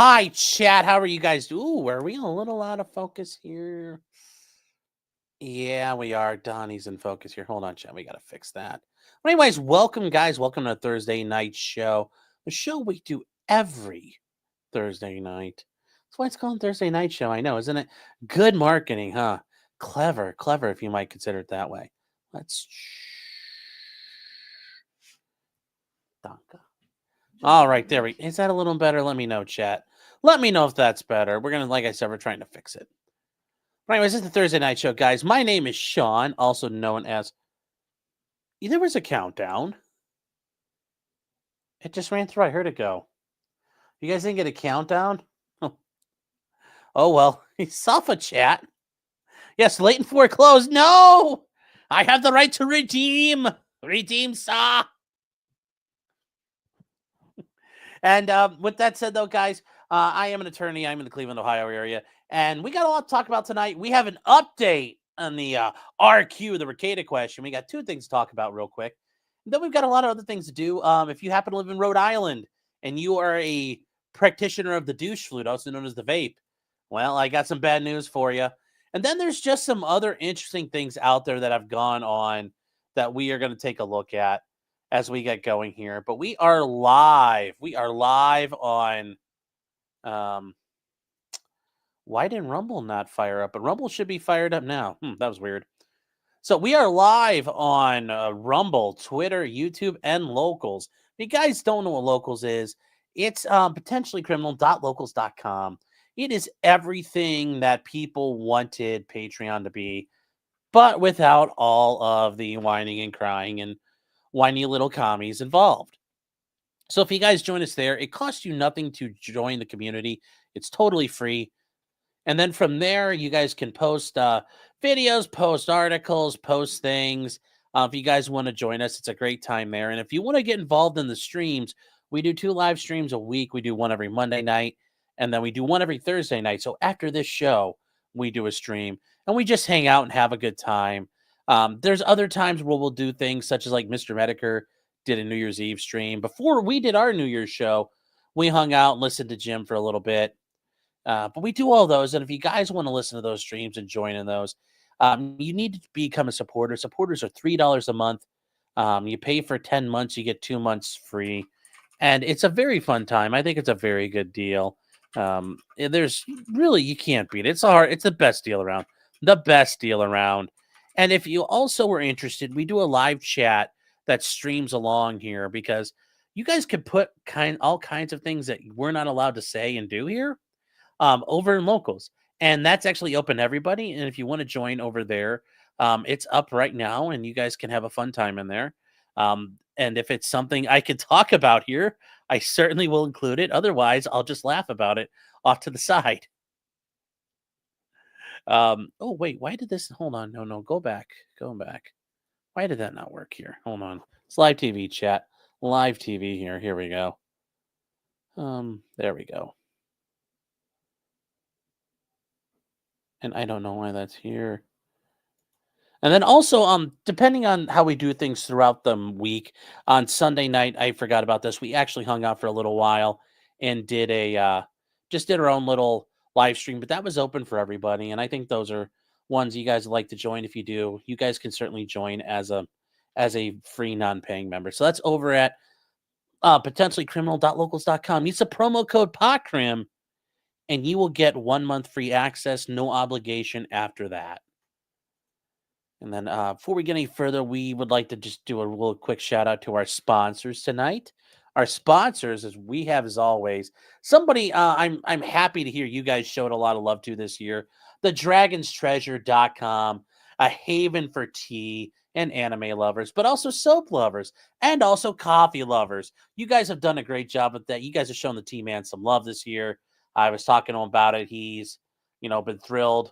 Hi, chat. How are you guys? Ooh, are we a little out of focus here? Yeah, we are. Donnie's in focus here. Hold on, chat. We got to fix that. But anyways, welcome, guys. Welcome to Thursday night show. The show we do every Thursday night. That's why it's called Thursday night show. I know, isn't it? Good marketing, huh? Clever, if you might consider it that way. Let's. Donka. All right, there we. Is that a little better? Let me know, chat. Let me know if that's better. We're gonna, like I said, we're trying to fix it. But anyways, this is the Thursday night show, guys. My name is Sean, also known as. There was a countdown. It just ran through. I heard it go. You guys didn't get a countdown? Oh well. Sofa chat. Yes, late and foreclosed. No, I have the right to redeem. Redeem, saw. And with that said, though, guys, I am an attorney. I'm in the Cleveland, Ohio area. And we got a lot to talk about tonight. We have an update on the RQ, the Rekeita question. We got two things to talk about real quick. And then we've got a lot of other things to do. If you happen to live in Rhode Island and you are a practitioner of the douche flute, also known as the vape, well, I got some bad news for you. And then there's just some other interesting things out there that have gone on that we are going to take a look at as we get going here. But we are live. We are live on why didn't Rumble not fire up? But Rumble should be fired up now. That was weird. So we are live on Rumble, Twitter, YouTube, and Locals. If you guys don't know what Locals is, it's potentiallycriminal.locals.com. It is everything that people wanted Patreon to be, but without all of the whining and crying and whiny little commies involved. So if you guys join us there, it costs you nothing to join the community. It's totally free. And then from there, you guys can post videos, post articles, post things. If you guys want to join us, it's a great time there. And if you want to get involved in the streams, we do 2 live streams a week. We do one every Monday night, and then we do one every Thursday night. So after this show, we do a stream, and we just hang out and have a good time. There's other times where we'll do things such as like Mr. Mediker did a New Year's Eve stream. Before we did our New Year's show, we hung out and listened to Jim for a little bit. But we do all those. And if you guys want to listen to those streams and join in those, you need to become a supporter. Supporters are $3 a month. You pay for 10 months, you get 2 months free. And it's a very fun time. I think it's a very good deal. There's really, you can't beat it. It's the best deal around. The best deal around. And if you also were interested, we do a live chat that streams along here because you guys can put all kinds of things that we're not allowed to say and do here over in Locals. And that's actually open to everybody. And if you want to join over there, it's up right now and you guys can have a fun time in there. And if it's something I can talk about here, I certainly will include it. Otherwise, I'll just laugh about it off to the side. Oh, wait, why did this? Hold on. No, go back. Why did that not work here? Hold on. It's live TV chat. Live TV here. Here we go. There we go. And I don't know why that's here. And then also, depending on how we do things throughout the week, on Sunday night, I forgot about this. We actually hung out for a little while and did just did our own little live stream, but that was open for everybody. And I think those are ones you guys would like to join. If you do, you guys can certainly join as a free non-paying member. So that's over at potentiallycriminal.locals.com. Use the promo code POTCRIM and you will get 1 month free access, no obligation after that. And then before we get any further, we would like to just do a real quick shout out to our sponsors tonight. Our sponsors, as we have as always, somebody I'm happy to hear you guys showed a lot of love to this year. The dragonstreasure.com, a haven for tea and anime lovers, but also soap lovers and also coffee lovers. You guys have done a great job with that. You guys have shown the T-Man some love this year. I was talking to him about it. He's, been thrilled.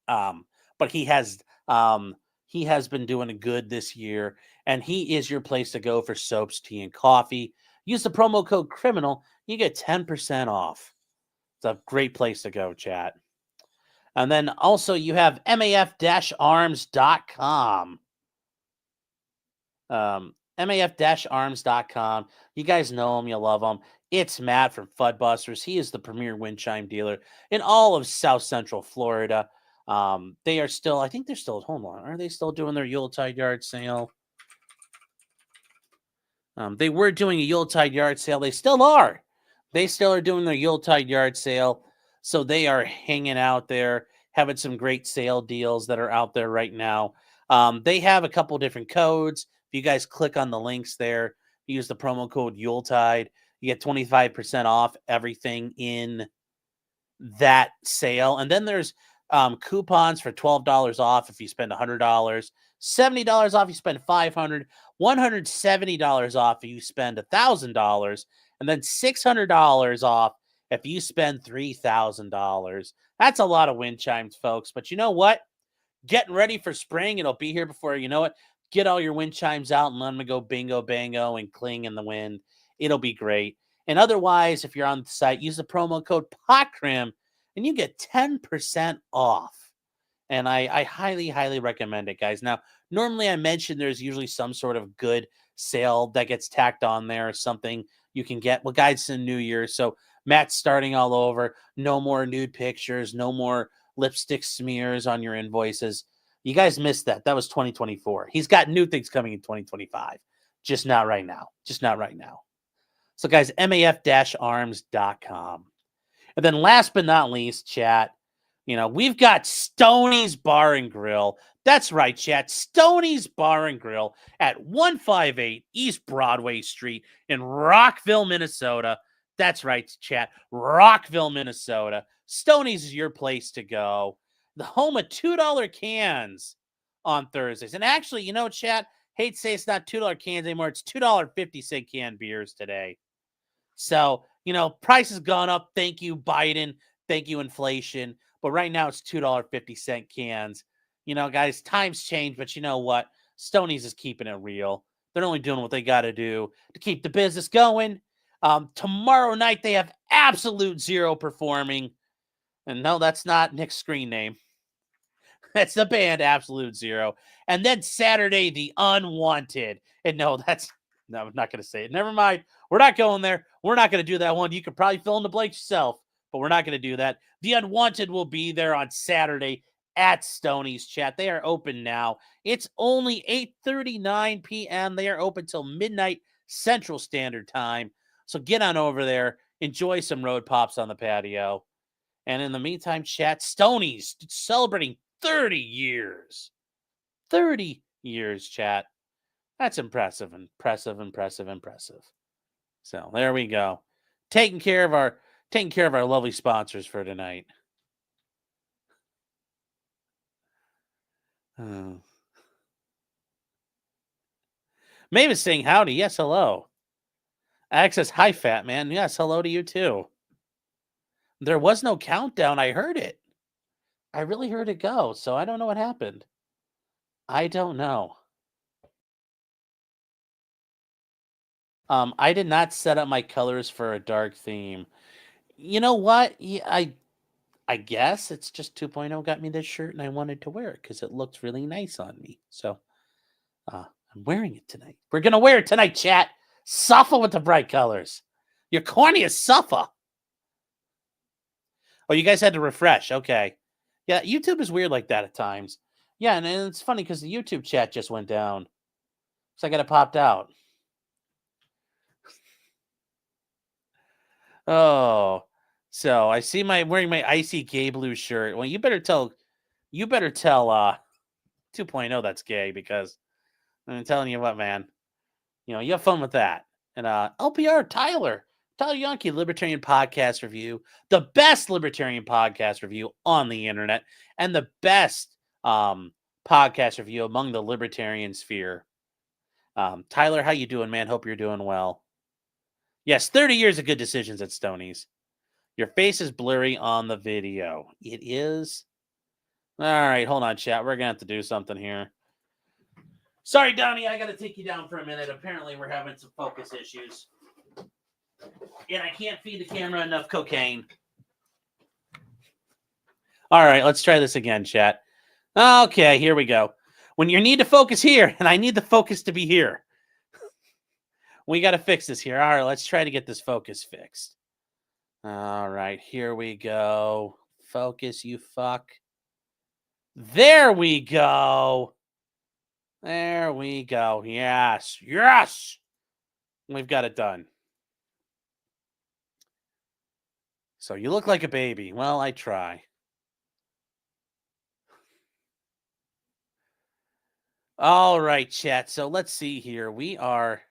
But he has been doing good this year, and he is your place to go for soaps, tea, and coffee. Use the promo code CRIMINAL. You get 10% off. It's a great place to go, chat. And then also you have maf-arms.com. MAF-arms.com. You guys know him. You love him. It's Matt from Fudbusters. He is the premier wind chime dealer in all of South Central Florida. They are still, I think they're still at home. Are they still doing their Yuletide yard sale? They were doing a Yuletide yard sale. They still are. They still are doing their Yuletide yard sale. So they are hanging out there, having some great sale deals that are out there right now. They have a couple different codes. If you guys click on the links there, use the promo code Yuletide, you get 25% off everything in that sale. And then there's coupons for $12 off if you spend $100, $70 off if you spend $500, $170 off if you spend $1,000, and then $600 off if you spend $3,000. That's a lot of wind chimes, folks. But you know what? Getting ready for spring. It'll be here before you know it. Get all your wind chimes out and let them go bingo, bango, and cling in the wind. It'll be great. And otherwise, if you're on the site, use the promo code POTCRIM and you get 10% off. And I highly, highly recommend it, guys. Now, normally I mentioned there's usually some sort of good sale that gets tacked on there or something you can get. Well, guys, it's a new year, so Matt's starting all over. No more nude pictures, no more lipstick smears on your invoices. You guys missed that. That was 2024. He's got new things coming in 2025. Just not right now. Just not right now. So, guys, MAF-arms.com. And then last but not least, chat, we've got Stoney's Bar and Grill. That's right, chat. Stoney's Bar and Grill at 158 East Broadway Street in Rockville, Minnesota. That's right, chat. Rockville, Minnesota. Stoney's is your place to go. The home of $2 cans on Thursdays. And actually, chat, hate to say it's not $2 cans anymore. It's $2.50 can beers today. So, price has gone up. Thank you, Biden. Thank you, inflation. But right now it's $2.50 cans. Guys, times change, but you know what? Stoney's is keeping it real. They're only doing what they got to do to keep the business going. Tomorrow night, they have Absolute Zero performing. And no, that's not Nick's screen name. That's the band Absolute Zero. And then Saturday, The Unwanted. And no, I'm not going to say it. Never mind. We're not going there. We're not going to do that one. You could probably fill in the blank yourself, but we're not going to do that. The Unwanted will be there on Saturday at Stoney's, chat. They are open now. It's only 8:39 p.m. They are open till midnight Central Standard Time. So get on over there. Enjoy some road pops on the patio. And in the meantime, chat, Stoney's celebrating 30 years. 30 years, chat. That's impressive. So there we go. Taking care of our lovely sponsors for tonight. Mavis saying howdy. Yes, hello. Access, hi, fat man. Yes, hello to you too. There was no countdown. I heard it. I really heard it go, so I don't know what happened. I don't know. I did not set up my colors for a dark theme. You know what? Yeah, I guess it's just 2.0 got me this shirt and I wanted to wear it because it looked really nice on me. So I'm wearing it tonight. We're going to wear it tonight, chat. Suffer with the bright colors. You're corny as suffer. Oh, you guys had to refresh. Okay. Yeah, YouTube is weird like that at times. Yeah, and it's funny because the YouTube chat just went down. So I got it popped out. Oh, so I see wearing my icy gay blue shirt. Well, you better tell 2.0 that's gay because I'm telling you what, man. You have fun with that. And LPR Tyler Yonke, Libertarian Podcast Review, the best Libertarian podcast review on the internet, and the best podcast review among the Libertarian sphere. Tyler, how you doing, man? Hope you're doing well. Yes, 30 years of good decisions at Stoney's. Your face is blurry on the video. It is. All right, hold on, chat. We're going to have to do something here. Sorry, Donnie, I got to take you down for a minute. Apparently, we're having some focus issues. And I can't feed the camera enough cocaine. All right, let's try this again, chat. Okay, here we go. When you need to focus here, and I need the focus to be here. We got to fix this here. All right, let's try to get this focus fixed. All right, here we go. Focus, you fuck. There we go. There we go. Yes. Yes. We've got it done. So you look like a baby. Well, I try. All right, chat. So let's see here. We are.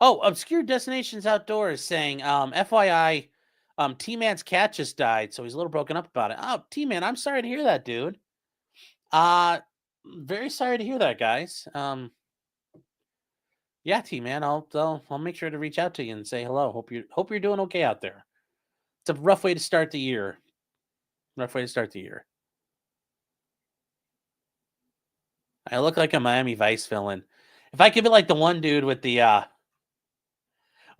Oh, Obscure Destinations Outdoors saying, FYI, T-Man's cat just died, so he's a little broken up about it. Oh, T-Man, I'm sorry to hear that, dude. Very sorry to hear that, guys. Yeah, T-Man, I'll make sure to reach out to you and say hello. Hope you're doing okay out there. It's a rough way to start the year. Rough way to start the year. I look like a Miami Vice villain. If I could be like the one dude with the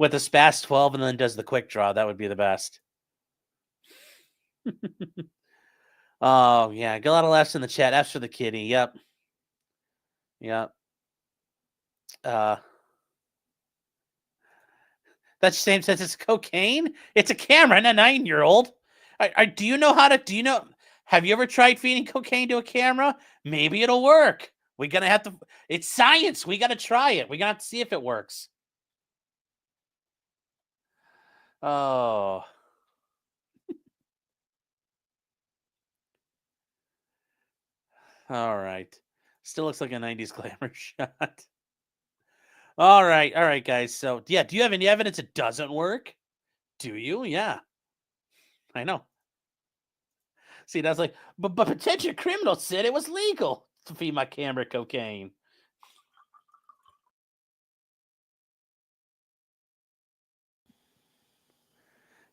Spaz 12 and then does the quick draw, that would be the best. Oh, yeah. Got a lot of laughs in the chat. F for the kitty. Yep. Yep. That same says it's cocaine? It's a camera and a 9-year-old. Do you know have you ever tried feeding cocaine to a camera? Maybe it'll work. We're going to have to, it's science. We got to try it. We're going to have to see if it works. Oh. All right. Still looks like a 90s glamour shot. All right, guys. So, yeah, do you have any evidence it doesn't work? Do you? Yeah. I know. See, that's like, but potential criminal said it was legal to feed my camera cocaine.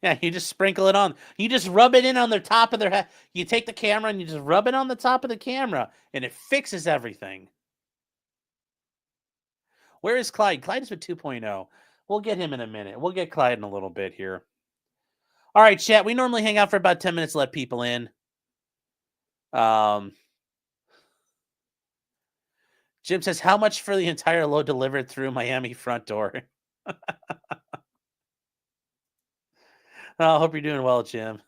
Yeah, you just sprinkle it on. You just rub it in on the top of their head. You take the camera and you just rub it on the top of the camera, and it fixes everything. Where is Clyde? Clyde is with 2.0. We'll get him in a minute. We'll get Clyde in a little bit here. All right, chat. We normally hang out for about 10 minutes, let people in. Jim says, how much for the entire load delivered through Miami front door? I hope you're doing well, Jim.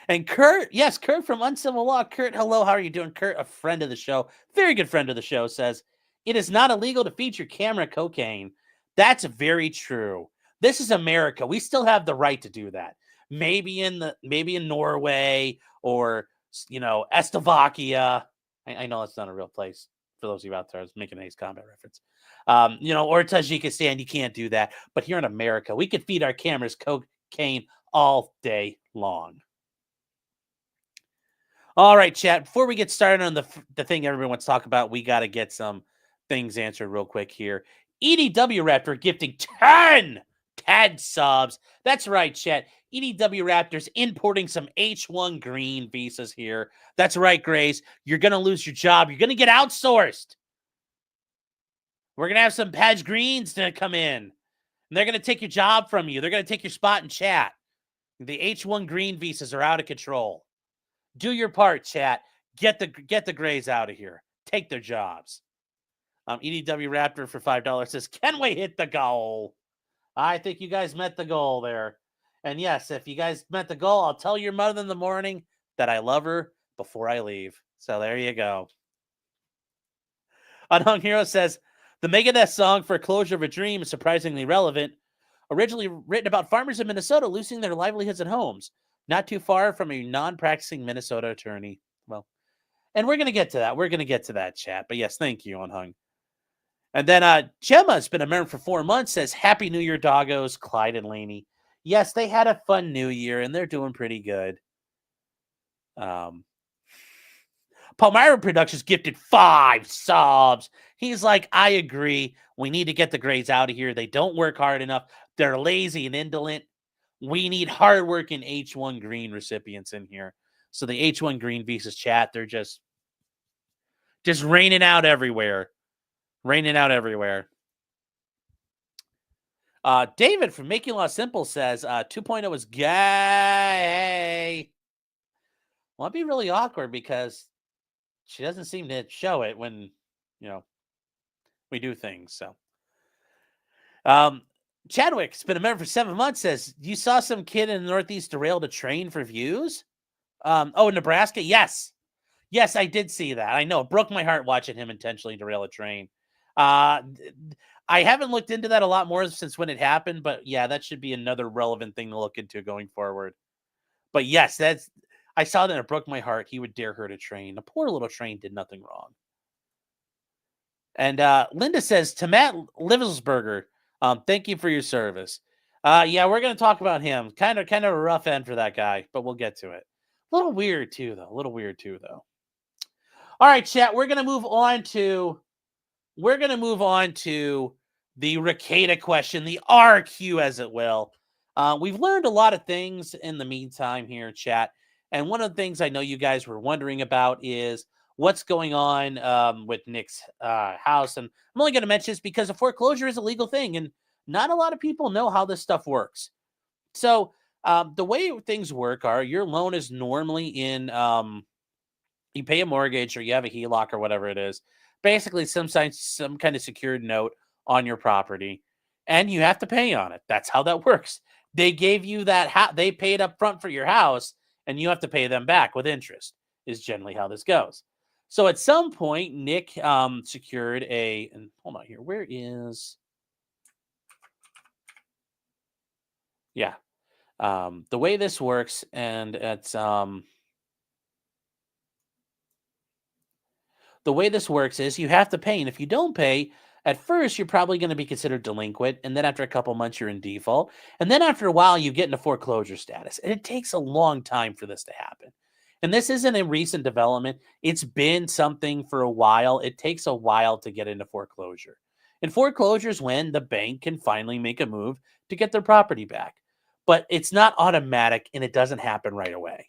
And Kurt, yes, Kurt from Uncivil Law. Kurt, hello, how are you doing? Kurt, a friend of the show, very good friend of the show, says, it is not illegal to feed your camera cocaine. That's very true. This is America. We still have the right to do that. Maybe in Norway or, Slovakia. I know that's not a real place for those of you out there. I was making an Ace Combat reference. Or Tajikistan, you can't do that. But here in America, we could feed our cameras cocaine all day long. All right, chat. Before we get started on the thing everyone wants to talk about, we got to get some things answered real quick here. EDW Raptor gifting 10 subs. That's right, chat. EDW Raptor's importing some H1 green visas here. That's right, Grace. You're going to lose your job. You're going to get outsourced. We're going to have some Page Greens to come in. And they're going to take your job from you. They're going to take your spot in chat. The H1 green visas are out of control. Do your part, chat. Get the Grays out of here. Take their jobs. EDW Raptor for $5 says, can we hit the goal? I think you guys met the goal there. And yes, if you guys met the goal, I'll tell your mother in the morning that I love her before I leave. So there you go. Unhung Hero says, the Megadeth song Foreclosure of a Dream is surprisingly relevant. Originally written about farmers in Minnesota losing their livelihoods and homes. Not too far from a non-practicing Minnesota attorney. Well, and we're going to get to that. We're going to get to that, chat. But yes, thank you, Unhung. And then Gemma's been a member for 4 months, says, Happy New Year, doggos, Clyde and Laney. Yes, they had a fun New Year, and they're doing pretty good. Palmyra Productions gifted 5 subs. He's like, I agree. We need to get the Grays out of here. They don't work hard enough. They're lazy and indolent. We need hardworking H1 green recipients in here. So the H1 green visas, chat, they're just raining out everywhere. Raining out everywhere. David from Making Law Simple says 2.0 is gay. Well, it'd be really awkward because she doesn't seem to show it when, We do things. So, um, Chadwick's been a member for 7 months. Says you saw some kid in the Northeast derailed a train for views. Oh, in Nebraska, yes, I did see that. I know it broke my heart watching him intentionally derail a train. I haven't looked into that a lot more since when it happened, but yeah, that should be another relevant thing to look into going forward. But yes, I saw that and it broke my heart. He would dare hurt a train. A poor little train did nothing wrong. And Linda says to Matt Livelsberger, thank you for your service. Yeah, we're gonna talk about him. Kind of a rough end for that guy, but we'll get to it. A little weird too, though. All right, chat. We're gonna move on to the Rekeita question, the RQ, as it will. We've learned a lot of things in the meantime here, chat. And one of the things I know you guys were wondering about is what's going on with Nick's house. And I'm only going to mention this because a foreclosure is a legal thing, and not a lot of people know how this stuff works. So the way things work are your loan is normally in you pay a mortgage or you have a HELOC or whatever it is. Basically, some kind of secured note on your property, and you have to pay on it. That's how that works. They gave you that they paid up front for your house, and you have to pay them back with interest, is generally how this goes. So at some point, Nick secured and hold on here. Where is... Yeah. The way this works, and it's... the way this works is you have to pay, and if you don't pay, at first you're probably going to be considered delinquent, and then after a couple months you're in default, and then after a while you get into foreclosure status, and it takes a long time for this to happen. And this isn't a recent development. It's been something for a while. It takes a while to get into foreclosure. And foreclosure is when the bank can finally make a move to get their property back. But it's not automatic, and it doesn't happen right away.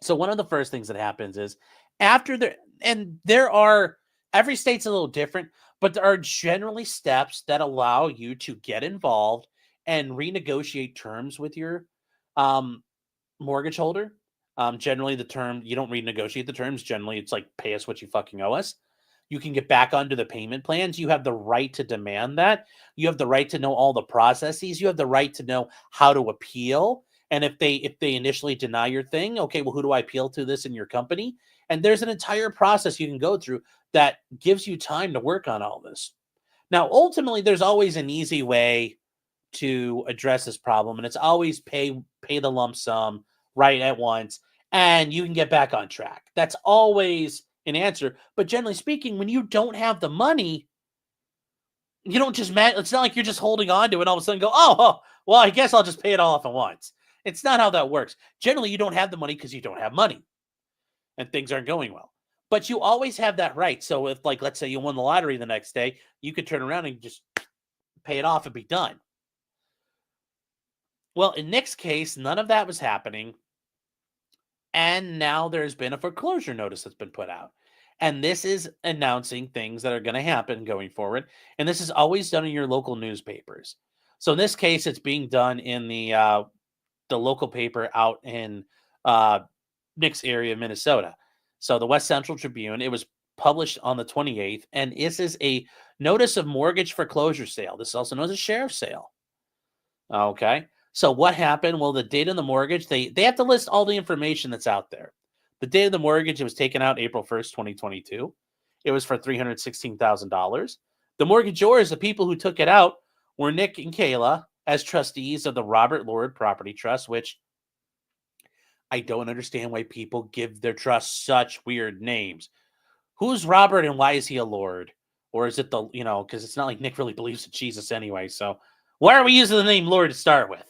So one of the first things that happens is every state's a little different, but there are generally steps that allow you to get involved and renegotiate terms with your mortgage holder. Generally, the term, you don't renegotiate the terms. Generally, it's like, pay us what you fucking owe us. You can get back onto the payment plans. You have the right to demand that. You have the right to know all the processes. You have the right to know how to appeal. And if they initially deny your thing, okay, well, who do I appeal to this in your company? And there's an entire process you can go through that gives you time to work on all this. Now, ultimately, there's always an easy way to address this problem, and it's always pay the lump sum right at once, and you can get back on track. That's always an answer. But generally speaking, when you don't have the money, you don't just it's not like you're just holding on to it and all of a sudden go, oh, well, I guess I'll just pay it all off at once. It's not how that works. Generally, you don't have the money because you don't have money and things aren't going well. But you always have that right. So if, like, let's say you won the lottery the next day, you could turn around and just pay it off and be done. Well, in Nick's case, none of that was happening. And now there's been a foreclosure notice that's been put out. And this is announcing things that are going to happen going forward. And this is always done in your local newspapers. So in this case, it's being done in the local paper out in Nick's area of Minnesota. So the West Central Tribune, it was published on the 28th. And this is a notice of mortgage foreclosure sale. This is also known as a sheriff's sale. Okay. So what happened? Well, the date of the mortgage, they have to list all the information that's out there. The date of the mortgage, it was taken out April 1st, 2022. It was for $316,000. The mortgagors, the people who took it out, were Nick and Kayla as trustees of the Robert Lord Property Trust, which I don't understand why people give their trust such weird names. Who's Robert and why is he a Lord? Or is it because it's not like Nick really believes in Jesus anyway. So why are we using the name Lord to start with?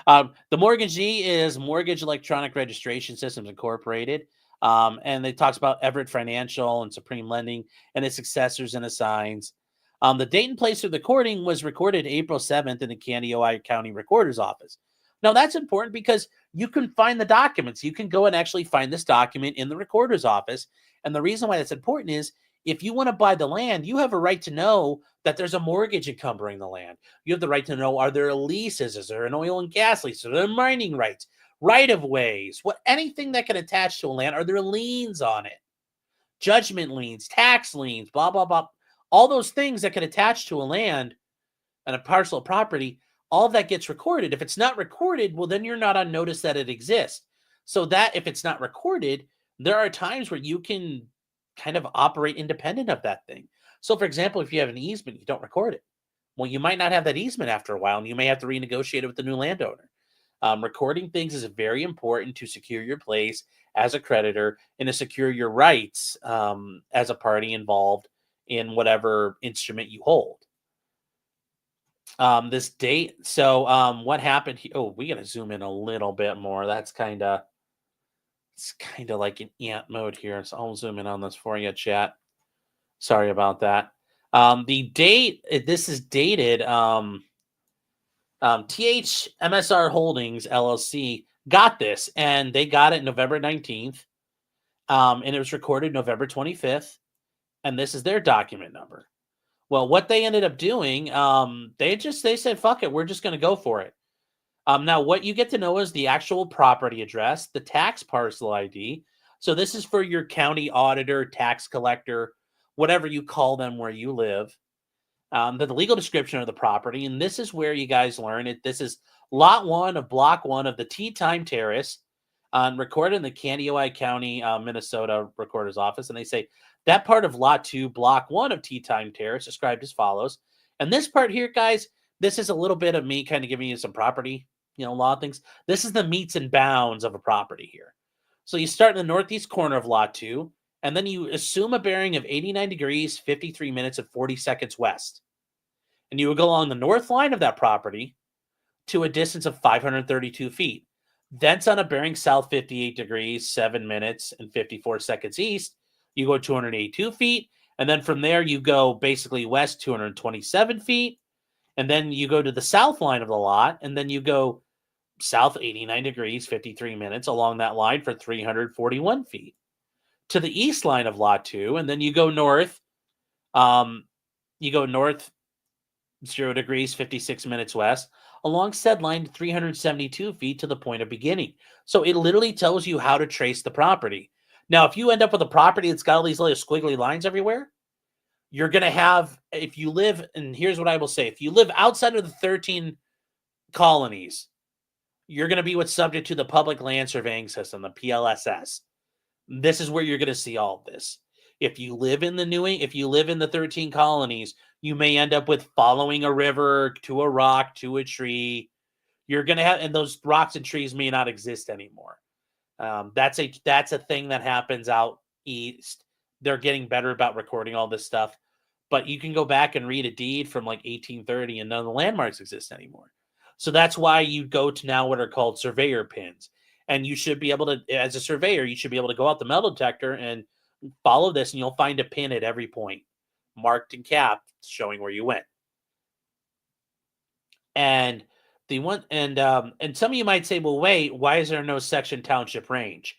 The mortgagee is Mortgage Electronic Registration Systems Incorporated. And it talks about Everett Financial and Supreme Lending and its successors and assigns. The date and place of the recording was recorded April 7th in the Candioi County Recorder's Office. Now, that's important because you can find the documents. You can go and actually find this document in the Recorder's Office. And the reason why that's important is if you want to buy the land, you have a right to know that there's a mortgage encumbering the land. You have the right to know, are there leases? Is there an oil and gas lease? Are there mining rights? Right-of-ways? Anything that can attach to a land? Are there liens on it? judgment liens, tax liens, blah, blah, blah. All those things that can attach to a land and a parcel of property, all of that gets recorded. If it's not recorded, well, then you're not on notice that it exists. So that if it's not recorded, there are times where you can kind of operate independent of that thing. So, for example, if you have an easement, you don't record it. Well, you might not have that easement after a while, and you may have to renegotiate it with the new landowner. Recording things is very important to secure your place as a creditor and to secure your rights as a party involved in whatever instrument you hold. This date. So what happened here? Oh, we got to zoom in a little bit more. It's kind of like an ant mode here. So I'll zoom in on this for you, chat. Sorry about that. The date, this is dated, THMSR Holdings, LLC, got this, and they got it November 19th, and it was recorded November 25th, and this is their document number. Well, what they ended up doing, they said, fuck it, we're just going to go for it. Now, what you get to know is the actual property address, the tax parcel ID. So this is for your county auditor, tax collector, whatever you call them where you live. The legal description of the property, and this is where you guys learn it. This is Lot 1 of Block 1 of the Tea Time Terrace, recorded in the Kandiyohi County, Minnesota Recorder's Office. And they say that part of Lot 2, Block 1 of Tea Time Terrace, described as follows. And this part here, guys, this is a little bit of me kind of giving you some property, law things. This is the meets and bounds of a property here. So you start in the northeast corner of Lot 2, and then you assume a bearing of 89 degrees, 53 minutes, and 40 seconds west. And you would go along the north line of that property to a distance of 532 feet. Thence on a bearing south 58 degrees, 7 minutes, and 54 seconds east, you go 282 feet. And then from there, you go basically west 227 feet. And then you go to the south line of the lot, and then you go south 89 degrees, 53 minutes along that line for 341 feet. To the east line of Lot 2, and then you go north. You go north 0 degrees, 56 minutes west, along said line 372 feet to the point of beginning. So it literally tells you how to trace the property. Now, if you end up with a property that's got all these little squiggly lines everywhere, you're going to have, if you live, and here's what I will say, if you live outside of the 13 colonies, you're going to be what's subject to the Public Land Surveying System, the PLSS. This is where you're going to see all of this. If you live in the 13 colonies, you may end up with following a river to a rock to a tree. You're going to have, and those rocks and trees may not exist anymore. That's a thing that happens out east. They're getting better about recording all this stuff, but you can go back and read a deed from like 1830 and none of the landmarks exist anymore. So that's why you go to now what are called surveyor pins. And you should be able to, as a surveyor, you should be able to go out the metal detector and follow this, and you'll find a pin at every point, marked and capped, showing where you went. And and some of you might say, well, wait, why is there no section township range?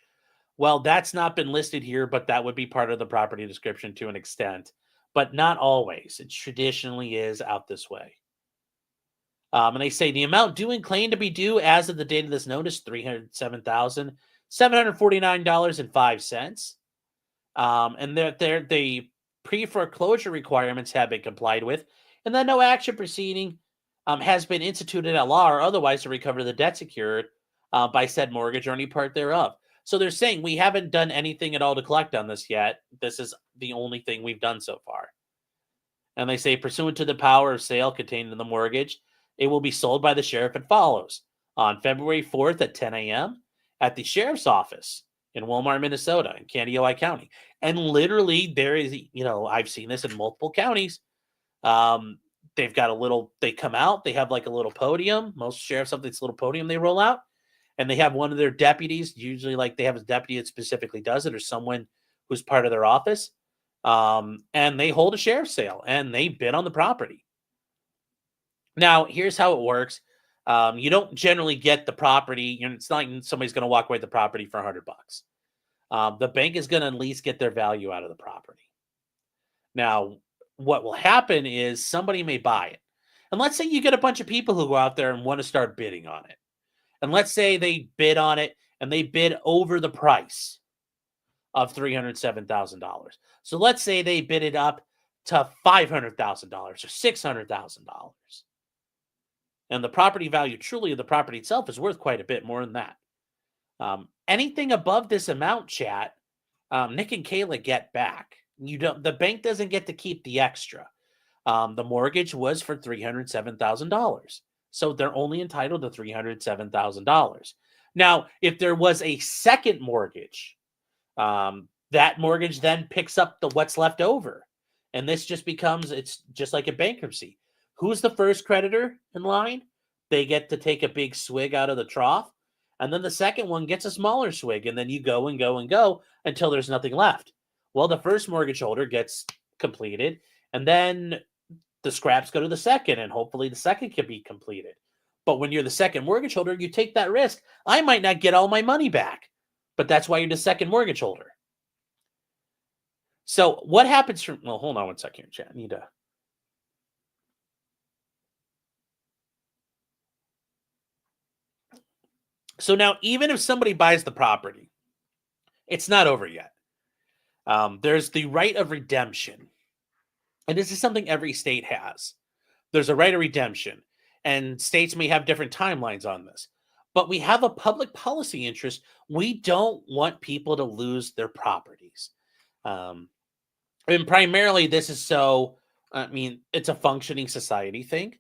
Well, that's not been listed here, but that would be part of the property description to an extent, but not always. It traditionally is out this way. And they say the amount due and claimed to be due as of the date of this notice, $307,749.05. And the pre-foreclosure requirements have been complied with, and then no action proceeding has been instituted at law or otherwise to recover the debt secured by said mortgage or any part thereof. So they're saying we haven't done anything at all to collect on this yet. This is the only thing we've done so far. And they say, pursuant to the power of sale contained in the mortgage, it will be sold by the sheriff as follows. On February 4th at 10 a.m. at the sheriff's office in Wilmar, Minnesota, in Kandiyohi County. And literally there is, I've seen this in multiple counties. They've got they come out, they have like a little podium. Most sheriffs have this little podium they roll out. And they have one of their deputies, usually like they have a deputy that specifically does it or someone who's part of their office. And they hold a sheriff's sale and they bid on the property. Now, here's how it works. You don't generally get the property. It's not like somebody's going to walk away with the property for $100. The bank is going to at least get their value out of the property. Now, what will happen is somebody may buy it. And let's say you get a bunch of people who go out there and want to start bidding on it. And let's say they bid on it and they bid over the price. of $307,000. So let's say they bid it up to $500,000 or $600,000. And the property value truly of the property itself is worth quite a bit more than that. Anything above this amount, chat, Nick and Kayla get back. The bank doesn't get to keep the extra. The mortgage was for $307,000. So they're only entitled to $307,000. Now, if there was a second mortgage, that mortgage then picks up what's left over. And this just becomes, it's just like a bankruptcy. Who's the first creditor in line? They get to take a big swig out of the trough. And then the second one gets a smaller swig. And then you go and go and go until there's nothing left. Well, the first mortgage holder gets completed. And then the scraps go to the second. And hopefully the second can be completed. But when you're the second mortgage holder, you take that risk. I might not get all my money back. But that's why you're the second mortgage holder. So what happens from... Well, hold on one second, chat. I need to... So now, even if somebody buys the property, it's not over yet. There's the right of redemption. And this is something every state has. There's a right of redemption. And states may have different timelines on this. But we have a public policy interest. We don't want people to lose their properties. And primarily, this is it's a functioning society thing.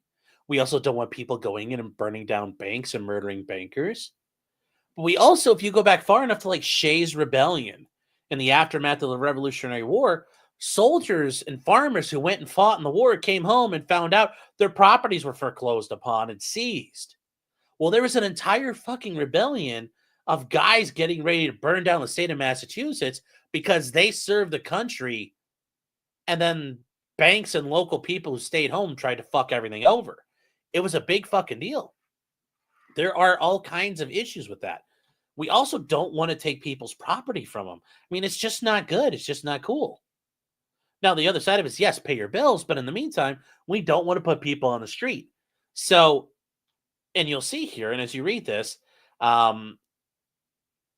We also don't want people going in and burning down banks and murdering bankers. But we also, if you go back far enough to like Shays' Rebellion in the aftermath of the Revolutionary War, soldiers and farmers who went and fought in the war came home and found out their properties were foreclosed upon and seized. Well, there was an entire fucking rebellion of guys getting ready to burn down the state of Massachusetts because they served the country, and then banks and local people who stayed home tried to fuck everything over. It was a big fucking deal. There are all kinds of issues with that. We also don't want to take people's property from them. I mean, it's just not good. It's just not cool. Now, the other side of it is, yes, pay your bills, but in the meantime, we don't want to put people on the street. So, and you'll see here, and as you read this,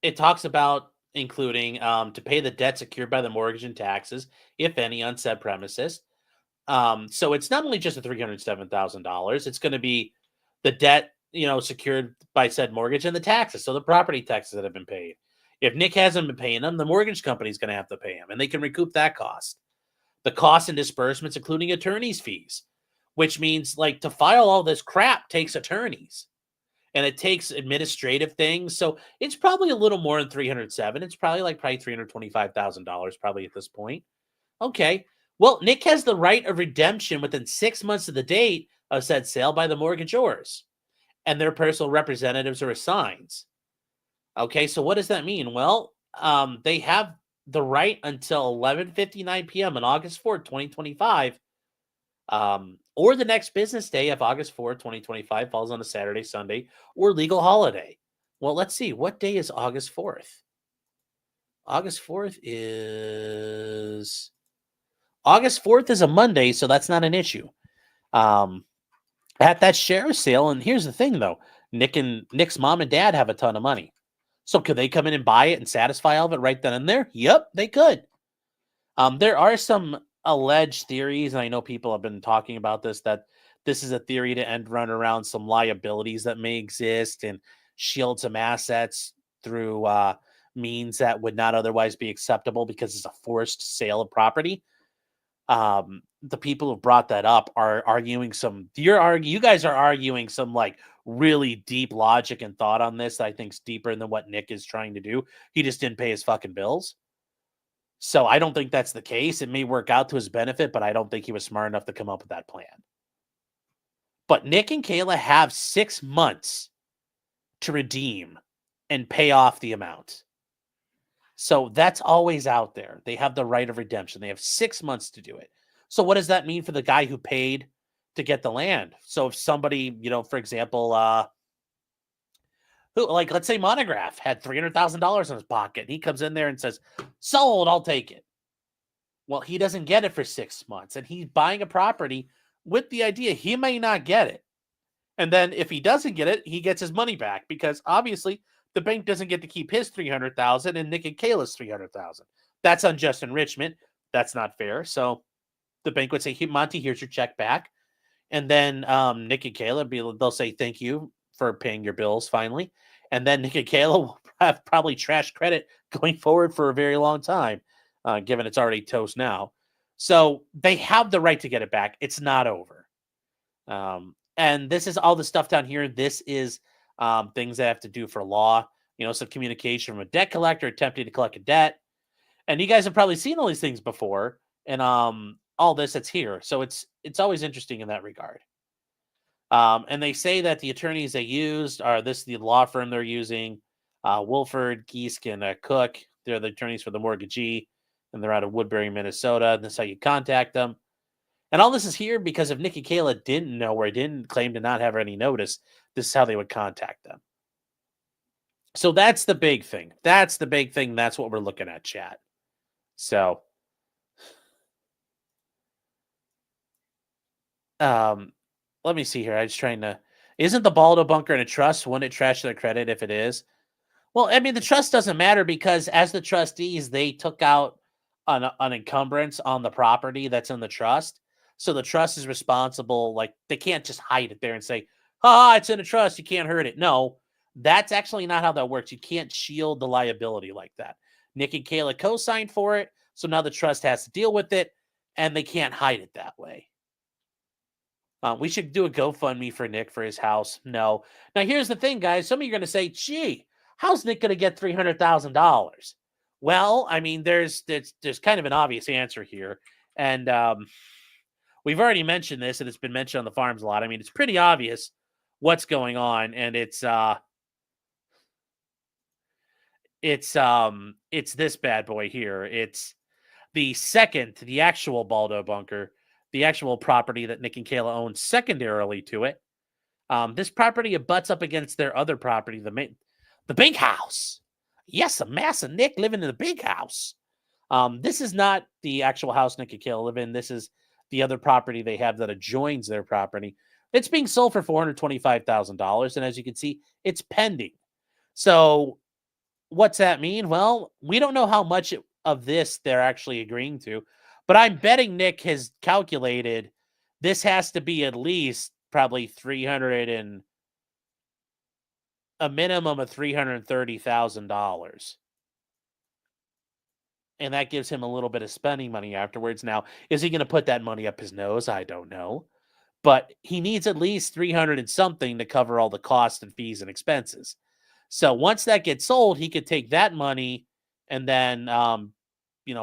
it talks about including to pay the debt secured by the mortgage and taxes, if any, on said premises. So it's not only just the $307,000, it's going to be the debt, secured by said mortgage and the taxes. So the property taxes that have been paid. If Nick hasn't been paying them, the mortgage company is going to have to pay him, and they can recoup that cost. The costs and disbursements, including attorney's fees, which means like to file all this crap takes attorneys, and it takes administrative things. So it's probably a little more than 307. It's probably $325,000 probably at this point. Okay. Well, Nick has the right of redemption within 6 months of the date of said sale by the mortgagors, and their personal representatives or assigns. Okay, so what does that mean? Well, they have the right until 11:59 p.m. on August 4th, 2025, or the next business day if August 4th, 2025 falls on a Saturday, Sunday, or legal holiday. Well, let's see. What day is August 4th? August 4th is a Monday, so that's not an issue. At that sheriff's sale, and here's the thing, though. Nick's mom and dad have a ton of money. So could they come in and buy it and satisfy all of it right then and there? Yep, they could. There are some alleged theories, and I know people have been talking about this, that this is a theory to end run around some liabilities that may exist and shield some assets through means that would not otherwise be acceptable because it's a forced sale of property. The people who brought that up are arguing you guys are arguing some like really deep logic and thought on this that I think is deeper than what Nick is trying to do. He just didn't pay his fucking bills. So I don't think that's the case. It may work out to his benefit, but I don't think he was smart enough to come up with that plan. But Nick and Kayla have 6 months to redeem and pay off the amount. So that's always out there. They have the right of redemption. They have 6 months to do it. So what does that mean for the guy who paid to get the land? So if somebody, for example, let's say Monograph had $300,000 in his pocket, and he comes in there and says, sold, I'll take it. Well, he doesn't get it for 6 months, and he's buying a property with the idea he may not get it. And then if he doesn't get it, he gets his money back because obviously the bank doesn't get to keep his $300,000 and Nick and Kayla's $300,000. That's unjust enrichment. That's not fair. So the bank would say, "Hey, Monty, here's your check back." And then Nick and Kayla, they'll say, "Thank you for paying your bills finally." And then Nick and Kayla will have probably trash credit going forward for a very long time, given it's already toast now. So they have the right to get it back. It's not over. And this is all the stuff down here. This is things they have to do for law. Some communication from a debt collector attempting to collect a debt. And you guys have probably seen all these things before. And all this that's here. So it's always interesting in that regard. And they say that the attorneys they used are the law firm they're using, Wolford, Geesk, and Cook. They're the attorneys for the mortgagee, and they're out of Woodbury, Minnesota. And that's how you contact them. And all this is here because if Nick and Kayla didn't know or didn't claim to not have any notice, this is how they would contact them. So that's the big thing. That's the big thing. That's what we're looking at, chat. So, let me see here. I'm just trying to. Isn't the Baldo bunker in a trust? Wouldn't it trash their credit if it is? Well, I mean, the trust doesn't matter because as the trustees, they took out an encumbrance on the property that's in the trust. So the trust is responsible. Like, they can't just hide it there and say, it's in a trust. You can't hurt it. No, that's actually not how that works. You can't shield the liability like that. Nick and Kayla co-signed for it. So now the trust has to deal with it, and they can't hide it that way. We should do a GoFundMe for Nick for his house. No. Now, here's the thing, guys. Some of you are going to say, gee, how's Nick going to get $300,000? Well, I mean, there's kind of an obvious answer here. And we've already mentioned this, and it's been mentioned on the farms a lot. I mean, it's pretty obvious what's going on, and it's this bad boy here. It's the actual Baldo bunker, the actual property that Nick and Kayla own secondarily to it. This property abuts up against their other property, the big house. Yes, a massive Nick living in the big house. This is not the actual house Nick and Kayla live in. This is the other property they have that adjoins their property. It's being sold for $425,000, and as you can see, it's pending. So what's that mean? Well, we don't know how much of this they're actually agreeing to, but I'm betting Nick has calculated this has to be at least probably a minimum of $330,000. And that gives him a little bit of spending money afterwards. Now, is he going to put that money up his nose? I don't know. But he needs at least 300 and something to cover all the costs and fees and expenses. So once that gets sold, he could take that money and then,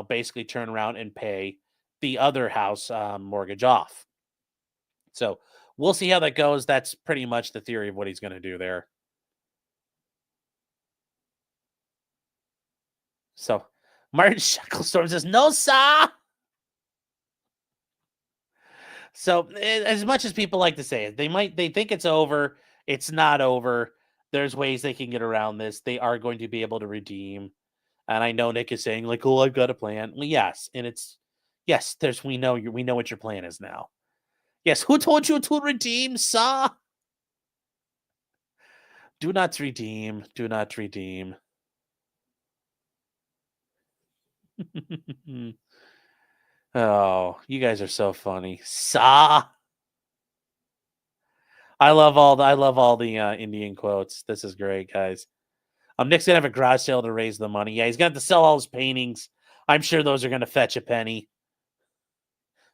basically turn around and pay the other house mortgage off. So we'll see how that goes. That's pretty much the theory of what he's going to do there. So Martin Shacklestorm says, "No, sir." So as much as people like to say it, they think it's over. It's not over. There's ways they can get around this. They are going to be able to redeem. And I know Nick is saying like, "Oh, I've got a plan." Well, yes, and we know what your plan is now. Yes, who told you to redeem, sir? Do not redeem. Do not redeem. Oh, you guys are so funny. Sir. I love all the Indian quotes. This is great, guys. Nick's gonna have a garage sale to raise the money. Yeah, he's got to sell all his paintings. I'm sure those are gonna fetch a penny.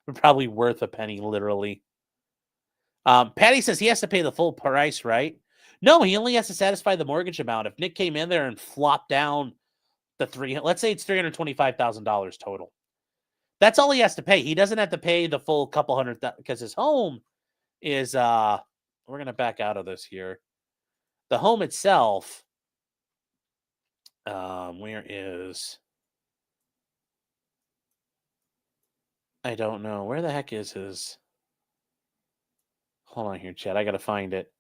They're probably worth a penny, literally. Patty says he has to pay the full price, right? No, he only has to satisfy the mortgage amount. If Nick came in there and flopped down let's say it's $325,000 total. That's all he has to pay. He doesn't have to pay the full couple hundred because his home is we're gonna back out of this here. The home itself, where is I don't know. Where the heck is his? Hold on here, Chad. I gotta find it.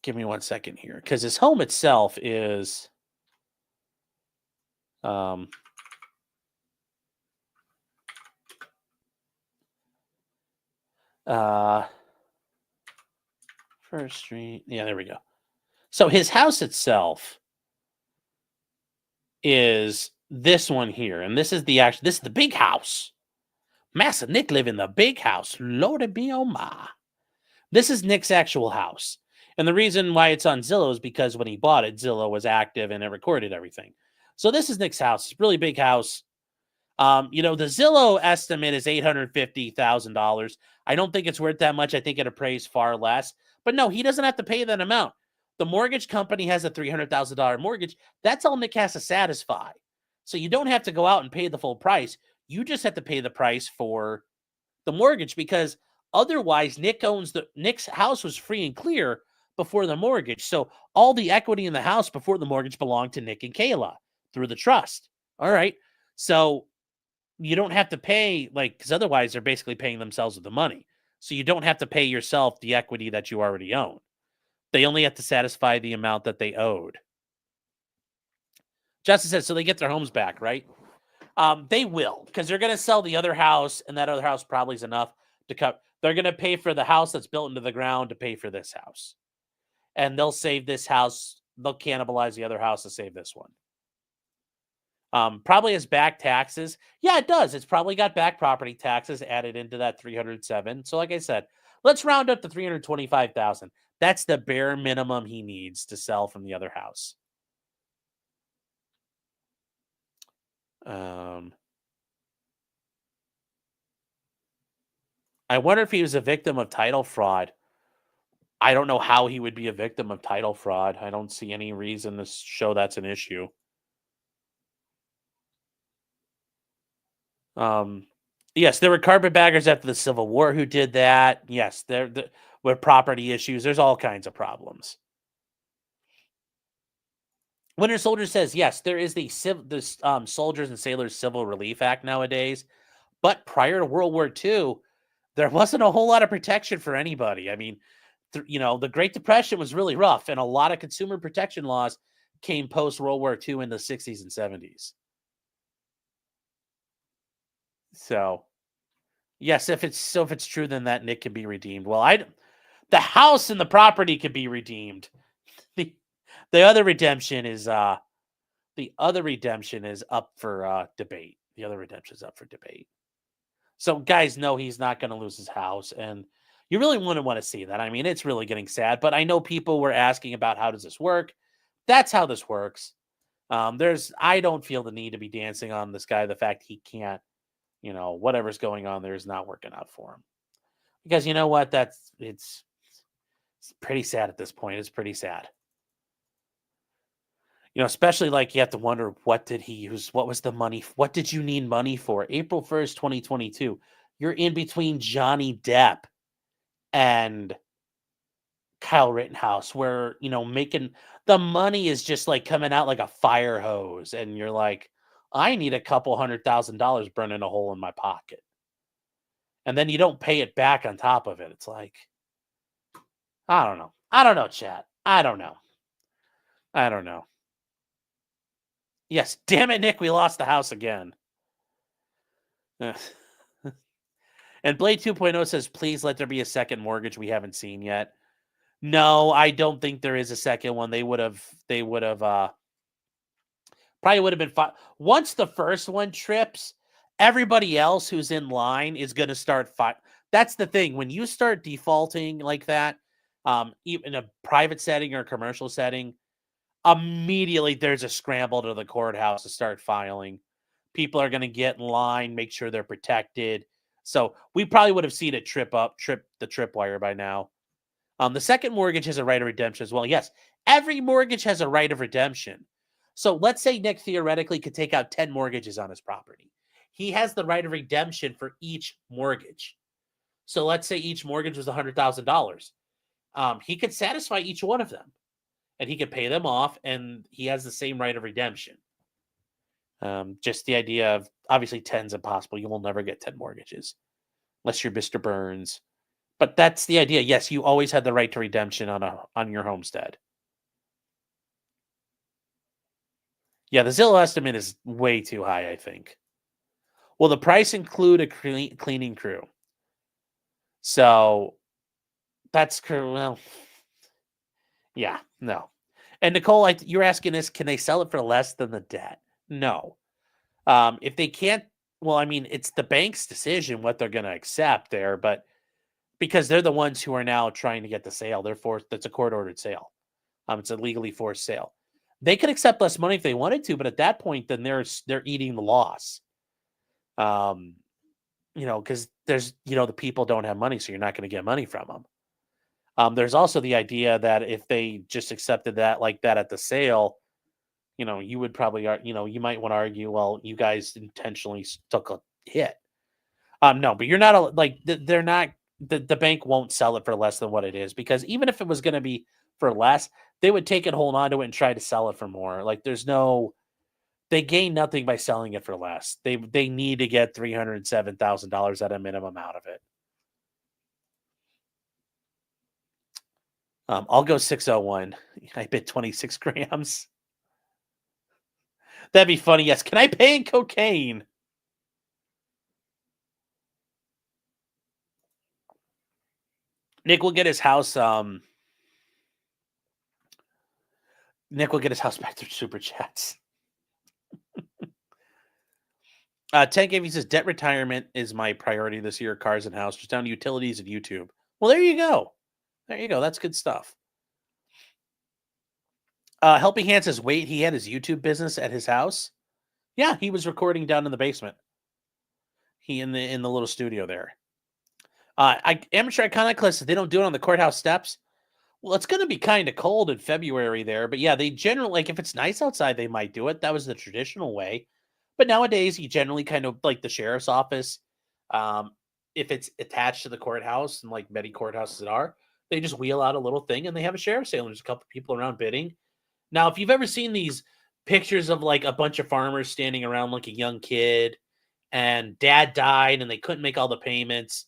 Give me 1 second here, because his home itself is First Street. Yeah, there we go. So his house itself is this one here, and this is the big house. Massa Nick live in the big house. Lordy be oh my. This is Nick's actual house. And the reason why it's on Zillow is because when he bought it, Zillow was active and it recorded everything. So this is Nick's house. It's a really big house. The Zillow estimate is $850,000. I don't think it's worth that much. I think it appraised far less. But no, he doesn't have to pay that amount. The mortgage company has a $300,000 mortgage. That's all Nick has to satisfy. So you don't have to go out and pay the full price. You just have to pay the price for the mortgage, because otherwise Nick's house was free and clear before the mortgage. So all the equity in the house before the mortgage belonged to Nick and Kayla through the trust. All right. So you don't have to pay, because otherwise they're basically paying themselves with the money. So you don't have to pay yourself the equity that you already own. They only have to satisfy the amount that they owed. Justin says, so they get their homes back, right? They will, because they're going to sell the other house, and that other house probably is enough to cut. They're going to pay for the house that's built into the ground to pay for this house. And they'll save this house. They'll cannibalize the other house to save this one. Probably has back taxes. Yeah, it does. It's probably got back property taxes added into that 307. So like I said, let's round up to 325,000. That's the bare minimum he needs to sell from the other house. I wonder if he was a victim of title fraud. I don't know how he would be a victim of title fraud. I don't see any reason to show that's an issue. Yes, there were carpetbaggers after the Civil War who did that. Yes, there were property issues. There's all kinds of problems. Winter Soldier says, yes, there is the Soldiers and Sailors Civil Relief Act nowadays. But prior to World War II, there wasn't a whole lot of protection for anybody. I mean, the Great Depression was really rough, and a lot of consumer protection laws came post World War II in the 60s and 70s. So, yes, if it's true, then that Nick can be redeemed. Well, the house and the property can be redeemed. The other redemption is up for debate. The other redemption is up for debate. So guys know he's not going to lose his house, and you really wouldn't want to see that. I mean, it's really getting sad, but I know people were asking about how does this work. That's how this works. I don't feel the need to be dancing on this guy. The fact he can't, whatever's going on there is not working out for him. Because you know what? It's pretty sad at this point. It's pretty sad. Especially you have to wonder, what did he use? What was the money? What did you need money for? April 1st, 2022. You're in between Johnny Depp and Kyle Rittenhouse, where, making the money is just coming out like a fire hose. And you're like, I need a couple $100,000 burning a hole in my pocket. And then you don't pay it back on top of it. It's like, I don't know, chat. I don't know. Yes, damn it, Nick, we lost the house again. And Blade 2.0 says, please let there be a second mortgage we haven't seen yet. No, I don't think there is a second one. They would have probably would have been fine. Once the first one trips, everybody else who's in line is going to start That's the thing. When you start defaulting like that, even in a private setting or a commercial setting, immediately there's a scramble to the courthouse to start filing. People are going to get in line, make sure they're protected. So we probably would have seen it trip the tripwire by now. The second mortgage has a right of redemption as well. Yes, every mortgage has a right of redemption. So let's say Nick theoretically could take out 10 mortgages on his property. He has the right of redemption for each mortgage. So let's say each mortgage was $100,000. He could satisfy each one of them, and he could pay them off, and he has the same right of redemption. Just the idea of, obviously 10's impossible. You will never get 10 mortgages unless you're Mr. Burns. But that's the idea. Yes, you always had the right to redemption on your homestead. Yeah, the Zillow estimate is way too high, I think. Will the price include a cleaning crew? So that's, well, yeah, no. And Nicole, you're asking this, can they sell it for less than the debt? No. If they can't, well, I mean, it's the bank's decision what they're going to accept there, but because they're the ones who are now trying to get the sale, that's a court-ordered sale. It's a legally forced sale. They could accept less money if they wanted to, but at that point, then they're eating the loss. Because there's, the people don't have money, so you're not going to get money from them. There's also the idea that if they just accepted that like that at the sale, you would probably, you might want to argue, well, you guys intentionally took a hit. No, but you're not they're not, the bank won't sell it for less than what it is, because even if it was going to be for less, they would take it, hold on to it, and try to sell it for more. Like they gain nothing by selling it for less. They need to get $307,000 at a minimum out of it. I'll go 601. I bid 26 grams. That'd be funny. Yes. Can I pay in cocaine? Nick will get his house. Nick will get his house back through super chats. 10 He says debt retirement is my priority this year. Cars and house, just down to utilities and YouTube. Well, there you go. There you go. That's good stuff. Helping Hand says, wait, he had his YouTube business at his house. Yeah, he was recording down in the basement. He in the little studio there. Amateur Iconoclast, they don't do it on the courthouse steps. Well, it's going to be kind of cold in February there, but yeah, they generally, like, if it's nice outside, they might do it. That was the traditional way. But nowadays, you generally kind of, like the sheriff's office, if it's attached to the courthouse, and like many courthouses are, they just wheel out a little thing and they have a sheriff's sale. And there's a couple people around bidding. Now, if you've ever seen these pictures of like a bunch of farmers standing around like a young kid, and dad died and they couldn't make all the payments,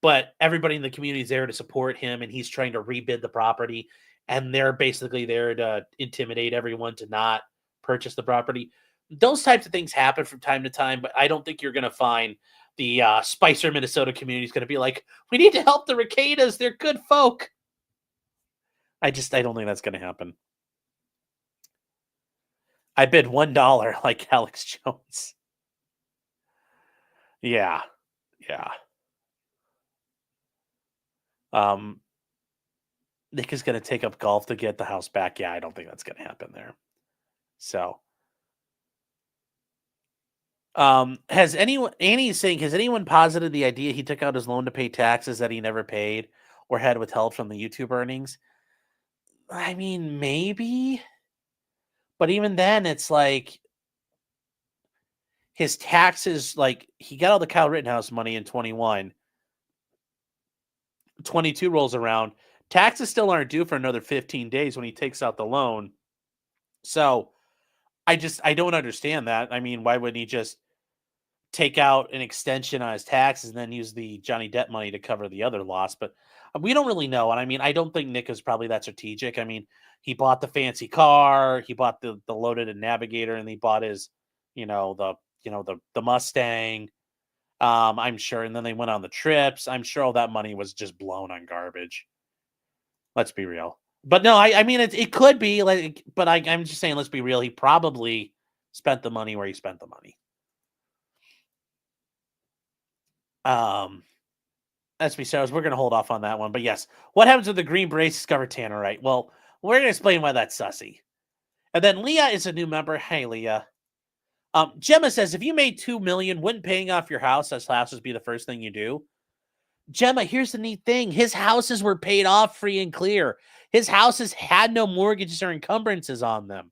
but everybody in the community is there to support him, and he's trying to rebid the property, and they're basically there to intimidate everyone to not purchase the property. Those types of things happen from time to time, but I don't think you're going to find the Spicer, Minnesota community is going to be like, we need to help the Rekeitas. They're good folk. I don't think that's going to happen. I bid $1 like Alex Jones. Yeah. Nick is going to take up golf to get the house back. Yeah, I don't think that's going to happen there. So, Annie is saying, has anyone posited the idea he took out his loan to pay taxes that he never paid or had withheld from the YouTube earnings? I mean, maybe, but even then, it's like his taxes, like he got all the Kyle Rittenhouse money in 21. 22 rolls around. Taxes still aren't due for another 15 days when he takes out the loan. So I don't understand that. I mean, why wouldn't he just take out an extension on his taxes and then use the Johnny Depp money to cover the other loss? But we don't really know. And I mean, I don't think Nick is probably that strategic. I mean, he bought the fancy car, he bought the loaded and Navigator, and he bought his, the Mustang. I'm sure. And then they went on the trips. I'm sure all that money was just blown on garbage. Let's be real. But no, I mean, it could be like, but I'm just saying, let's be real. He probably spent the money where he spent the money. Let's be serious. We're going to hold off on that one. But yes, what happens with the green braces cover Tannerite? Well, we're going to explain why that's sussy. And then Leah is a new member. Hey, Leah. Gemma says, if you made $2 million, wouldn't paying off your house as classes be the first thing you do? Gemma, here's the neat thing. His houses were paid off free and clear. His houses had no mortgages or encumbrances on them.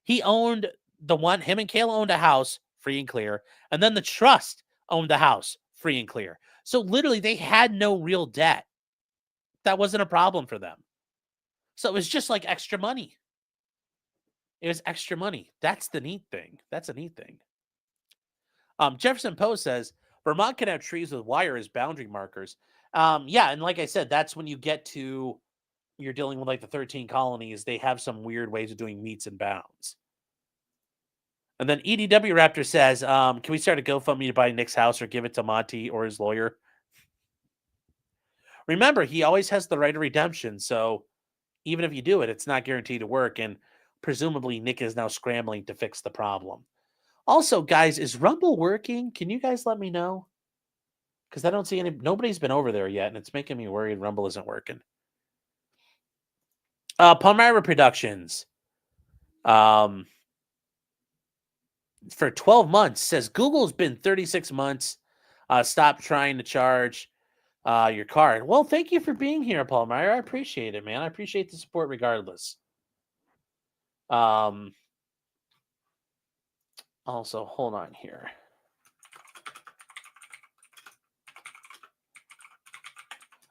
He owned him and Kayla owned a house free and clear. And then the trust owned the house free and clear. So literally they had no real debt. That wasn't a problem for them. So it was just like extra money. It was extra money. That's the neat thing. That's a neat thing. Jefferson Poe says, Vermont can have trees with wire as boundary markers. Yeah, and like I said, that's when you get to, you're dealing with like the 13 colonies. They have some weird ways of doing meets and bounds. And then EDW Raptor says, can we start a GoFundMe to buy Nick's house or give it to Monty or his lawyer? Remember, he always has the right of redemption, so even if you do it, it's not guaranteed to work. And presumably Nick is now scrambling to fix the problem. Also, guys, is Rumble working? Can you guys let me know? Because I don't see nobody's been over there yet, and it's making me worried Rumble isn't working. Palmyra Productions. For 12 months says Google's been 36 months. Stop trying to charge your card. Well, thank you for being here, Palmyra. I appreciate it, man. I appreciate the support regardless. Also, hold on here.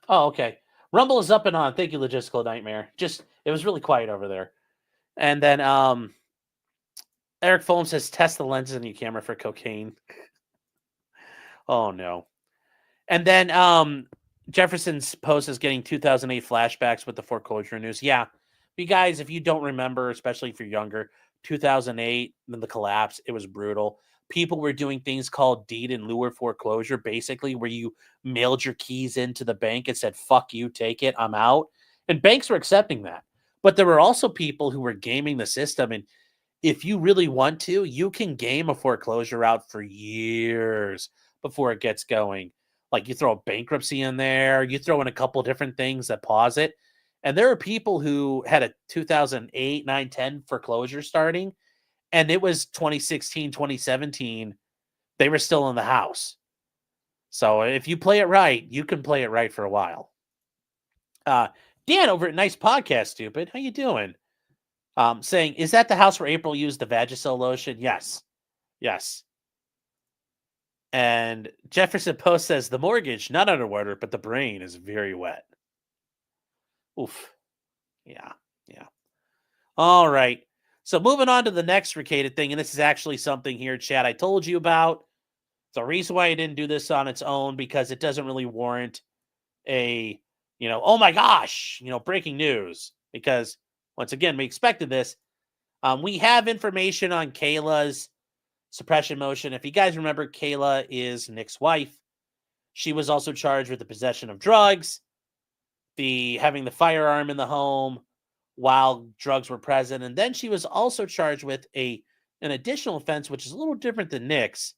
Oh, okay. Rumble is up and on. Thank you, Logistical Nightmare. Just, it was really quiet over there. And then Eric Fulham says, test the lenses in your camera for cocaine. Oh, no. And then Jefferson's post is getting 2008 flashbacks with the foreclosure news. Yeah. You guys, if you don't remember, especially if you're younger, 2008, then the collapse, it was brutal. People were doing things called deed in lieu of foreclosure, basically, where you mailed your keys into the bank and said, fuck you, take it, I'm out. And banks were accepting that. But there were also people who were gaming the system. And if you really want to, you can game a foreclosure out for years before it gets going. Like you throw a bankruptcy in there, you throw in a couple different things that pause it. And there are people who had a 2008, 9, 10 foreclosure starting, and it was 2016, 2017. They were still in the house. So if you play it right, you can play it right for a while. Dan over at Nice Podcast, Stupid. How you doing? Saying, is that the house where April used the Vagisil lotion? Yes. Yes. And Jefferson Post says, the mortgage, not underwater, but the brain is very wet. Oof. Yeah. Yeah. All right. So moving on to the next Rekeita thing, and this is actually something here, Chad, I told you about. The reason why I didn't do this on its own, because it doesn't really warrant a, oh my gosh, breaking news. Because once again, we expected this. We have information on Kayla's suppression motion. If you guys remember, Kayla is Nick's wife. She was also charged with the possession of drugs, having the firearm in the home while drugs were present. And then she was also charged with an additional offense, which is a little different than Nick's.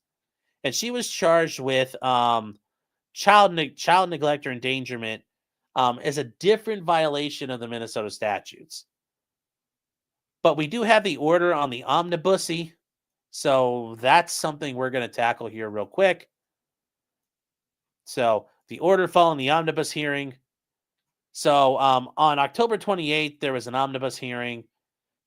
And she was charged with child neglect or endangerment as a different violation of the Minnesota statutes. But we do have the order on the omnibusy. So that's something we're going to tackle here real quick. So the order following the omnibus hearing. So on October 28th, there was an omnibus hearing.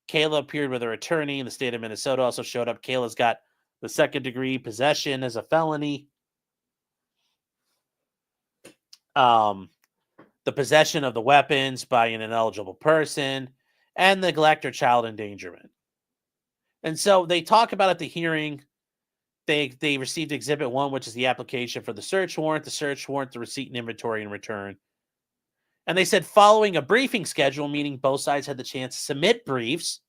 Kayla appeared with her attorney, and the state of Minnesota also showed up. Kayla's got the second-degree possession as a felony. The possession of the weapons by an ineligible person, and neglect or child endangerment. And so they talk about at the hearing, they received Exhibit 1, which is the application for the search warrant, the receipt and inventory and return. And they said following a briefing schedule, meaning both sides had the chance to submit briefs,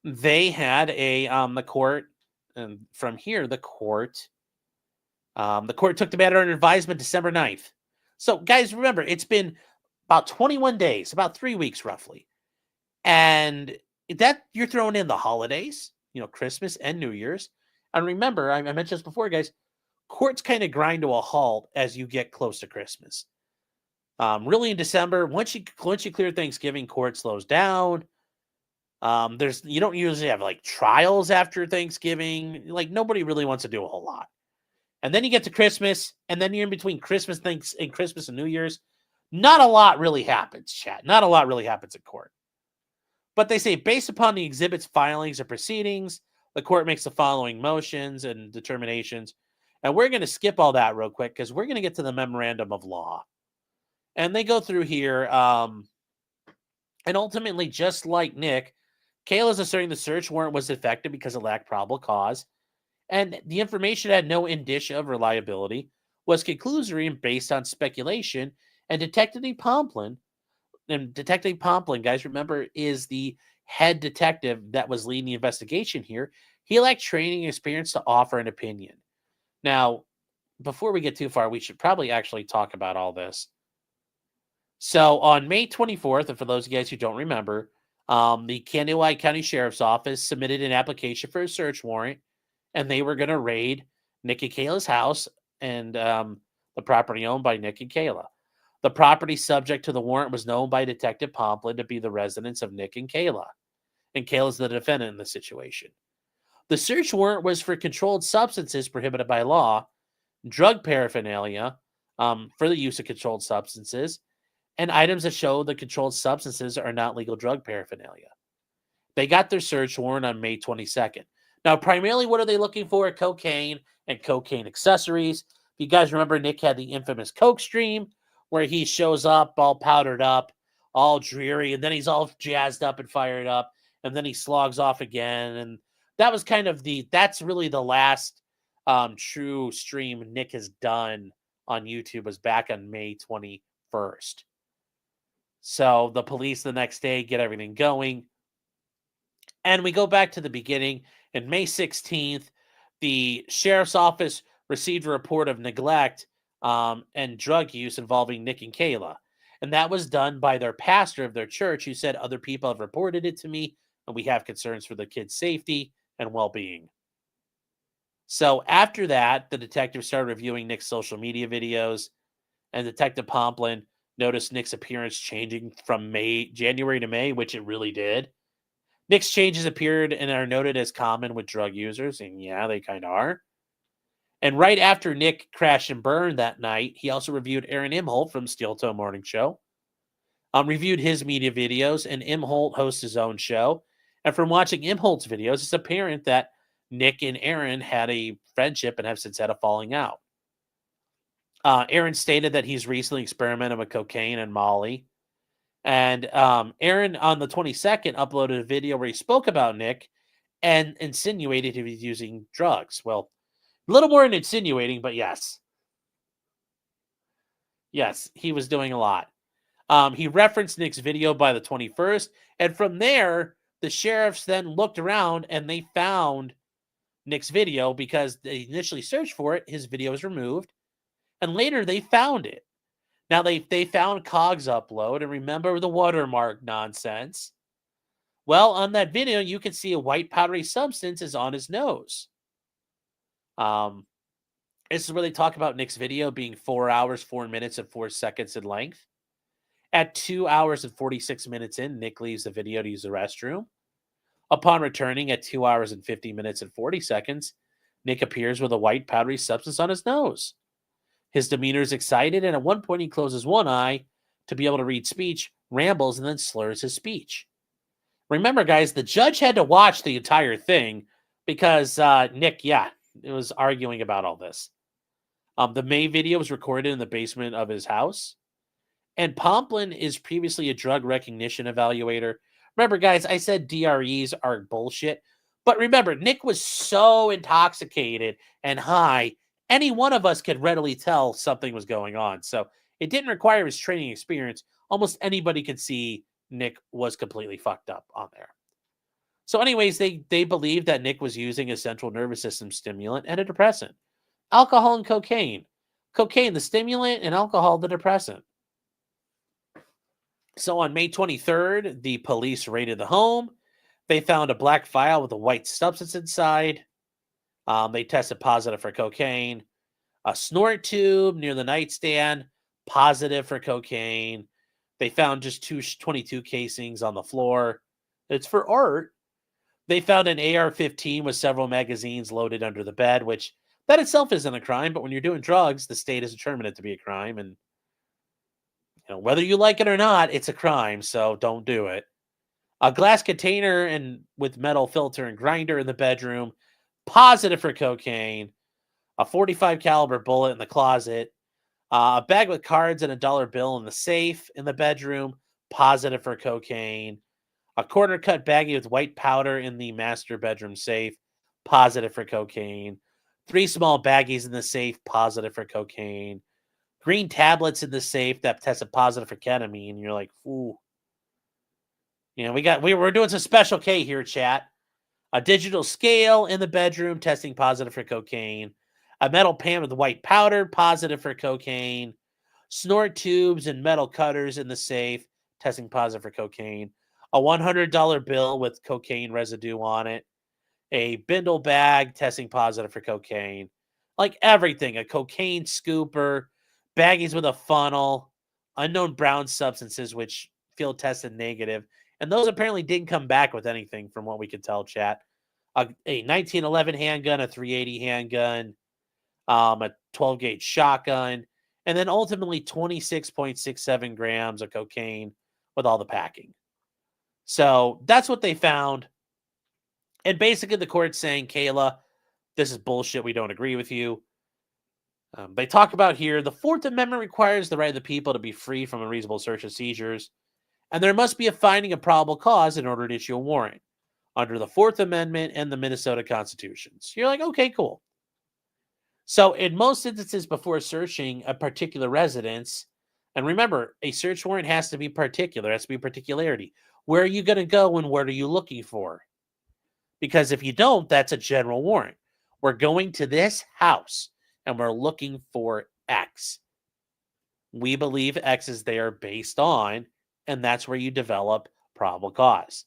they had the court, and from here, the court took the matter under advisement December 9th. So, guys, remember, it's been about 21 days, about 3 weeks roughly. And that you're throwing in the holidays, Christmas and New Year's. And remember, I mentioned this before, guys, courts kind of grind to a halt as you get close to Christmas. Really in December, once you clear Thanksgiving, court slows down. You don't usually have like trials after Thanksgiving. Like nobody really wants to do a whole lot. And then you get to Christmas, and then you're in between Christmas and New Year's. Not a lot really happens, chat. Not a lot really happens in court. But they say, based upon the exhibit's filings or proceedings, the court makes the following motions and determinations. And we're going to skip all that real quick because we're going to get to the memorandum of law. And they go through here. And ultimately, just like Nick, Kayla's asserting the search warrant was defective because it lacked probable cause. And the information had no indicia of reliability, was conclusory and based on speculation. And Detective Pomplin, guys, remember, is the head detective that was leading the investigation here. He lacked training and experience to offer an opinion. Now, before we get too far, we should probably actually talk about all this. So on May 24th, and for those of you guys who don't remember, the Candido County Sheriff's Office submitted an application for a search warrant, and they were going to raid Nick and Kayla's house and the property owned by Nick and Kayla. The property subject to the warrant was known by Detective Pomplin to be the residence of Nick and Kayla, and Kayla's the defendant in the situation. The search warrant was for controlled substances prohibited by law, drug paraphernalia for the use of controlled substances, and items that show the controlled substances are not legal drug paraphernalia. They got their search warrant on May 22nd. Now, primarily, what are they looking for? Cocaine and cocaine accessories. If you guys remember, Nick had the infamous Coke stream where he shows up all powdered up, all dreary, and then he's all jazzed up and fired up, and then he slogs off again. And that was kind of that's really the last true stream Nick has done on YouTube, was back on May 21st. So the police the next day get everything going. And we go back to the beginning. And May 16th, the sheriff's office received a report of neglect and drug use involving Nick and Kayla. And that was done by their pastor of their church, who said, other people have reported it to me, and we have concerns for the kids' safety and well-being. So after that, the detective started reviewing Nick's social media videos, and Detective Pomplin noticed Nick's appearance changing from January to May, which it really did. Nick's changes appeared and are noted as common with drug users, and yeah, they kind of are. And right after Nick crashed and burned that night, he also reviewed Aaron Imholt from Steel Toe Morning Show, reviewed his media videos, and Imholt hosts his own show. And from watching Imholt's videos, it's apparent that Nick and Aaron had a friendship and have since had a falling out. Aaron stated that he's recently experimented with cocaine and Molly. And Aaron, on the 22nd, uploaded a video where he spoke about Nick and insinuated he was using drugs. Well, a little more than insinuating, but yes. Yes, he was doing a lot. He referenced Nick's video by the 21st. And from there, the sheriffs then looked around and they found Nick's video because they initially searched for it. His video was removed. And later they found it. Now, they found Cog's upload, and remember the watermark nonsense. Well, on that video, you can see a white powdery substance is on his nose. This is where they talk about Nick's video being 4 hours, 4 minutes, and 4 seconds in length. At 2 hours and 46 minutes in, Nick leaves the video to use the restroom. Upon returning at 2 hours and 50 minutes and 40 seconds, Nick appears with a white powdery substance on his nose. His demeanor is excited, and at one point he closes one eye to be able to read speech, rambles, and then slurs his speech. Remember, guys, the judge had to watch the entire thing because Nick, it was arguing about all this. The May video was recorded in the basement of his house, and Pomplin is previously a drug recognition evaluator. Remember, guys, I said DREs are bullshit, but remember, Nick was so intoxicated and high, any one of us could readily tell something was going on. So it didn't require his training experience. Almost anybody could see Nick was completely fucked up on there. So anyways, they believed that Nick was using a central nervous system stimulant and a depressant. Alcohol and cocaine. Cocaine, the stimulant, and alcohol, the depressant. So on May 23rd, the police raided the home. They found a black vial with a white substance inside. They tested positive for cocaine. A snort tube near the nightstand, positive for cocaine. They found just 22 casings on the floor. It's for art. They found an AR-15 with several magazines loaded under the bed, which that itself isn't a crime, but when you're doing drugs, the state has determined it to be a crime. And whether you like it or not, it's a crime, so don't do it. A glass container and with metal filter and grinder in the bedroom, positive for cocaine. A 45 caliber bullet in the closet. A bag with cards and a dollar bill in the safe in the bedroom, positive for cocaine. A corner cut baggie with white powder in the master bedroom safe, positive for cocaine. 3 small baggies in the safe, positive for cocaine. Green tablets in the safe that tested positive for ketamine. You're like, ooh. We're doing some special K here, chat. A digital scale in the bedroom, testing positive for cocaine. A metal pan with white powder, positive for cocaine. snort tubes and metal cutters in the safe, testing positive for cocaine, a $100 bill with cocaine residue on it, a bindle bag testing positive for cocaine, like everything, a cocaine scooper, baggies with a funnel, unknown brown substances which field tested negative, and those apparently didn't come back with anything from what we could tell, chat. A 1911 handgun, a 380 handgun, a 12 gauge shotgun, and then ultimately 26.67 grams of cocaine with all the packing. So that's what they found. And basically, the court's saying, Kayla, this is bullshit. We don't agree with you. They talk about here the Fourth Amendment requires the right of the people to be free from unreasonable search and seizures, and there must be a finding of probable cause in order to issue a warrant under the Fourth Amendment and the Minnesota Constitution. So you're like, okay, cool. So in most instances before searching a particular residence, and remember, a search warrant has to be particular, has to be particularity. Where are you going to go and what are you looking for? Because if you don't, that's a general warrant. We're going to this house and we're looking for X. We believe X is there based on, and that's where you develop probable cause.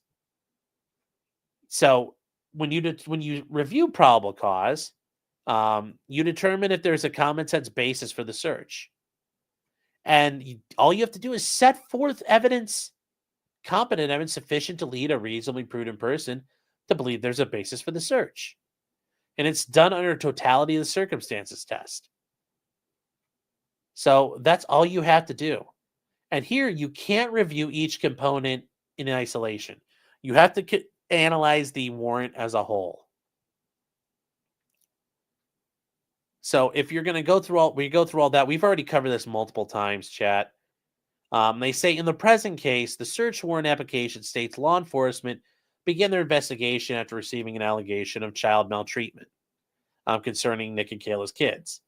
So when you review probable cause, you determine if there's a common sense basis for the search. And all you have to do is set forth evidence, competent evidence sufficient to lead a reasonably prudent person to believe there's a basis for the search. And it's done under a totality of the circumstances test. So that's all you have to do. And here you can't review each component in isolation. You have to analyze the warrant as a whole. So if you're going to go through all that, we've already covered this multiple times, chat. They say in the present case, the search warrant application states law enforcement began their investigation after receiving an allegation of child maltreatment concerning Nick and Kayla's kids.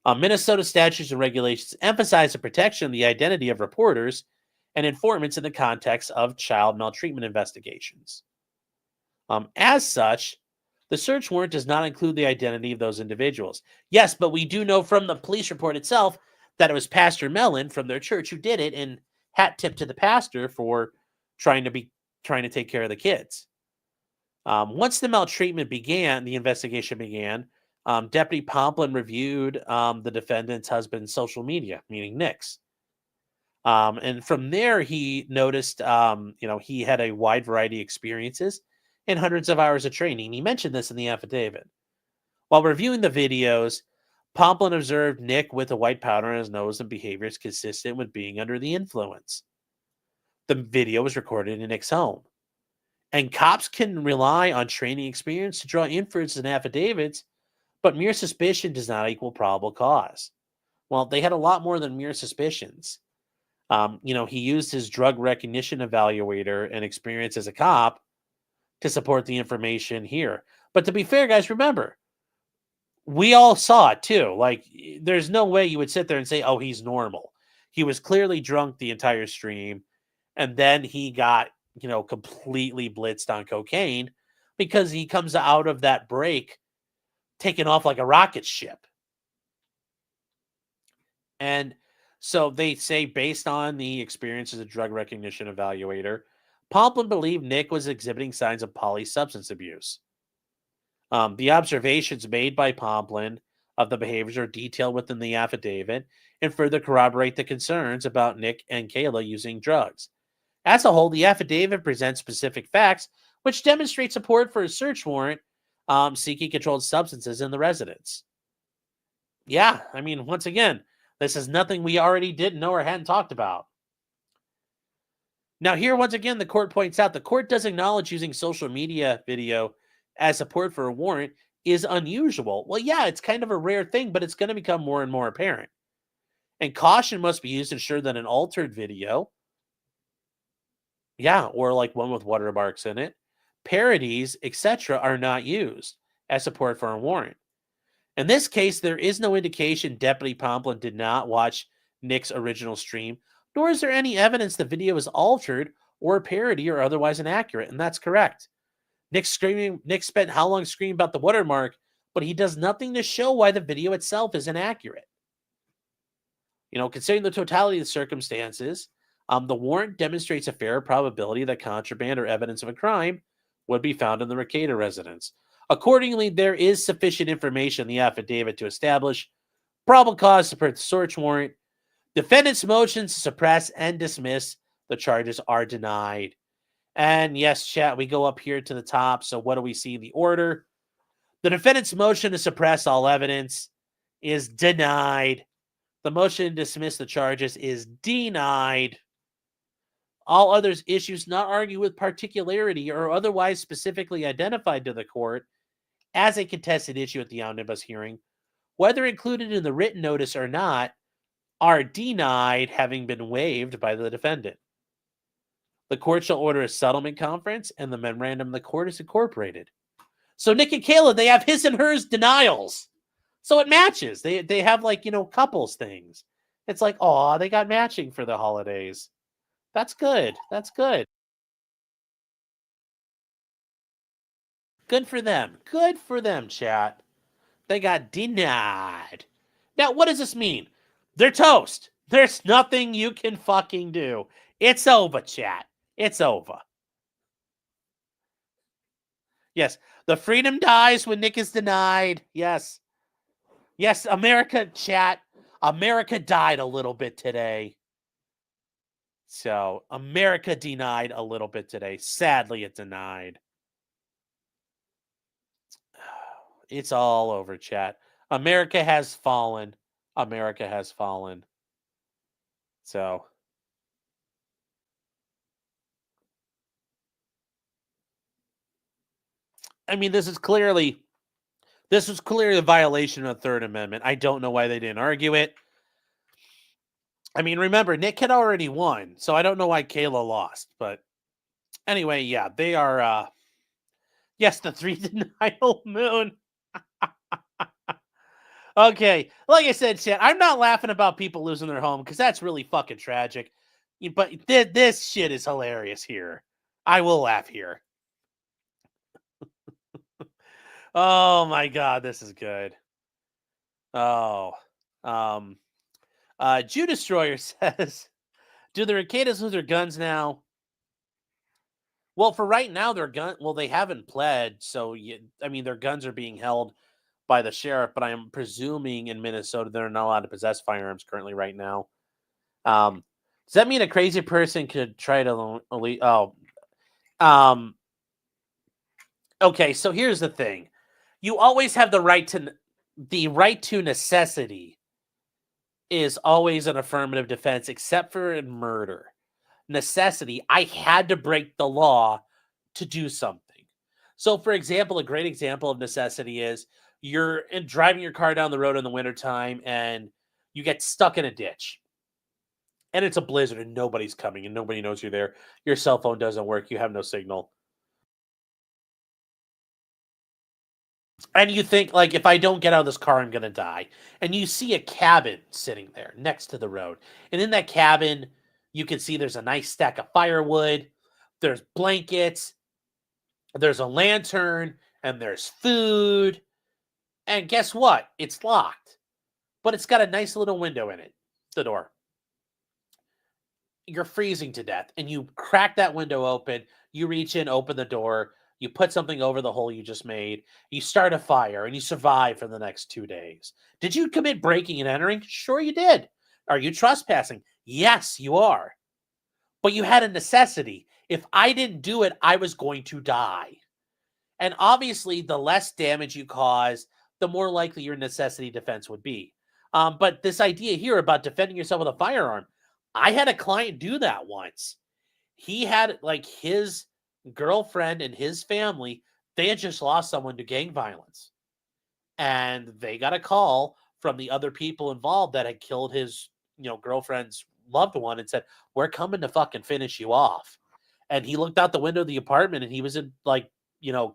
Minnesota statutes and regulations emphasize the protection of the identity of reporters and informants in the context of child maltreatment investigations. As such, the search warrant does not include the identity of those individuals. Yes, but we do know from the police report itself that it was Pastor Mellon from their church who did it, and hat tip to the pastor for trying to take care of the kids. Once the maltreatment began, the investigation began, Deputy Pomplin reviewed the defendant's husband's social media, meaning Nick's. And from there, he noticed, he had a wide variety of experiences and hundreds of hours of training. He mentioned this in the affidavit. While reviewing the videos, Pomplin observed Nick with a white powder on his nose and behaviors consistent with being under the influence. The video was recorded in Nick's home. And cops can rely on training experience to draw inferences in affidavits, but mere suspicion does not equal probable cause. Well, they had a lot more than mere suspicions. He used his drug recognition evaluator and experience as a cop to support the information here. But to be fair, guys, remember, we all saw it too. Like, there's no way you would sit there and say, oh, he's normal. He was clearly drunk the entire stream, and then he got, completely blitzed on cocaine because he comes out of that break taking off like a rocket ship. And so they say, based on the experience as a drug recognition evaluator, Pomplin believed Nick was exhibiting signs of polysubstance abuse. The observations made by Pomplin of the behaviors are detailed within the affidavit and further corroborate the concerns about Nick and Kayla using drugs. As a whole, the affidavit presents specific facts which demonstrate support for a search warrant seeking controlled substances in the residence. Yeah, once again, this is nothing we already didn't know or hadn't talked about. Now here, once again, the court points out the court does acknowledge using social media video as support for a warrant is unusual. Well, yeah, it's kind of a rare thing, but it's going to become more and more apparent. And caution must be used to ensure that an altered video, or like one with watermarks in it, parodies, etc., are not used as support for a warrant. In this case, there is no indication Deputy Pomplin did not watch Nick's original stream, nor is there any evidence the video is altered or a parody or otherwise inaccurate, and that's correct. Nick spent how long screaming about the watermark, but he does nothing to show why the video itself is inaccurate. Considering the totality of the circumstances, the warrant demonstrates a fair probability that contraband or evidence of a crime would be found in the Rekeita residence. Accordingly, there is sufficient information in the affidavit to establish probable cause to support the search warrant. Defendant's motions to suppress and dismiss the charges are denied. And yes, chat, we go up here to the top. So what do we see in the order? The defendant's motion to suppress all evidence is denied. The motion to dismiss the charges is denied. All others issues not argued with particularity or otherwise specifically identified to the court as a contested issue at the omnibus hearing, whether included in the written notice or not, are denied, having been waived by the defendant. The court shall order a settlement conference, and the memorandum of the court is incorporated. So Nick and Kayla, they have his and hers denials. So it matches. They have couples things. It's like, oh, they got matching for the holidays. That's good. That's good. Good for them. Good for them, chat. They got denied. Now, what does this mean? They're toast. There's nothing you can fucking do. It's over, chat. It's over. Yes, the freedom dies when Nick is denied. Yes. Yes, America, chat. America died a little bit today. So, America denied a little bit today. Sadly, it denied. It's all over, chat. America has fallen. America has fallen. So, I mean, this was clearly a violation of the Third Amendment. I don't know why they didn't argue it. I mean, remember, Nick had already won, so I don't know why Kayla lost. But anyway, yeah, they are, yes, the 3 denial moon. Okay, like I said, chat, I'm not laughing about people losing their home because that's really fucking tragic. But this shit is hilarious here. I will laugh here. Oh my god, this is good. Oh, Jew Destroyer says, "Do the Rekeitas lose their guns now?" Well, for right now, they haven't pled, so their guns are being held by the sheriff. But I am presuming in Minnesota they're not allowed to possess firearms currently right now. Does that mean a crazy person could try to? Okay. So here's the thing: you always have the right to necessity. Is always an affirmative defense, except for in murder. Necessity, I had to break the law to do something. So, for example, a great example of necessity is you're driving your car down the road in the wintertime and you get stuck in a ditch. And it's a blizzard and nobody's coming and nobody knows you're there. Your cell phone doesn't work. You have no signal. And you think, like, if I don't get out of this car, I'm going to die. And you see a cabin sitting there next to the road. And in that cabin, you can see there's a nice stack of firewood. There's blankets. There's a lantern. And there's food. And guess what? It's locked. But it's got a nice little window in it. The door. You're freezing to death. And you crack that window open. You reach in, open the door. You put something over the hole you just made. You start a fire and you survive for the next 2 days. Did you commit breaking and entering? Sure you did. Are you trespassing? Yes, you are. But you had a necessity. If I didn't do it, I was going to die. And obviously, the less damage you cause, the more likely your necessity defense would be. But this idea here about defending yourself with a firearm, I had a client do that once. He had his girlfriend and his family, they had just lost someone to gang violence. And they got a call from the other people involved that had killed his, girlfriend's loved one and said, "We're coming to fucking finish you off." And he looked out the window of the apartment and he was in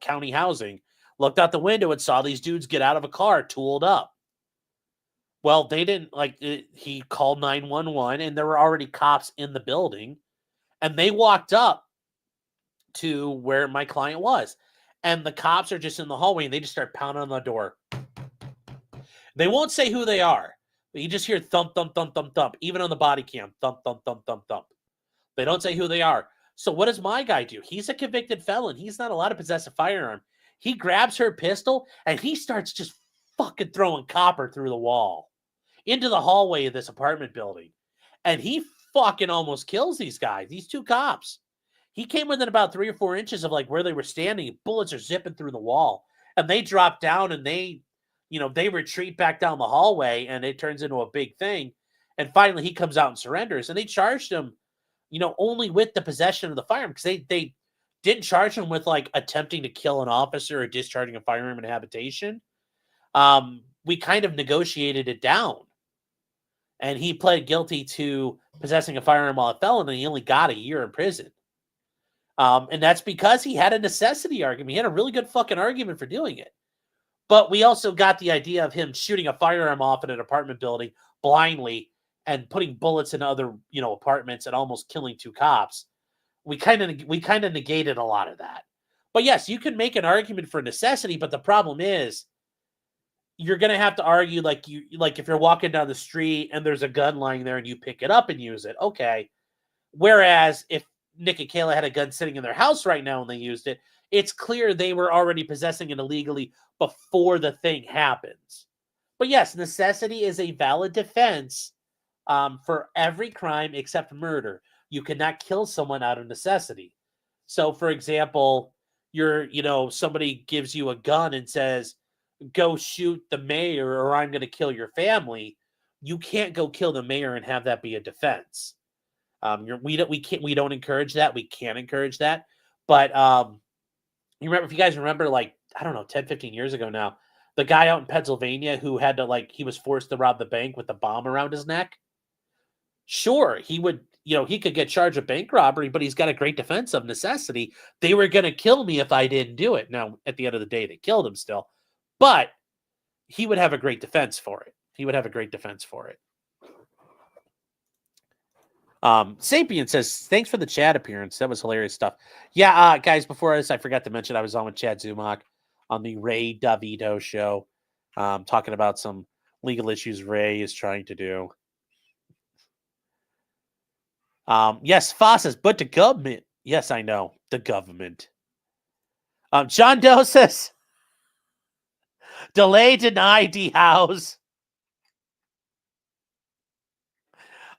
county housing, looked out the window and saw these dudes get out of a car tooled up. Well, they didn't he called 911 and there were already cops in the building and they walked up to where my client was. And the cops are just in the hallway and they just start pounding on the door. They won't say who they are, You just hear thump, thump, thump, thump, thump, even on the body cam, thump, thump, thump, thump, thump. They don't say who they are. So what does my guy do? He's a convicted felon. He's not allowed to possess a firearm. He grabs her pistol and he starts just fucking throwing copper through the wall into the hallway of this apartment building. And he fucking almost kills these guys, these two cops. He came within about 3 or 4 inches of like where they were standing. Bullets are zipping through the wall. And they drop down and they retreat back down the hallway and it turns into a big thing. And finally he comes out and surrenders. And they charged him, only with the possession of the firearm, because they didn't charge him with like attempting to kill an officer or discharging a firearm in a habitation. We kind of negotiated it down. And he pled guilty to possessing a firearm while a felon, and he only got a year in prison. And that's because he had a necessity argument. He had a really good fucking argument for doing it. But we also got the idea of him shooting a firearm off in an apartment building blindly and putting bullets in other, apartments and almost killing 2 cops. We kind of negated a lot of that. But yes, you can make an argument for necessity, but the problem is you're going to have to argue like if you're walking down the street and there's a gun lying there and you pick it up and use it. Okay. Whereas if Nick and Kayla had a gun sitting in their house right now and they used it, it's clear they were already possessing it illegally before the thing happens. But yes, necessity is a valid defense for every crime except murder. You cannot kill someone out of necessity. So, for example, somebody gives you a gun and says, go shoot the mayor or I'm going to kill your family. You can't go kill the mayor and have that be a defense. We don't encourage that. We can't encourage that. But if you guys remember, like, I don't know, 10, 15 years ago now, the guy out in Pennsylvania who had to, he was forced to rob the bank with the bomb around his neck. Sure, he would, he could get charged with bank robbery, but he's got a great defense of necessity. They were going to kill me if I didn't do it. Now, at the end of the day, they killed him still, but he would have a great defense for it. Sapien says, thanks for the chat appearance. That was hilarious stuff. Yeah, guys, before this, I forgot to mention I was on with Chad Zumach on the Ray Davito show, talking about some legal issues Ray is trying to do. Yes, Foss says, but the government. Yes, I know. The government. John Doe says, delay deny D-House.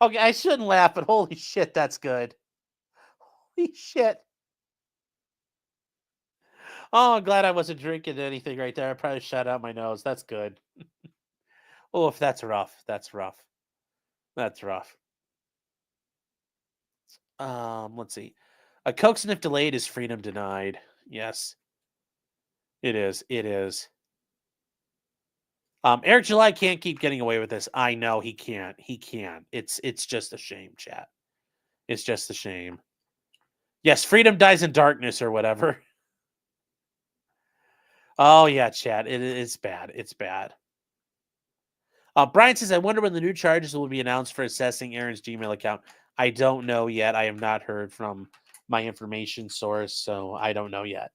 Okay, I shouldn't laugh, but holy shit, that's good. Holy shit. Oh, I'm glad I wasn't drinking anything right there. I probably shut out my nose. That's good. Oh, if that's rough. That's rough. Let's see. A coke sniff delayed is freedom denied. Yes. It is. Eric July can't keep getting away with this. I know he can't. It's just a shame, chat. It's just a shame. Yes, freedom dies in darkness or whatever. Oh yeah, chat. It's bad. It's bad. Brian says, I wonder when the new charges will be announced for assessing Aaron's Gmail account. I don't know yet. I have not heard from my information source, so I don't know yet.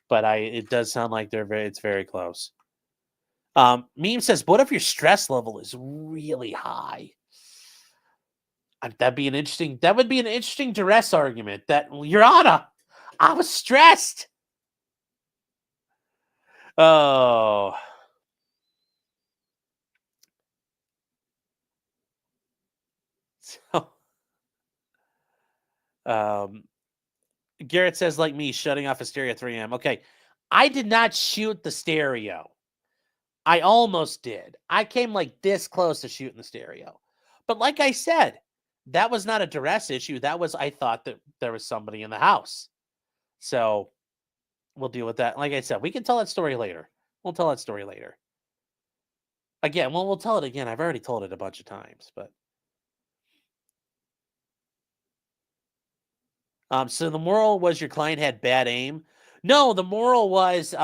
But it does sound like it's very close. Meme says, what if your stress level is really high? That would be an interesting duress argument that, Your Honor, I was stressed. Oh. So, Garrett says, like me, shutting off a stereo at 3 a.m. Okay. I did not shoot the stereo. I almost did. I came like this close to shooting the stereo. But like I said, that was not a duress issue. That was, I thought that there was somebody in the house. So we'll deal with that. Like I said, we can tell that story later. We'll tell that story later. Again, we'll tell it again. I've already told it a bunch of times, but. So the moral was your client had bad aim. No, the moral was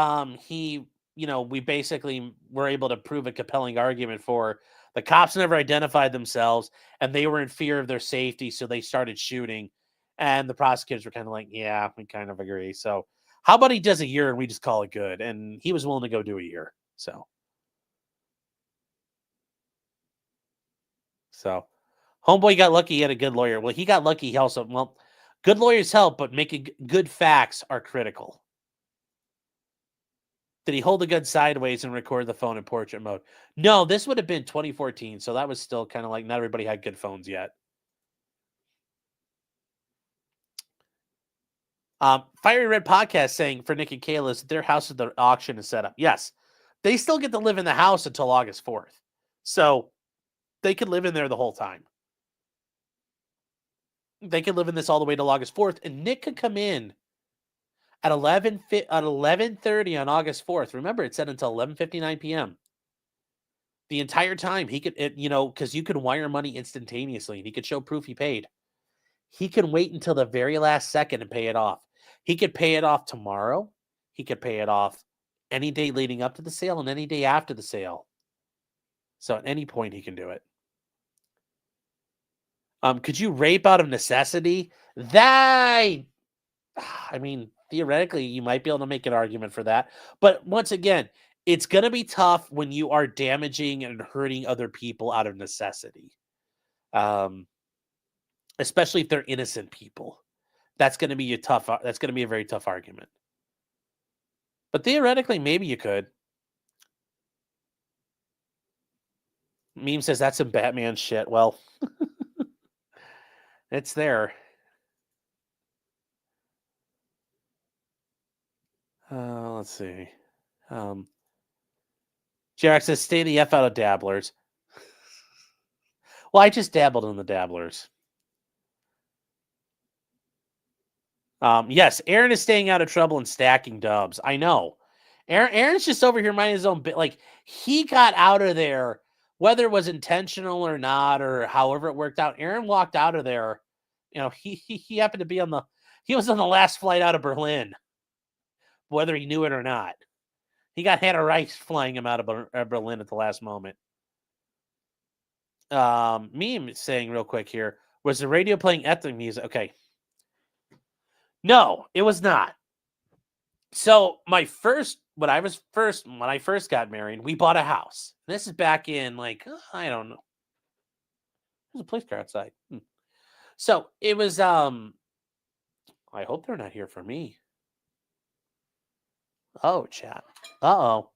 we basically were able to prove a compelling argument for the cops never identified themselves and they were in fear of their safety, so they started shooting. And the prosecutors were kind of like, yeah, we kind of agree. So how about he does a year and we just call it good? And he was willing to go do a year. So. So, homeboy got lucky. He had a good lawyer. Well, he got lucky. He also, well, good lawyers help, but making good facts are critical. Did he hold the gun sideways and record the phone in portrait mode? No, this would have been 2014. So that was still kind of like not everybody had good phones yet. Fiery Red Podcast saying for Nick and Kayla's, their house at the auction is set up. Yes, they still get to live in the house until August 4th. So they could live in there the whole time. They could live in this all the way to August 4th. And Nick could come in at 11:30 on August 4th. Remember, it said until 11:59 p.m. The entire time he could, because you could wire money instantaneously and he could show proof he paid. He can wait until the very last second and pay it off. He could pay it off tomorrow. He could pay it off any day leading up to the sale and any day after the sale. So at any point he can do it. Could you rape out of necessity? I mean, theoretically, you might be able to make an argument for that. But once again, it's going to be tough when you are damaging and hurting other people out of necessity. Especially if they're innocent people. That's going to be a very tough argument. But theoretically, maybe you could. Meme says that's some Batman shit. Well, it's there. Let's see. Jarek says, stay the F out of dabblers. Well, I just dabbled in the dabblers. Yes, Aaron is staying out of trouble and stacking dubs. I know. Aaron's just over here minding his own bit. Like, he got out of there, whether it was intentional or not, or however it worked out. Aaron walked out of there. He happened to be he was on the last flight out of Berlin, whether he knew it or not. He got Hannah Rice flying him out of Berlin at the last moment. Meme saying real quick here, was the radio playing ethnic music? Okay. No, it was not. So when I first got married, we bought a house. This is back in I don't know. There's a police car outside. So it was I hope they're not here for me. Oh, chat. Uh-oh.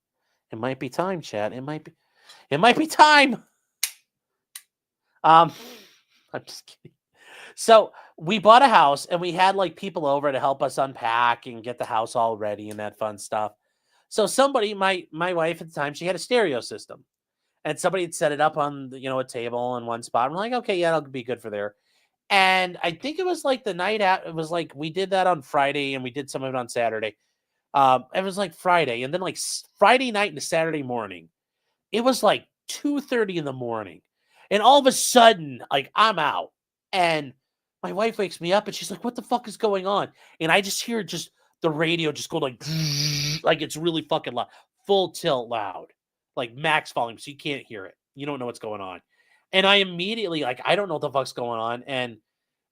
It might be time, chat. It might be time. I'm just kidding. So we bought a house and we had people over to help us unpack and get the house all ready and that fun stuff. So somebody, my wife at the time, she had a stereo system and somebody had set it up on a table in one spot. I'm like, okay, yeah, that'll be good for there. And I think it was the night out. It was we did that on Friday and we did some of it on Saturday. It was Friday, and then Friday night into Saturday morning, it was 2:30 in the morning, and all of a sudden, I'm out, and my wife wakes me up, and she's like, "What the fuck is going on?" And I just hear the radio just go it's really fucking loud, full tilt loud, max volume, so you can't hear it. You don't know what's going on, and I immediately I don't know what the fuck's going on, and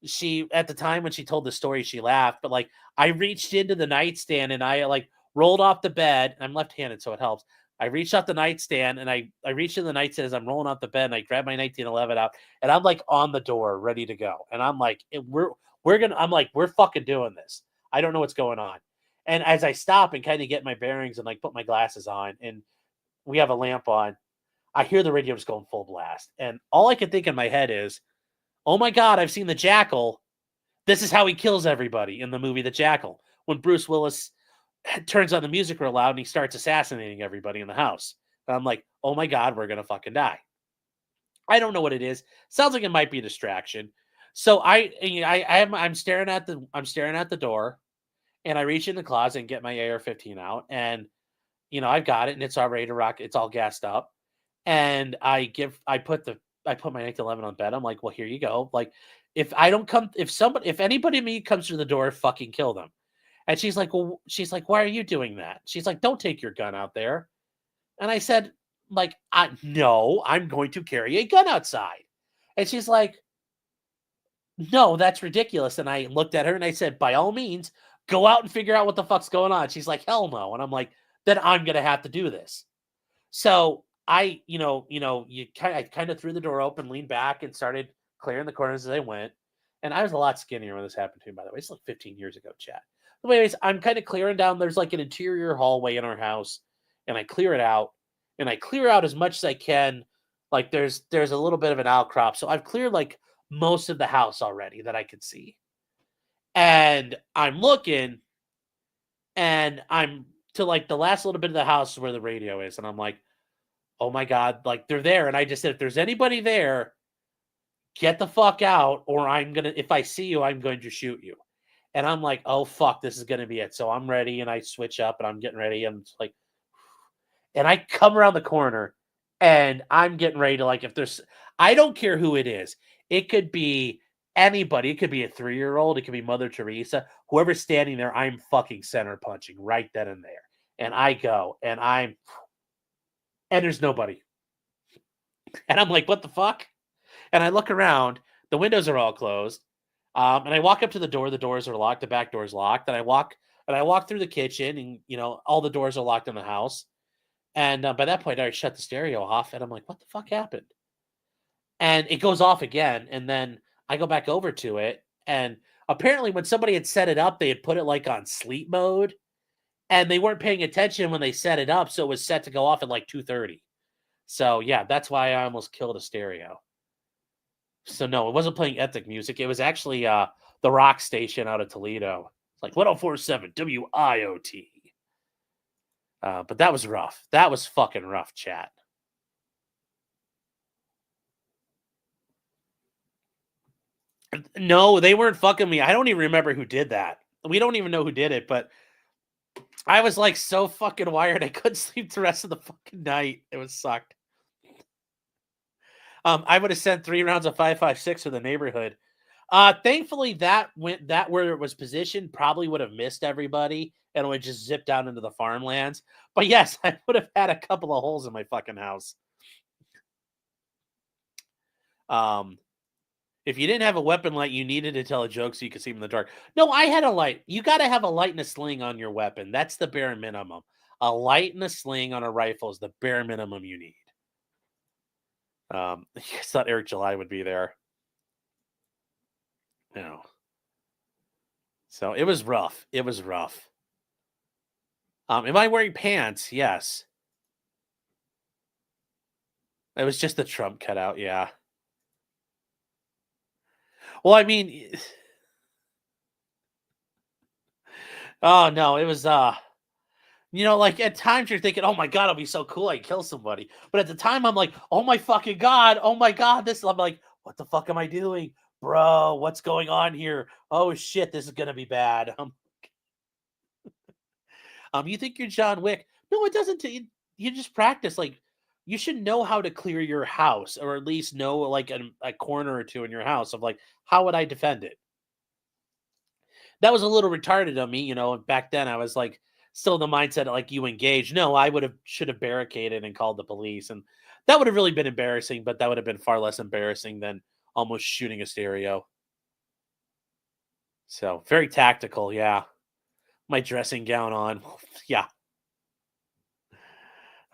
she, at the time when she told the story, she laughed, but I reached into the nightstand and I rolled off the bed. I'm left-handed, so it helps. I reached out the nightstand and I reached in the nightstand as I'm rolling off the bed and I grabbed my 1911 out and I'm on the door ready to go. And I'm we're fucking doing this. I don't know what's going on. And as I stop and kind of get my bearings and put my glasses on and we have a lamp on, I hear the radio just going full blast. And all I can think in my head is, oh my God, I've seen The Jackal. This is how he kills everybody in the movie The Jackal. When Bruce Willis turns on the music real loud and he starts assassinating everybody in the house. And I'm like, oh my God, we're going to fucking die. I don't know what it is. Sounds like it might be a distraction. So I'm staring at the door and I reach in the closet and get my AR-15 out and I've got it and it's all ready to rock. It's all gassed up. And I put my 1911 on bed. I'm like, well, here you go. If anybody me comes through the door, fucking kill them. And she's like, why are you doing that? She's like, don't take your gun out there. And I said, no, I'm going to carry a gun outside. And she's like, no, that's ridiculous. And I looked at her and I said, by all means, go out and figure out what the fuck's going on. She's like, hell no. And I'm like, then I'm going to have to do this. So you kind of threw the door open, leaned back, and started clearing the corners as I went. And I was a lot skinnier when this happened to me, by the way. It's like 15 years ago, chat. But anyways, I'm kind of clearing down. There's like an interior hallway in our house, and I clear it out, and I clear out as much as I can. Like there's a little bit of an outcrop, so I've cleared like most of the house already that I could see. And I'm looking, and I'm to like the last little bit of the house where the radio is, and I'm like, oh my God, like they're there. And I just said, if there's anybody there, get the fuck out, or if I see you, I'm going to shoot you. And I'm like, oh fuck, this is gonna be it. So I'm ready, and I switch up, and I'm getting ready. I'm just like, and I come around the corner, and I'm getting ready to like, if there's, I don't care who it is. It could be anybody. It could be a 3-year-old. It could be Mother Teresa. Whoever's standing there, I'm fucking center punching right then and there. And I go, and there's nobody. And I'm like, what the fuck? And I look around. The windows are all closed. And I walk up to the door. The doors are locked. The back door is locked. And I walk through the kitchen, and all the doors are locked in the house. And by that point, I already shut the stereo off. And I'm like, what the fuck happened? And it goes off again. And then I go back over to it. And apparently, when somebody had set it up, they had put it like on sleep mode. And they weren't paying attention when they set it up. So it was set to go off at like 2:30. So yeah, that's why I almost killed a stereo. So no, it wasn't playing ethnic music. It was actually the rock station out of Toledo. It's like 104.7 WIOT. But that was rough. That was fucking rough, chat. No, they weren't fucking me. I don't even remember who did that. We don't even know who did it, but I was like so fucking wired I couldn't sleep the rest of the fucking night. It was sucked. I would have sent 3 rounds of 5.56 to the neighborhood. Thankfully, that where it was positioned probably would have missed everybody and would just zip down into the farmlands. But yes, I would have had a couple of holes in my fucking house. If you didn't have a weapon light, you needed to tell a joke so you could see him in the dark. No, I had a light. You got to have a light and a sling on your weapon. That's the bare minimum. A light and a sling on a rifle is the bare minimum you need. I thought Eric July would be there. No. So it was rough. It was rough. Am I wearing pants? Yes. It was just the Trump cutout, yeah. Well, I mean, oh no, it was like at times you're thinking, oh my god, it'll be so cool, I kill somebody. But at the time I'm like, oh my fucking god, oh my god, this I'm like, what the fuck am I doing? Bro, what's going on here? Oh shit, this is gonna be bad. You think you're John Wick? No, it doesn't. You just practice. Like, you should know how to clear your house, or at least know like a corner or two in your house of like, how would I defend it? That was a little retarded of me, back then I was like still in the mindset of, like, you engage. No, I should have barricaded and called the police, and that would have really been embarrassing, but that would have been far less embarrassing than almost shooting a stereo. So very tactical, yeah. My dressing gown on. Yeah.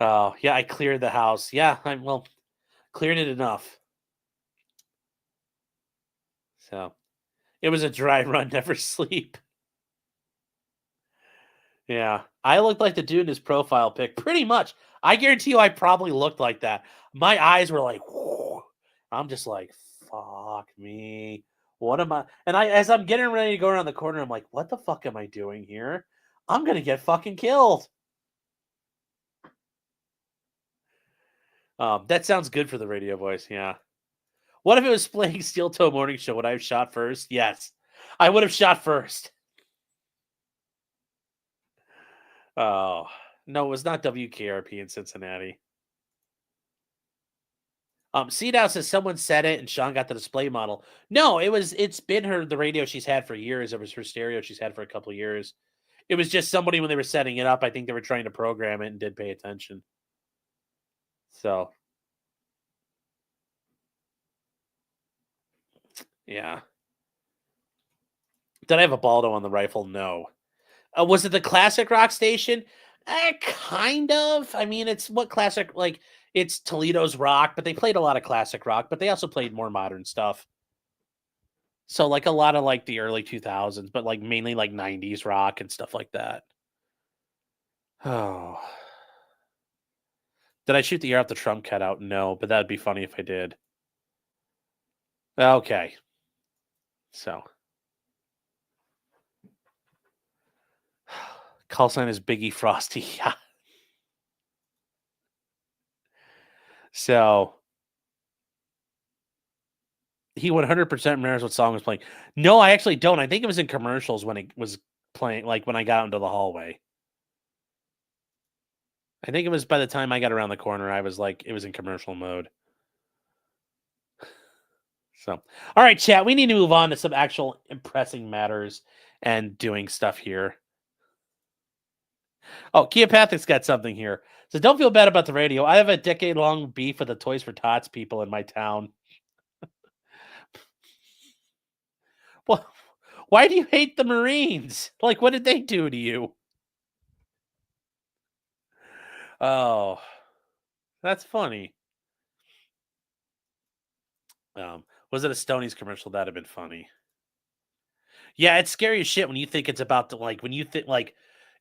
Oh, yeah, I cleared the house. Yeah, cleared it enough. So it was a dry run, never sleep. Yeah. I looked like the dude in his profile pic. Pretty much. I guarantee you I probably looked like that. My eyes were like, whoa. I'm just like, fuck me. What am I? And as I'm getting ready to go around the corner, I'm like, what the fuck am I doing here? I'm gonna get fucking killed. That sounds good for the radio voice, yeah. What if it was playing Steel Toe Morning Show? Would I have shot first? Yes. I would have shot first. Oh. No, it was not WKRP in Cincinnati. CDOW says someone said it and Sean got the display model. No, it's been the radio she's had for years. It was her stereo she's had for a couple of years. It was just somebody when they were setting it up, I think they were trying to program it and did pay attention. So yeah. Did I have a Baldo on the rifle? No. Was it the classic rock station? Kind of. I mean, it's what classic, like, it's Toledo's rock, but they played a lot of classic rock, but they also played more modern stuff. So, like, a lot of, like, the early 2000s, but, like, mainly, like, 90s rock and stuff like that. Oh. Did I shoot the air out the Trump cutout? No, but that'd be funny if I did. Okay. So. Call sign is Biggie Frosty. Yeah. So he 100% remembers what song was playing. No, I actually don't. I think it was in commercials when it was playing, like when I got into the hallway. I think it was by the time I got around the corner, I was like, it was in commercial mode. So, all right, chat, we need to move on to some actual pressing matters and doing stuff here. Oh, Keopathics got something here. So don't feel bad about the radio. I have a decade-long beef with the Toys for Tots people in my town. Well, why do you hate the Marines? Like, what did they do to you? Oh, that's funny. Was it a Stoney's commercial? That'd have been funny. Yeah, it's scary as shit when you think it's about to, like, when you think, like,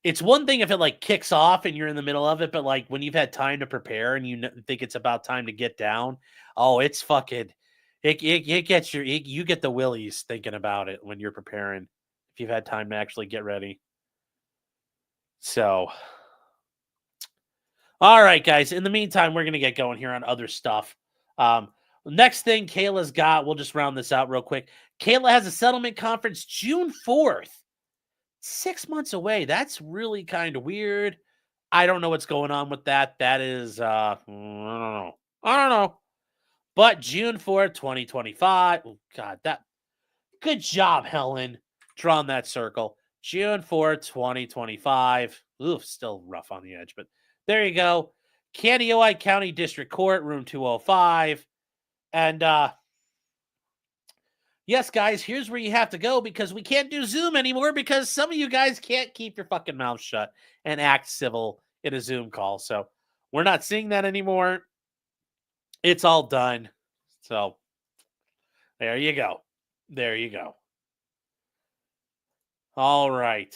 it's one thing if it, like, kicks off and you're in the middle of it, but, like, when you've had time to prepare and think it's about time to get down, oh, it's fucking, it gets you get the willies thinking about it when you're preparing, if you've had time to actually get ready. So, all right, guys. In the meantime, we're going to get going here on other stuff. Next thing Kayla's got, we'll just round this out real quick. Kayla has a settlement conference June 4th. 6 months away. That's really kind of weird. I don't know what's going on with that. That is, I don't know. I don't know. But June 4th, 2025. Oh, God, good job, Helen. Drawing that circle. June 4th, 2025. Oof, still rough on the edge, but there you go. Kaneohe County District Court, room 205. And yes, guys, here's where you have to go because we can't do Zoom anymore because some of you guys can't keep your fucking mouth shut and act civil in a Zoom call. So we're not seeing that anymore. It's all done. So there you go. There you go. All right.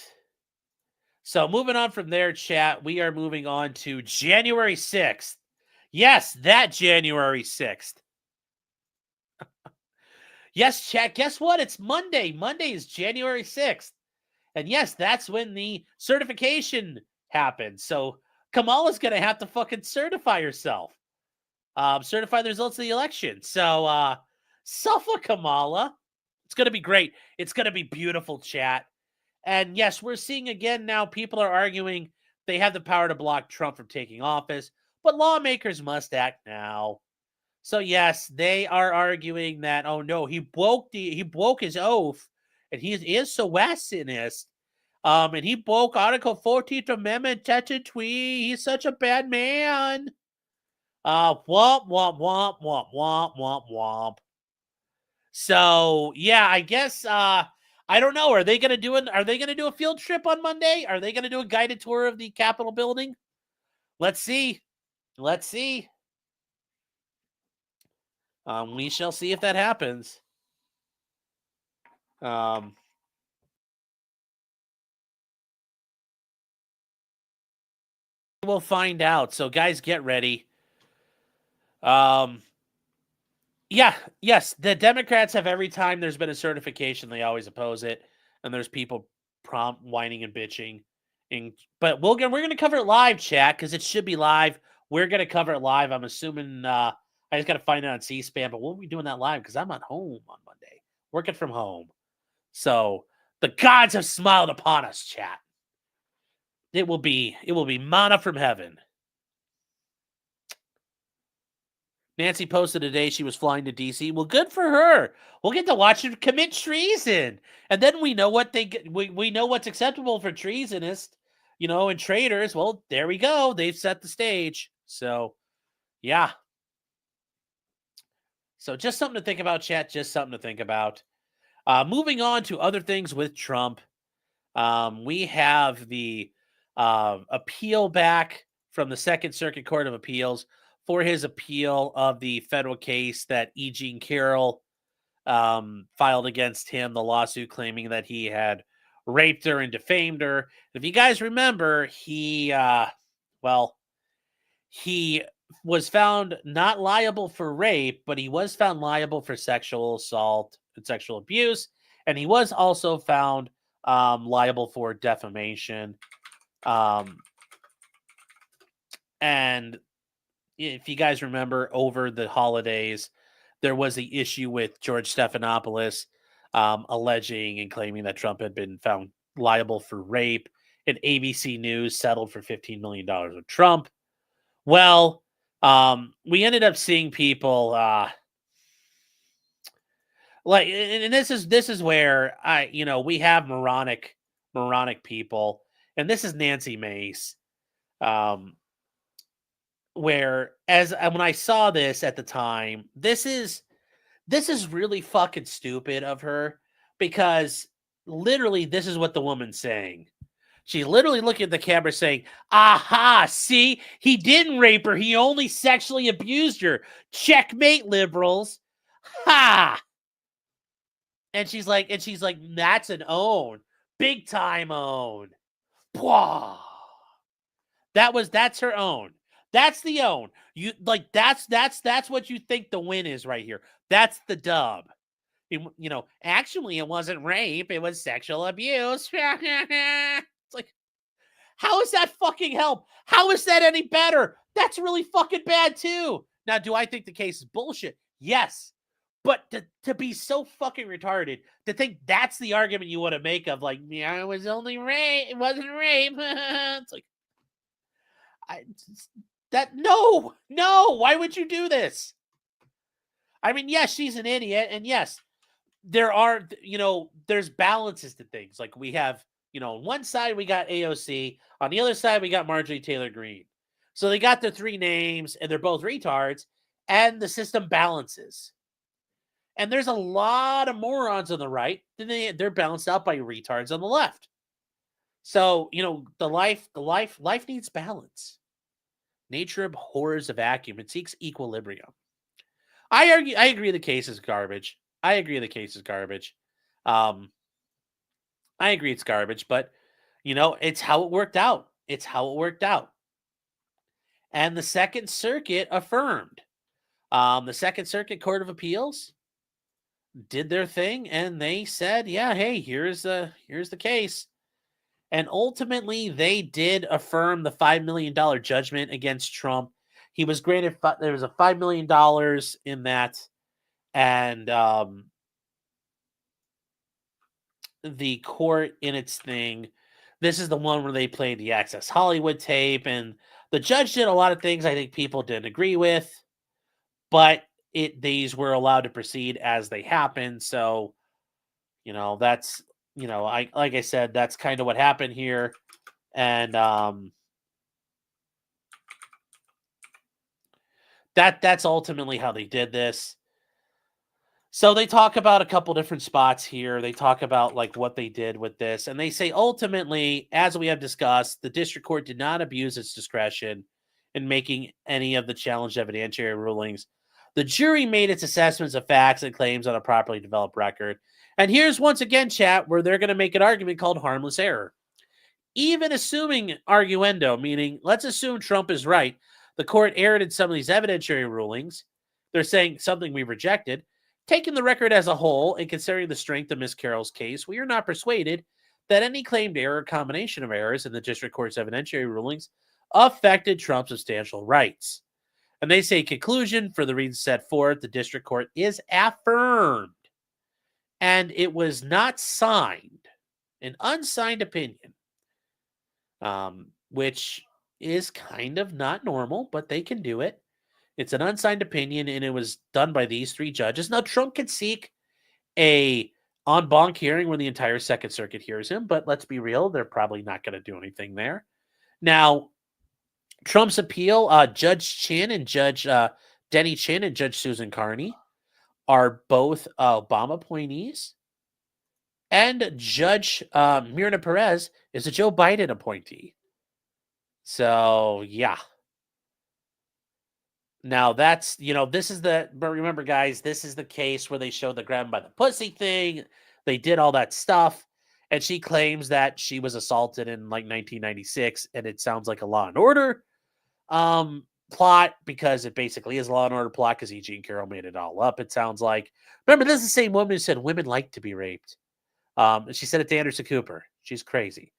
So moving on from there, chat, we are moving on to January 6th. Yes, that January 6th. Yes, chat, guess what? It's Monday. Monday is January 6th. And yes, that's when the certification happens. So Kamala's going to have to fucking certify herself. Certify the results of the election. So suffer Kamala. It's going to be great. It's going to be beautiful, chat. And yes, we're seeing again now people are arguing they have the power to block Trump from taking office, but lawmakers must act now. So yes, they are arguing that, oh no, he broke his oath, and he is so asinist. And he broke Article 14th Amendment, Twee. He's such a bad man. Womp, womp, womp, womp, womp, womp, womp. So yeah, I guess I don't know. Are they gonna do a field trip on Monday? Are they gonna do a guided tour of the Capitol building? Let's see. Let's see. We shall see if that happens. We'll find out. So guys, get ready. Yes, the Democrats have every time there's been a certification, they always oppose it, and there's people whining and bitching. But we're gonna cover it live, chat, because it should be live. We're gonna cover it live. I'm assuming I just gotta find it on C-SPAN, but we'll be doing that live because I'm at home on Monday, working from home. So the gods have smiled upon us, chat. It will be manna from heaven. Nancy posted today she was flying to D.C. Well, good for her. We'll get to watch her commit treason, and then we know what we know what's acceptable for treasonists, and traitors. Well, there we go. They've set the stage. So, yeah. So just something to think about, chat. Just something to think about. Moving on to other things with Trump. We have the appeal back from the Second Circuit Court of Appeals for his appeal of the federal case that E. Jean Carroll filed against him, the lawsuit claiming that he had raped her and defamed her. If you guys remember, he was found not liable for rape, but he was found liable for sexual assault and sexual abuse, and he was also found liable for defamation. And if you guys remember, over the holidays, there was the issue with George Stephanopoulos alleging and claiming that Trump had been found liable for rape, and ABC News settled for $15 million with Trump. Well, we ended up seeing people like, and this is where we have moronic people, and this is Nancy Mace, where when I saw this at the time, this is really fucking stupid of her, because literally this is what the woman's saying. She's literally looking at the camera saying, aha, see, he didn't rape her. He only sexually abused her. Checkmate, liberals. Ha! And she's like, that's an own. Big time own. Pwah. That's her own. That's the own. You like that's what you think the win is right here. That's the dub. Actually it wasn't rape, it was sexual abuse. It's like, how is that fucking help? How is that any better? That's really fucking bad too. Now, do I think the case is bullshit? Yes. But to be so fucking retarded, to think that's the argument you want to make of, like, yeah, it was only rape, it wasn't rape. It's like, no, why would you do this? I mean, yes, she's an idiot, and yes, there are, there's balances to things. Like, we have, on one side we got AOC, on the other side we got Marjorie Taylor Greene. So they got their three names, and they're both retards, and the system balances. And there's a lot of morons on the right, and they're balanced out by retards on the left. So, the life needs balance. Nature abhors a vacuum. It seeks equilibrium. I agree the case is garbage. I agree it's garbage, but it's how it worked out. And the Second Circuit affirmed. The Second Circuit Court of Appeals did their thing, and they said, yeah, hey, here's the case. And ultimately, they did affirm the $5 million judgment against Trump. He was granted, there was a $5 million in that. And the court, in its thing, this is the one where they played the Access Hollywood tape. And the judge did a lot of things I think people didn't agree with. But these were allowed to proceed as they happened. So, that's, like I said, that's kind of what happened here. And that's ultimately how they did this. So they talk about a couple different spots here. They talk about like what they did with this. And they say, ultimately, as we have discussed, the district court did not abuse its discretion in making any of the challenged evidentiary rulings. The jury made its assessments of facts and claims on a properly developed record. And here's once again, chat, where they're going to make an argument called harmless error. Even assuming arguendo, meaning let's assume Trump is right, the court erred in some of these evidentiary rulings. They're saying something we rejected. Taking the record as a whole and considering the strength of Ms. Carroll's case, we are not persuaded that any claimed error or combination of errors in the district court's evidentiary rulings affected Trump's substantial rights. And they say, conclusion, for the reasons set forth, the district court is affirmed. And it was not signed, an unsigned opinion, which is kind of not normal, but they can do it. It's an unsigned opinion, and it was done by these three judges. Now, Trump could seek a en banc hearing when the entire Second Circuit hears him, but let's be real, they're probably not going to do anything there. Now, Trump's appeal, Judge Chin and Judge Denny Chin and Judge Susan Carney are both Obama appointees. And Judge Myrna Perez is a Joe Biden appointee. So, yeah. Now that's, this is but remember, guys, this is the case where they showed the grab by the pussy thing. They did all that stuff. And she claims that she was assaulted in like 1996. And it sounds like a Law and Order plot, because it basically is a Law and Order plot, because E.G. and Carroll made it all up, it sounds like. Remember, this is the same woman who said women like to be raped. And she said it to Anderson Cooper. She's crazy.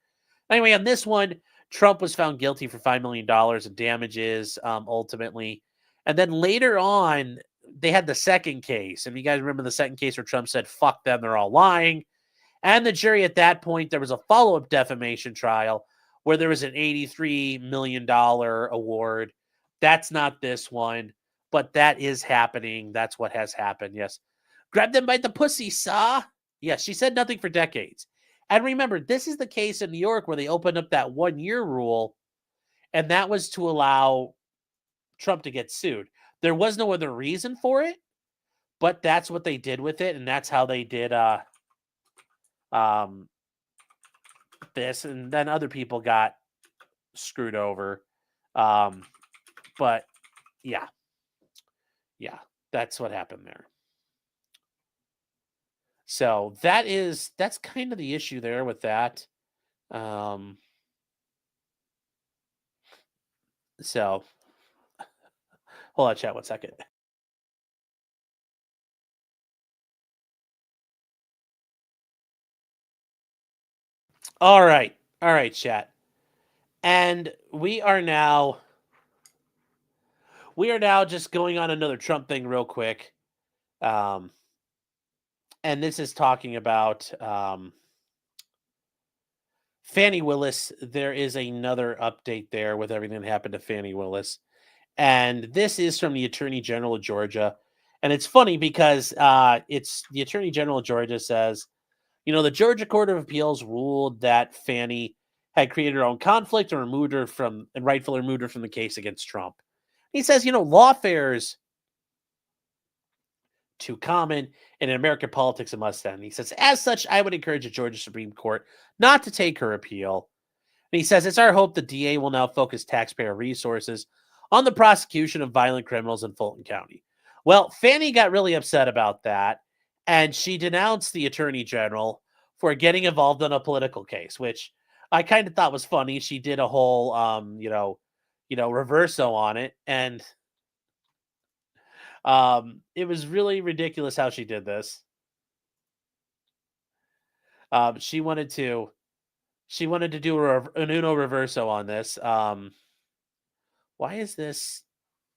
Anyway, on this one, Trump was found guilty for $5 million in damages, ultimately. And then later on, they had the second case. And you guys remember the second case where Trump said, fuck them, they're all lying. And the jury at that point, there was a follow-up defamation trial where there was an $83 million award. That's not this one, but that is happening. That's what has happened, yes. Grab them by the pussy, saw. Yes, she said nothing for decades. And remember, this is the case in New York where they opened up that 1-year rule, and that was to allow Trump to get sued. There was no other reason for it, but that's what they did with it, and that's how they did this, and then other people got screwed over. But yeah, that's what happened there. So that's kind of the issue there with that. So hold on, chat, 1 second. All right, chat. And we are now just going on another Trump thing real quick. And this is talking about Fani Willis. There is another update there with everything that happened to Fani Willis. And this is from the Attorney General of Georgia. And it's funny because it's the Attorney General of Georgia says, the Georgia Court of Appeals ruled that Fani had created her own conflict and rightfully removed her from the case against Trump. He says, lawfare too common, and in American politics it must end. He says, as such, I would encourage the Georgia Supreme Court not to take her appeal. And he says, it's our hope the DA will now focus taxpayer resources on the prosecution of violent criminals in Fulton County. Well, Fani got really upset about that, and she denounced the Attorney General for getting involved in a political case, which I kind of thought was funny. She did a whole, reverso on it, and it was really ridiculous how she did this. She wanted to do an Uno reverso on this. Why is this?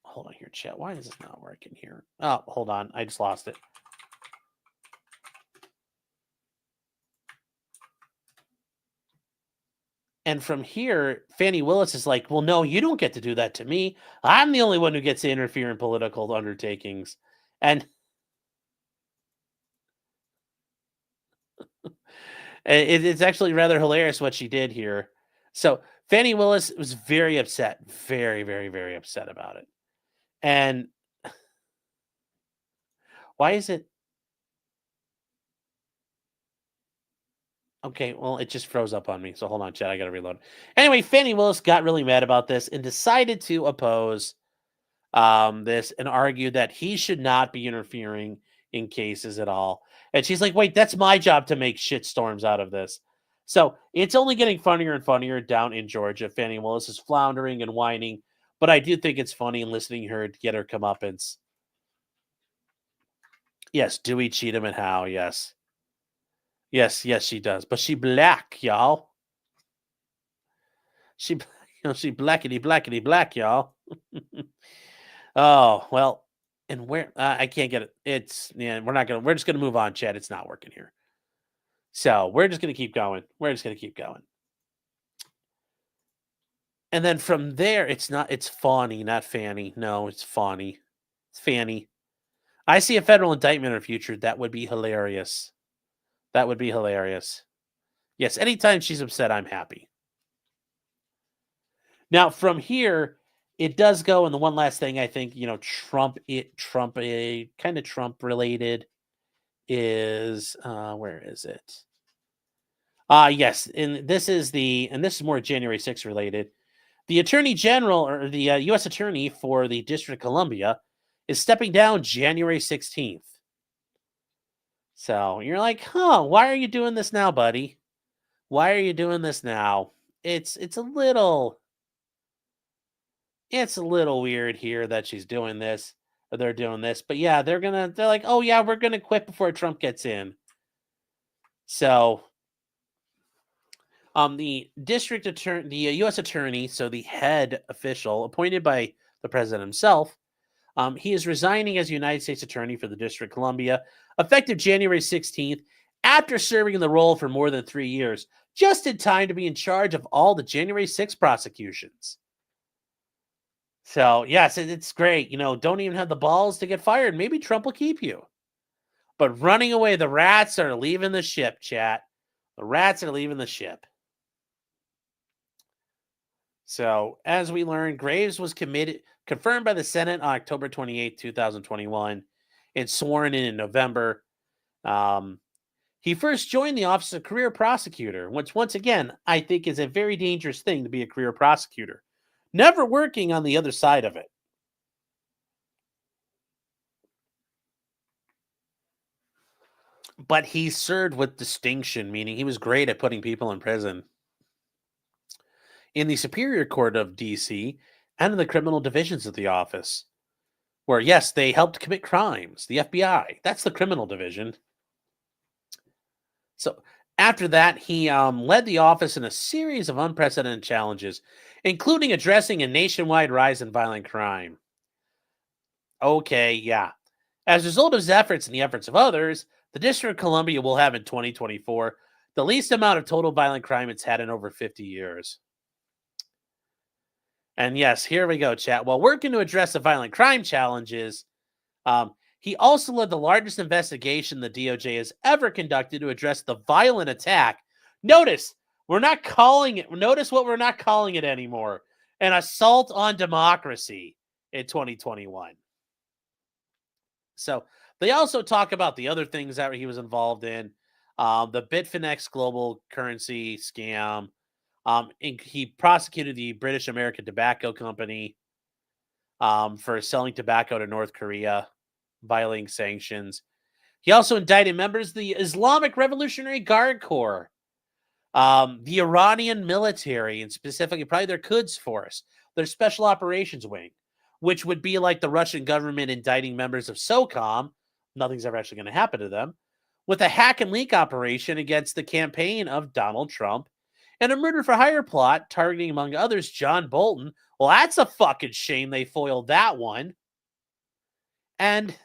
Hold on here, chat. Why is this not working here? Oh, hold on. I just lost it. And from here, Fani Willis is like, well, no, you don't get to do that to me. I'm the only one who gets to interfere in political undertakings. And it's actually rather hilarious what she did here. So Fani Willis was very upset, very, very, very upset about it. And why is it? Okay, well, it just froze up on me. So hold on, chat. I got to reload. Anyway, Fani Willis got really mad about this and decided to oppose this and argue that he should not be interfering in cases at all. And she's like, wait, that's my job to make shitstorms out of this. So it's only getting funnier and funnier down in Georgia. Fani Willis is floundering and whining, but I do think it's funny listening to her get her comeuppance. Yes, Dewey, Cheatham, and Howe, yes. Yes, she does. But she black, y'all. She blackety black, y'all. Oh, well, and where I can't get it. We're just gonna move on, Chad. It's not working here. So we're just gonna keep going. And then from there, it's Fani, not Fanny. No, it's Fani. It's Fanny. I see a federal indictment in the future. That would be hilarious. Yes, anytime she's upset, I'm happy. Now, from here, it does go, and the one last thing I think, Trump related is, where is it? Yes, and this is more January 6th related. The Attorney General, or the U.S. Attorney for the District of Columbia, is stepping down January 16th. So you're like, huh, why are you doing this now, buddy? Why are you doing this now? It's a little weird here that she's doing this, or they're doing this. But yeah, they're like, oh yeah, we're gonna quit before Trump gets in. So the district attorney, the U.S. attorney, so the head official appointed by the president himself, he is resigning as United States Attorney for the District of Columbia, effective January 16th, after serving in the role for more than 3 years, just in time to be in charge of all the January 6th prosecutions. So, yes, it's great. Don't even have the balls to get fired. Maybe Trump will keep you. But running away, the rats are leaving the ship, chat. The rats are leaving the ship. So, as we learned, Graves was confirmed by the Senate on October 28, 2021, and sworn in November. He first joined the office of career prosecutor, which, once again, I think is a very dangerous thing to be a career prosecutor. Never working on the other side of it. But he served with distinction, meaning he was great at putting people in prison. In the Superior Court of D.C. and in the criminal divisions of the office, where, yes, they helped commit crimes. The FBI, that's the criminal division. So after that, he led the office in a series of unprecedented challenges, including addressing a nationwide rise in violent crime. Okay, yeah. As a result of his efforts and the efforts of others, the District of Columbia will have in 2024 the least amount of total violent crime it's had in over 50 years. And yes, here we go, chat. While working to address the violent crime challenges, he also led the largest investigation the DOJ has ever conducted to address the violent attack. Notice, we're not calling it, notice what we're not calling it anymore, an assault on democracy in 2021. So they also talk about the other things that he was involved in, the Bitfinex global currency scam. He prosecuted the British American Tobacco Company for selling tobacco to North Korea, violating sanctions. He also indicted members of the Islamic Revolutionary Guard Corps, the Iranian military, and specifically probably their Quds Force, their Special Operations Wing, which would be like the Russian government indicting members of SOCOM. Nothing's ever actually going to happen to them. With a hack and leak operation against the campaign of Donald Trump and a murder for hire plot targeting, among others, John Bolton. Well, that's a fucking shame they foiled that one. And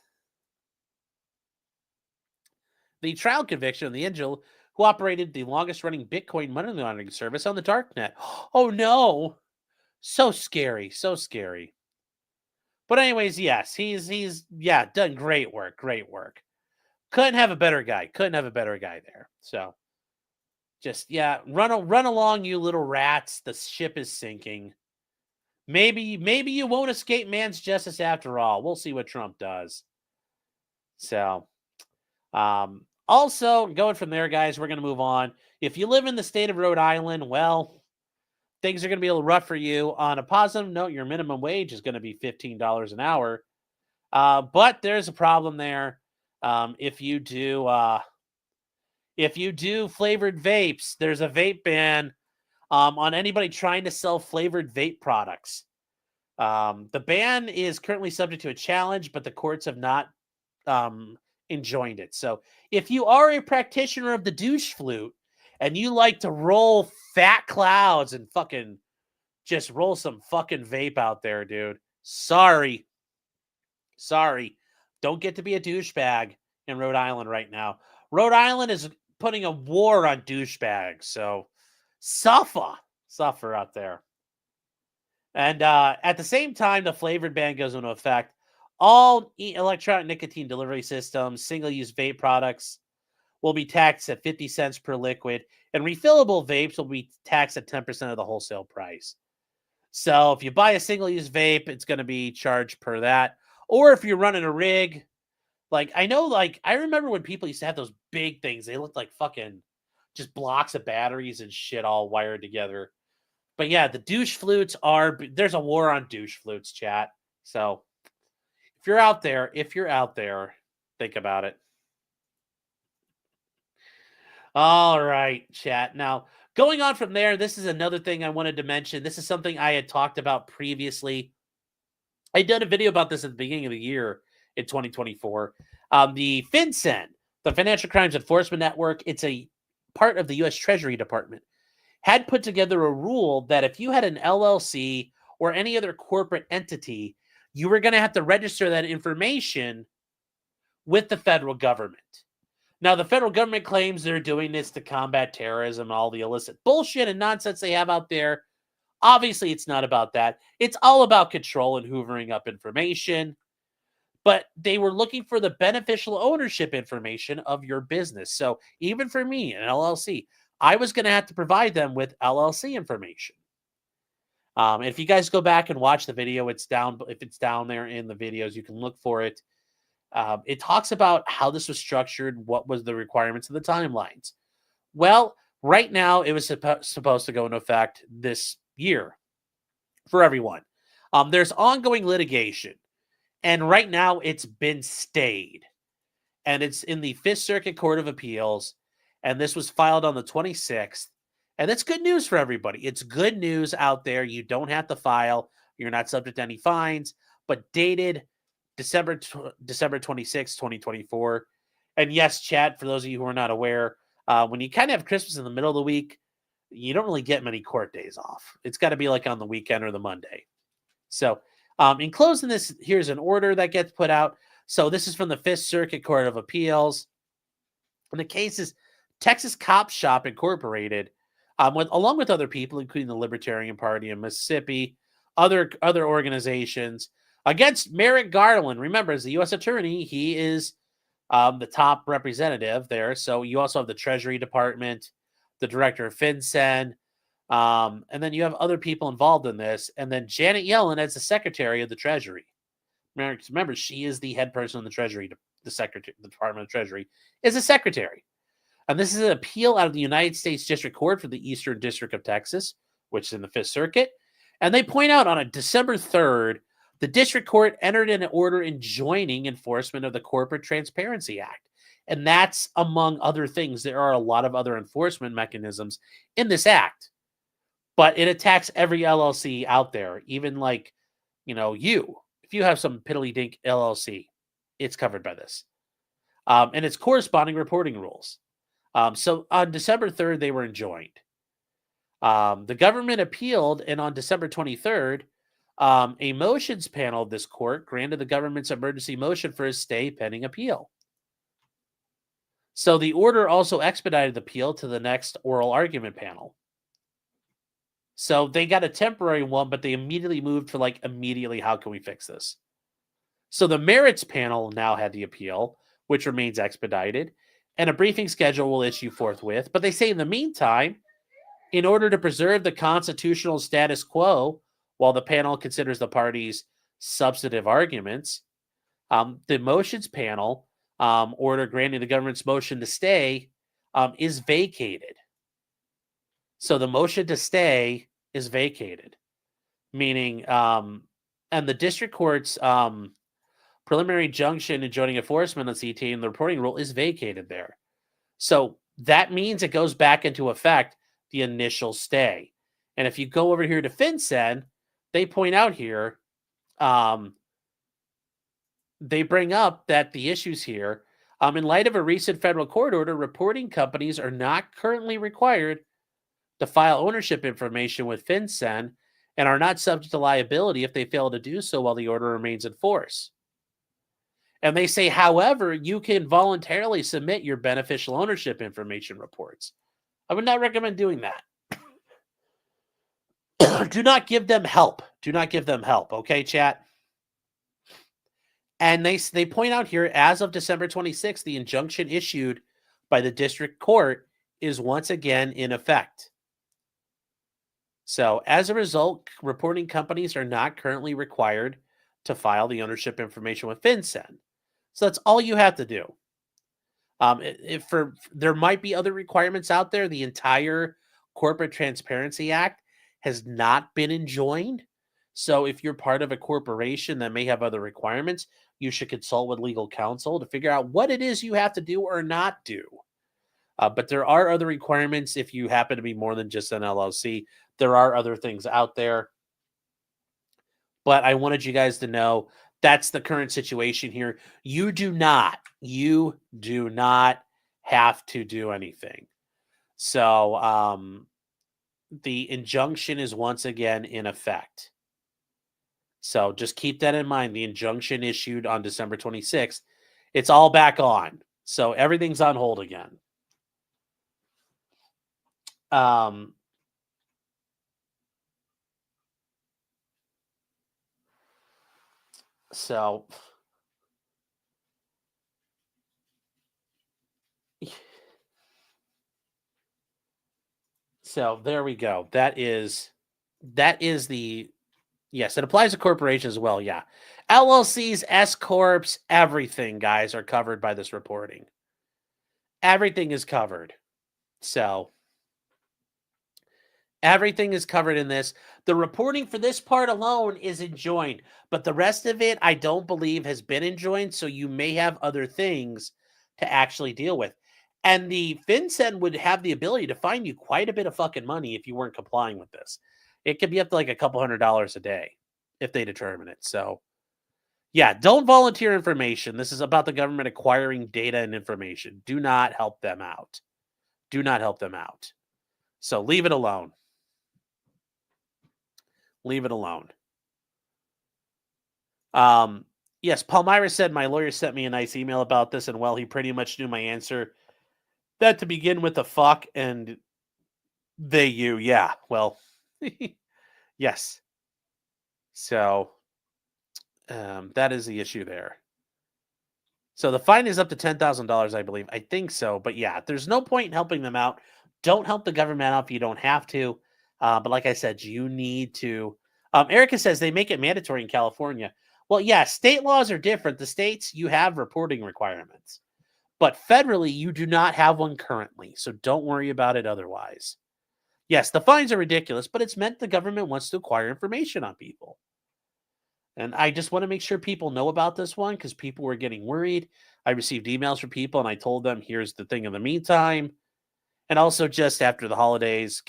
the trial conviction of the angel who operated the longest-running Bitcoin money laundering service on the darknet. Oh, no. So scary. So scary. But anyways, yes, he's done great work. Great work. Couldn't have a better guy. Couldn't have a better guy there. So just, run along, you little rats. The ship is sinking. Maybe you won't escape man's justice after all. We'll see what Trump does. So, also going from there, guys, we're going to move on. If you live in the state of Rhode Island, well, things are going to be a little rough for you. On a positive note, your minimum wage is going to be $15 an hour. But there's a problem there. If you do flavored vapes, there's a vape ban on anybody trying to sell flavored vape products. The ban is currently subject to a challenge, but the courts have not enjoined it. So if you are a practitioner of the douche flute and you like to roll fat clouds and fucking just roll some fucking vape out there, dude, sorry. Don't get to be a douchebag in Rhode Island right now. Rhode Island is putting a war on douchebags, so suffer out there. And at the same time, the flavored ban goes into effect. All electronic nicotine delivery systems, single-use vape products will be taxed at 50 cents per liquid, and refillable vapes will be taxed at 10% of the wholesale price. So if you buy a single-use vape, it's going to be charged per that. Or if you're running a rig, I remember when people used to have those big things. They looked like fucking just blocks of batteries and shit all wired together. But yeah, the douche flutes there's a war on douche flutes, chat. So if you're out there, think about it. All right, chat. Now, going on from there, this is another thing I wanted to mention. This is something I had talked about previously. I did a video about this at the beginning of the year in 2024. The FinCEN, the Financial Crimes Enforcement Network, it's a part of the U.S. Treasury Department, had put together a rule that if you had an LLC or any other corporate entity, you were going to have to register that information with the federal government. Now, the federal government claims they're doing this to combat terrorism and all the illicit bullshit and nonsense they have out there. Obviously, it's not about that. It's all about control and hoovering up information. But they were looking for the beneficial ownership information of your business. So even for me, an LLC, I was going to have to provide them with LLC information. If you guys go back and watch the video, it's down. If it's down there in the videos, you can look for it. It talks about how this was structured, what was the requirements of the timelines. Well, right now, it was supposed to go into effect this year for everyone. There's ongoing litigation, and right now it's been stayed, and it's in the Fifth Circuit Court of Appeals, and this was filed on the 26th, and that's good news for everybody. It's good news out there. You don't have to file. You're not subject to any fines, but dated December 26, 2024. And yes, chat, for those of you who are not aware, when you kind of have Christmas in the middle of the week, you don't really get many court days off. It's got to be like on the weekend or the Monday. So in closing this, here's an order that gets put out. So this is from the Fifth Circuit Court of Appeals. And the case is Texas Cop Shop Incorporated, along with other people, including the Libertarian Party in Mississippi, other organizations, against Merrick Garland. Remember, as the U.S. Attorney, he is the top representative there. So you also have the Treasury Department, the Director of FinCEN, and then you have other people involved in this. And then Janet Yellen as the Secretary of the Treasury. Remember, she is the head person in the Treasury, the Department of Treasury, is a secretary. And this is an appeal out of the United States District Court for the Eastern District of Texas, which is in the Fifth Circuit. And they point out on a December 3rd, the district court entered an order enjoining enforcement of the Corporate Transparency Act. And that's, among other things, there are a lot of other enforcement mechanisms in this act. But it attacks every LLC out there, even like, you. If you have some piddly dink LLC, it's covered by this. And it's corresponding reporting rules. So on December 3rd, they were enjoined. The government appealed, and on December 23rd, a motions panel of this court granted the government's emergency motion for a stay pending appeal. So the order also expedited the appeal to the next oral argument panel. So they got a temporary one, but they immediately moved for immediately, how can we fix this? So the merits panel now had the appeal, which remains expedited, and a briefing schedule will issue forthwith. But they say in the meantime, in order to preserve the constitutional status quo, while the panel considers the parties' substantive arguments, the motions panel order granting the government's motion to stay is vacated. So the motion to stay is vacated, meaning, and the district court's preliminary injunction enjoining enforcement on CTA and the reporting rule is vacated there. So that means it goes back into effect, the initial stay. And if you go over here to FinCEN, they point out here, they bring up that the issues here, in light of a recent federal court order, reporting companies are not currently required to file ownership information with FinCEN and are not subject to liability if they fail to do so while the order remains in force. And they say, however, you can voluntarily submit your beneficial ownership information reports. I would not recommend doing that. Do not give them help. Do not give them help. Okay, chat? And they point out here, as of December 26th, the injunction issued by the district court is once again in effect. So as a result, reporting companies are not currently required to file the ownership information with FinCEN. So that's all you have to do. There might be other requirements out there. The entire Corporate Transparency Act has not been enjoined. So if you're part of a corporation that may have other requirements, you should consult with legal counsel to figure out what it is you have to do or not do. But there are other requirements if you happen to be more than just an LLC. There are other things out there. But I wanted you guys to know that's the current situation here. You do not have to do anything. So the injunction is once again in effect. So just keep that in mind. The injunction issued on December 26th, it's all back on. So everything's on hold again. So there we go. That is the yes, it applies to corporations as well. Yeah. LLCs, S corps, everything, guys, are covered by this reporting. Everything is covered. So everything is covered in this. The reporting for this part alone is enjoined, but the rest of it, I don't believe has been enjoined. So you may have other things to actually deal with. And the FinCEN would have the ability to fine you quite a bit of fucking money if you weren't complying with this. It could be up to like a couple $100 a day if they determine it. So, yeah, don't volunteer information. This is about the government acquiring data and information. Do not help them out. Do not help them out. So leave it alone. Leave it alone. Yes, Palmyra said my lawyer sent me a nice email about this, and well, he pretty much knew my answer. That to begin with, the fuck and they, you, yeah. Well, yes. So that is the issue there. So the fine is up to $10,000, I believe. I think so, but yeah, there's no point in helping them out. Don't help the government out if you don't have to. But like I said, you need to. Erica says they make it mandatory in California. Well, yeah, state laws are different. The states, you have reporting requirements. But federally, you do not have one currently. So don't worry about it otherwise. Yes, the fines are ridiculous, but it's meant the government wants to acquire information on people. And I just want to make sure people know about this one because people were getting worried. I received emails from people and I told them, here's the thing in the meantime. And also just after the holidays,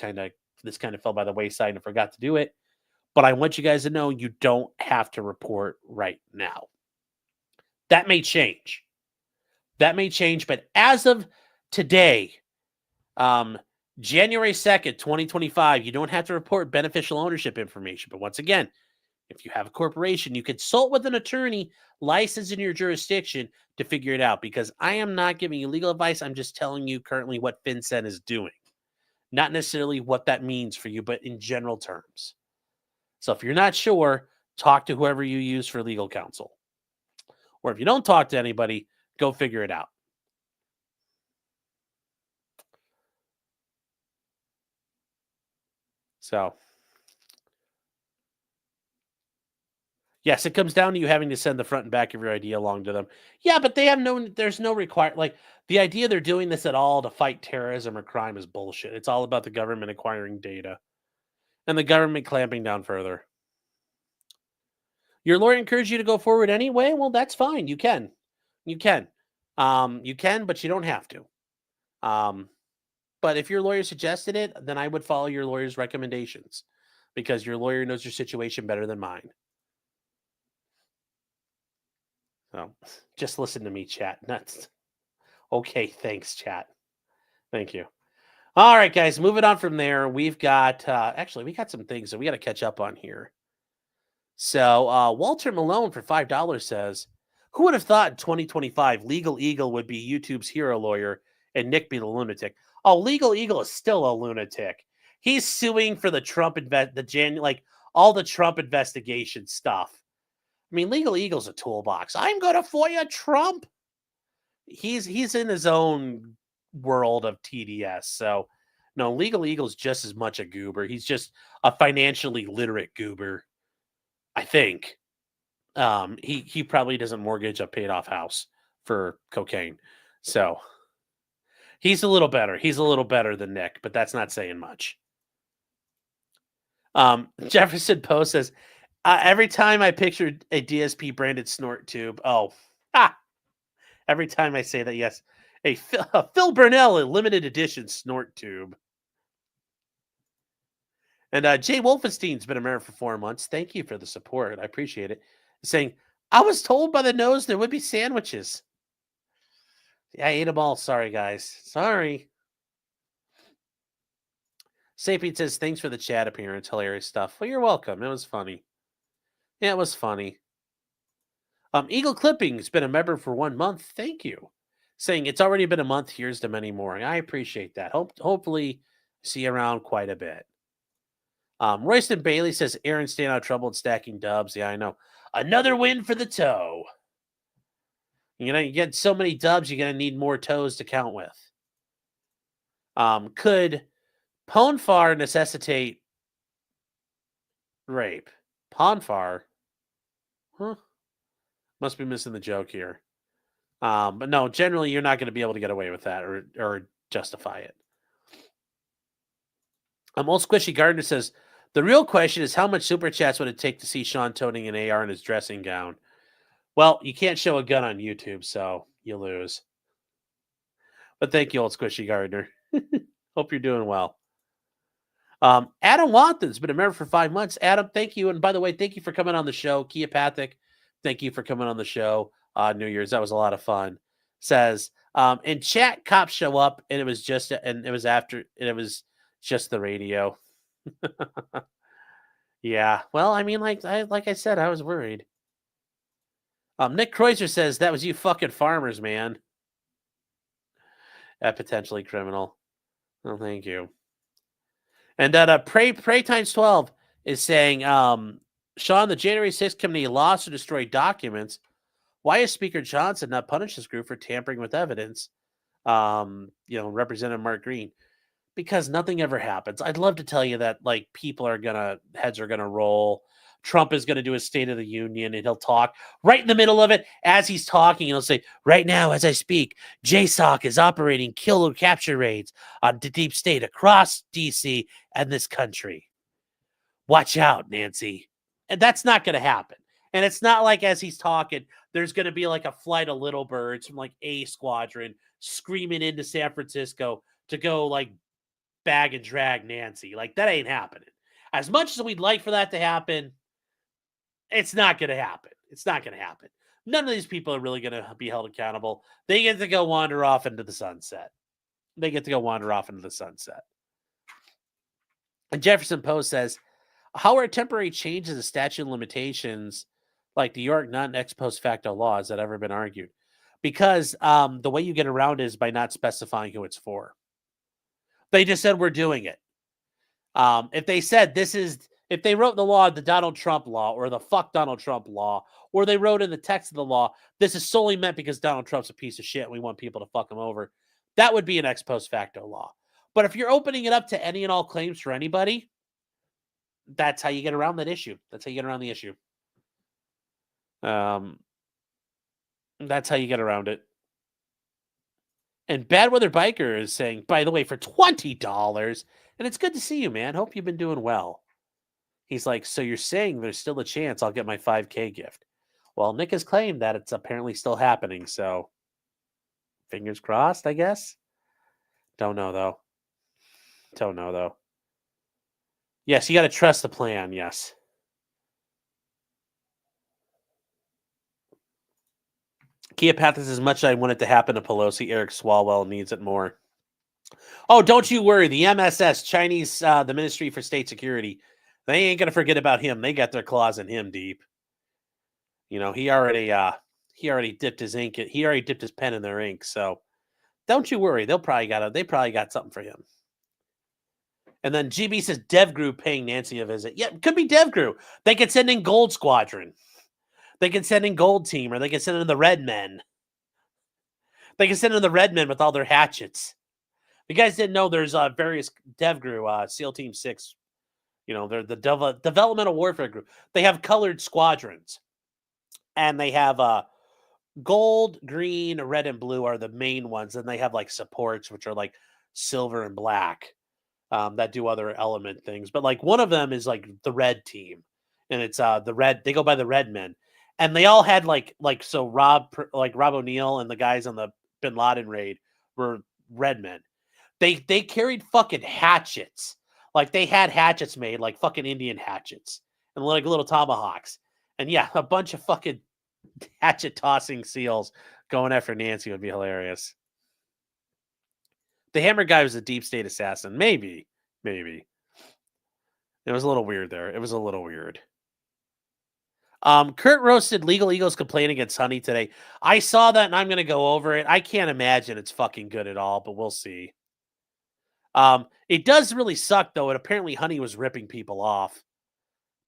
this kind of fell by the wayside and I forgot to do it. But I want you guys to know you don't have to report right now. That may change. But as of today, January 2nd, 2025, you don't have to report beneficial ownership information. But once again, if you have a corporation, you consult with an attorney licensed in your jurisdiction to figure it out because I am not giving you legal advice. I'm just telling you currently what FinCEN is doing. Not necessarily what that means for you, but in general terms. So if you're not sure, talk to whoever you use for legal counsel. Or if you don't talk to anybody, go figure it out. So, yes, it comes down to you having to send the front and back of your ID along to them. Yeah, but there's no like the idea they're doing this at all to fight terrorism or crime is bullshit. It's all about the government acquiring data and the government clamping down further. Your lawyer encouraged you to go forward anyway? Well, that's fine. You can. You can, but you don't have to. But if your lawyer suggested it, then I would follow your lawyer's recommendations because your lawyer knows your situation better than mine. So just listen to me, chat. Nuts. Okay, thanks, chat. Thank you. All right, guys, moving on from there. We've got, we got some things that we got to catch up on here. So Walter Malone for $5 says, who would have thought in 2025 Legal Eagle would be YouTube's hero lawyer and Nick be the lunatic? Oh, Legal Eagle is still a lunatic. He's suing for the Trump all the Trump investigation stuff. I mean, Legal Eagle's a toolbox. I'm going to FOIA Trump. He's in his own world of TDS. So, no, Legal Eagle's just as much a goober. He's just a financially literate goober, I think. He probably doesn't mortgage a paid off house for cocaine. So, He's a little better. He's a little better than Nick, but that's not saying much. Jefferson Post says, every time I picture a DSP branded snort tube, every time I say that, yes, a Phil Burnell, a limited edition snort tube. And Jay Wolfenstein's been a member for 4 months. Thank you for the support. I appreciate it. Saying, I was told by the nose there would be sandwiches. Yeah, I ate them all. Sorry, guys. Sorry. Sapien says, thanks for the chat appearance. Hilarious stuff. Well, you're welcome. It was funny. Yeah, it was funny. Eagle Clipping's been a member for 1 month. Thank you. Saying, it's already been a month. Here's to many more. I appreciate that. Hopefully see you around quite a bit. Royston Bailey says, Aaron staying out of trouble and stacking dubs. Yeah, I know. Another win for the toe. You know, you get so many dubs, you're going to need more toes to count with. Could Ponfar necessitate rape? Ponfar? Huh? Must be missing the joke here. But no, generally, you're not going to be able to get away with that or justify it. Old Squishy Gardner says, the real question is how much super chats would it take to see Sean toting an AR in his dressing gown? Well, you can't show a gun on YouTube, so you lose. But thank you, Old Squishy Gardner. Hope you're doing well. Adam Watson's been a member for 5 months. Adam, thank you. And by the way, thank you for coming on the show. Keopathic, thank you for coming on the show. New Year's, that was a lot of fun. Says, in chat, cops show up, and it was just the radio. Yeah. Well, I mean, like I said, I was worried. Nick Kreuzer says, that was you fucking farmers, man. Potentially criminal. Well, thank you. And that Pray times 12 is saying, Sean, the January 6th committee lost to destroy documents. Why is Speaker Johnson not punish this group for tampering with evidence? Representative Mark Green. Because nothing ever happens. I'd love to tell you that like heads are gonna roll. Trump is gonna do a State of the Union and he'll talk right in the middle of it as he's talking, and he'll say, right now as I speak, JSOC is operating kill or capture raids on the deep state across DC and this country. Watch out, Nancy. And that's not gonna happen. And it's not like as he's talking, there's gonna be like a flight of little birds from like A Squadron screaming into San Francisco to go like bag and drag Nancy. Like, that ain't happening. As much as we'd like for that to happen, it's not going to happen. It's not going to happen. None of these people are really going to be held accountable. They get to go wander off into the sunset. And Jefferson Post says, how are temporary changes of statute of limitations like New York not an ex post facto law? Has that ever been argued? Because the way you get around it is by not specifying who it's for. They just said we're doing it. If they said if they wrote the law, the Donald Trump law or the fuck Donald Trump law, or they wrote in the text of the law, this is solely meant because Donald Trump's a piece of shit and we want people to fuck him over, that would be an ex post facto law. But if you're opening it up to any and all claims for anybody, that's how you get around that issue. That's how you get around the issue. That's how you get around it. And Bad Weather Biker is saying, by the way, for $20, and it's good to see you, man. Hope you've been doing well. He's like, so you're saying there's still a chance I'll get my $5K gift? Well, Nick has claimed that it's apparently still happening, so fingers crossed, I guess. Don't know, though. Yes, you got to trust the plan, yes. Keopathic, as much as I want it to happen to Pelosi, Eric Swalwell needs it more. Oh, don't you worry. The MSS, Chinese, the Ministry for State Security, they ain't going to forget about him. They got their claws in him deep. You know, he already dipped his ink. He already dipped his pen in their ink. So don't you worry. They probably got something for him. And then GB says DevGru paying Nancy a visit. Yeah, it could be DevGru. They could send in Gold Squadron. They can send in Gold Team, or they can send in the Red Men. They can send in the Red Men with all their hatchets. If you guys didn't know, there's various DevGru, SEAL Team 6. You know, they're the developmental warfare group. They have colored squadrons. And they have gold, green, red, and blue are the main ones. And they have like supports, which are like silver and black, that do other element things. But like one of them is like the red team, and it's the red. They go by the Red Men, and they all had so Rob O'Neill and the guys on the Bin Laden raid were red men. They carried fucking hatchets. Like they had hatchets made, like fucking Indian hatchets, and like little tomahawks. And yeah, a bunch of fucking hatchet tossing SEALs going after Nancy would be hilarious. The Hammer guy was a deep state assassin. Maybe. It was a little weird there. It was a little weird. Kurt roasted Legal Eagle's complaint against Honey today. I saw that and I'm going to go over it. I can't imagine it's fucking good at all, but we'll see. It does really suck, though, and apparently Honey was ripping people off.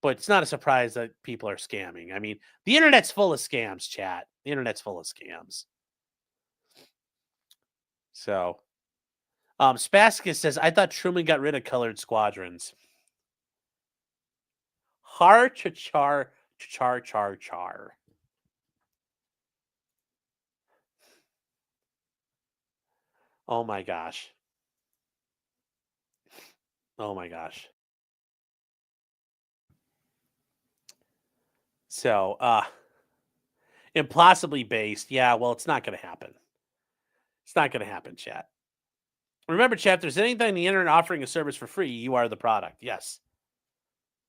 But it's not a surprise that people are scamming. I mean, the internet's full of scams, chat. The internet's full of scams. So, Spasticus says, I thought Truman got rid of colored squadrons. Har char. Oh my gosh. So, implausibly based. Yeah, well, it's not going to happen. It's not going to happen, chat. Remember, chat, if there's anything on the internet offering a service for free, you are the product. Yes.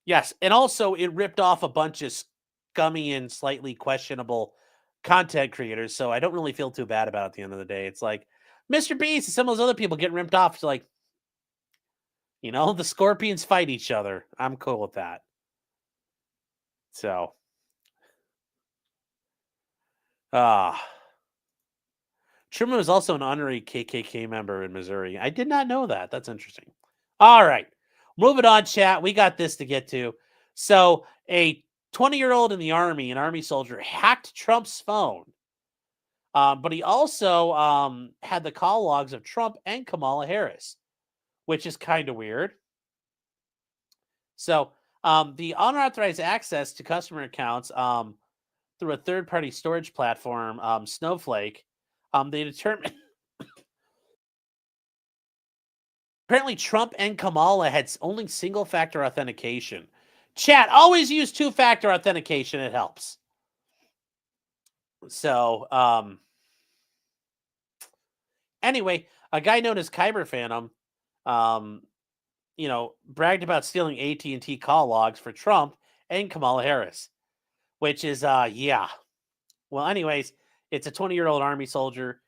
Yes. And also, it ripped off a bunch of scummy and slightly questionable content creators. So I don't really feel too bad about it at the end of the day. It's like Mr. Beast and some of those other people getting ripped off. It's like, the scorpions fight each other. I'm cool with that. So, Truman was also an honorary KKK member in Missouri. I did not know that. That's interesting. All right. Moving on, chat. We got this to get to. So, a 20-year-old in the Army, an Army soldier, hacked Trump's phone. But he also had the call logs of Trump and Kamala Harris, which is kind of weird. So, the unauthorized access to customer accounts through a third-party storage platform, Snowflake, they determined apparently Trump and Kamala had only single-factor authentication. Chat, always use two-factor authentication. It helps. So, anyway, a guy known as Kyber Phantom, bragged about stealing AT&T call logs for Trump and Kamala Harris, which is, yeah. Well, anyways, it's a 20-year-old Army soldier.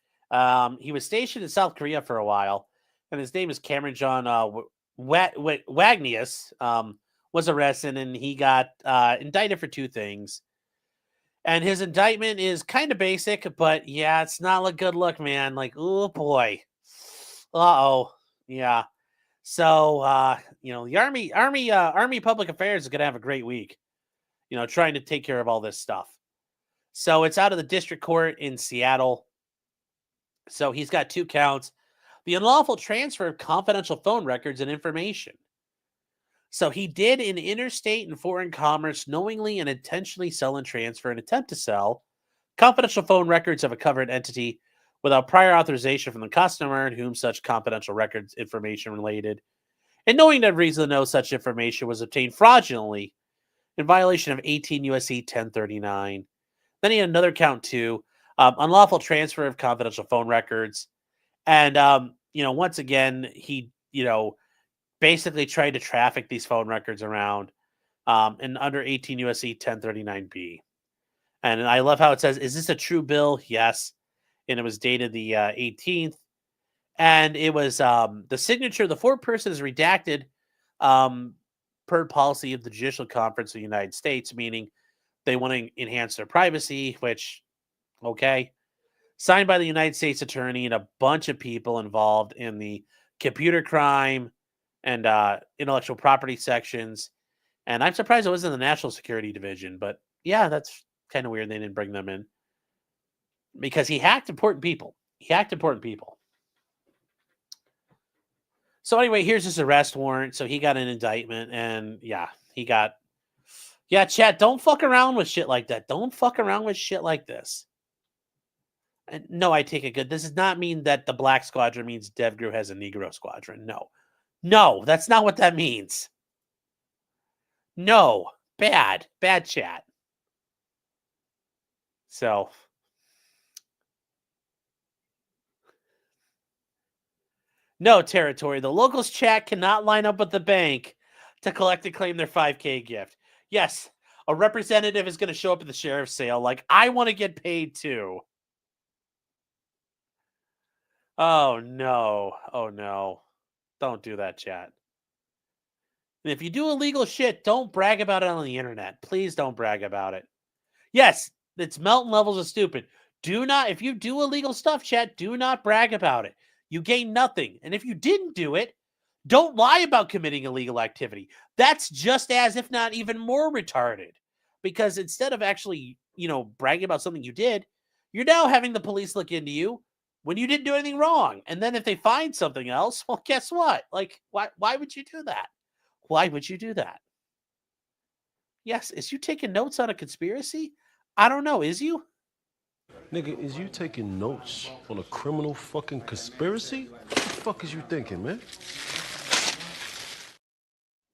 He was stationed in South Korea for a while, and his name is Cameron John Wagnius, was arrested, and he got indicted for two things. And his indictment is kind of basic, but yeah, it's not a good look, man. Like, oh boy. Uh-oh. Yeah. So, the Army Public Affairs is going to have a great week, trying to take care of all this stuff. So it's out of the district court in Seattle. So he's got two counts. The unlawful transfer of confidential phone records and information. So he did in interstate and foreign commerce knowingly and intentionally sell and transfer and attempt to sell confidential phone records of a covered entity without prior authorization from the customer in whom such confidential records information related, and knowing that reason to know such information was obtained fraudulently in violation of 18 U.S.C. 1039. Then he had another count two, unlawful transfer of confidential phone records. And, once again, he, basically tried to traffic these phone records around and under 18 U.S.C. 1039B. And I love how it says, is this a true bill? Yes. And it was dated the 18th. And it was the signature of the foreperson is redacted per policy of the Judicial Conference of the United States, meaning they want to enhance their privacy, which, okay. Signed by the United States Attorney and a bunch of people involved in the computer crime and intellectual property sections. And I'm surprised it wasn't in the National Security Division, but yeah, that's kind of weird they didn't bring them in. Because he hacked important people. So anyway, here's his arrest warrant. So he got an indictment, and yeah, chat, don't fuck around with shit like that. Don't fuck around with shit like this. No, I take it good. This does not mean that the Black Squadron means DevGru has a Negro Squadron. No. No, that's not what that means. No. Bad. Bad chat. So. No, territory. The locals chat cannot line up with the bank to collect and claim their 5K gift. Yes, a representative is going to show up at the sheriff's sale like, I want to get paid too. Oh, no. Oh, no. Don't do that, chat. And if you do illegal shit, don't brag about it on the internet. Please don't brag about it. Yes, it's melting levels of stupid. Do not, if you do illegal stuff, chat, do not brag about it. You gain nothing. And if you didn't do it, don't lie about committing illegal activity. That's just as, if not even more retarded. Because instead of actually, bragging about something you did, you're now having the police look into you when you didn't do anything wrong. And then if they find something else, well, guess what? Like, why would you do that? Why would you do that? Yes, is you taking notes on a conspiracy? I don't know. Is you? Nigga, is you taking notes on a criminal fucking conspiracy? What the fuck is you thinking, man?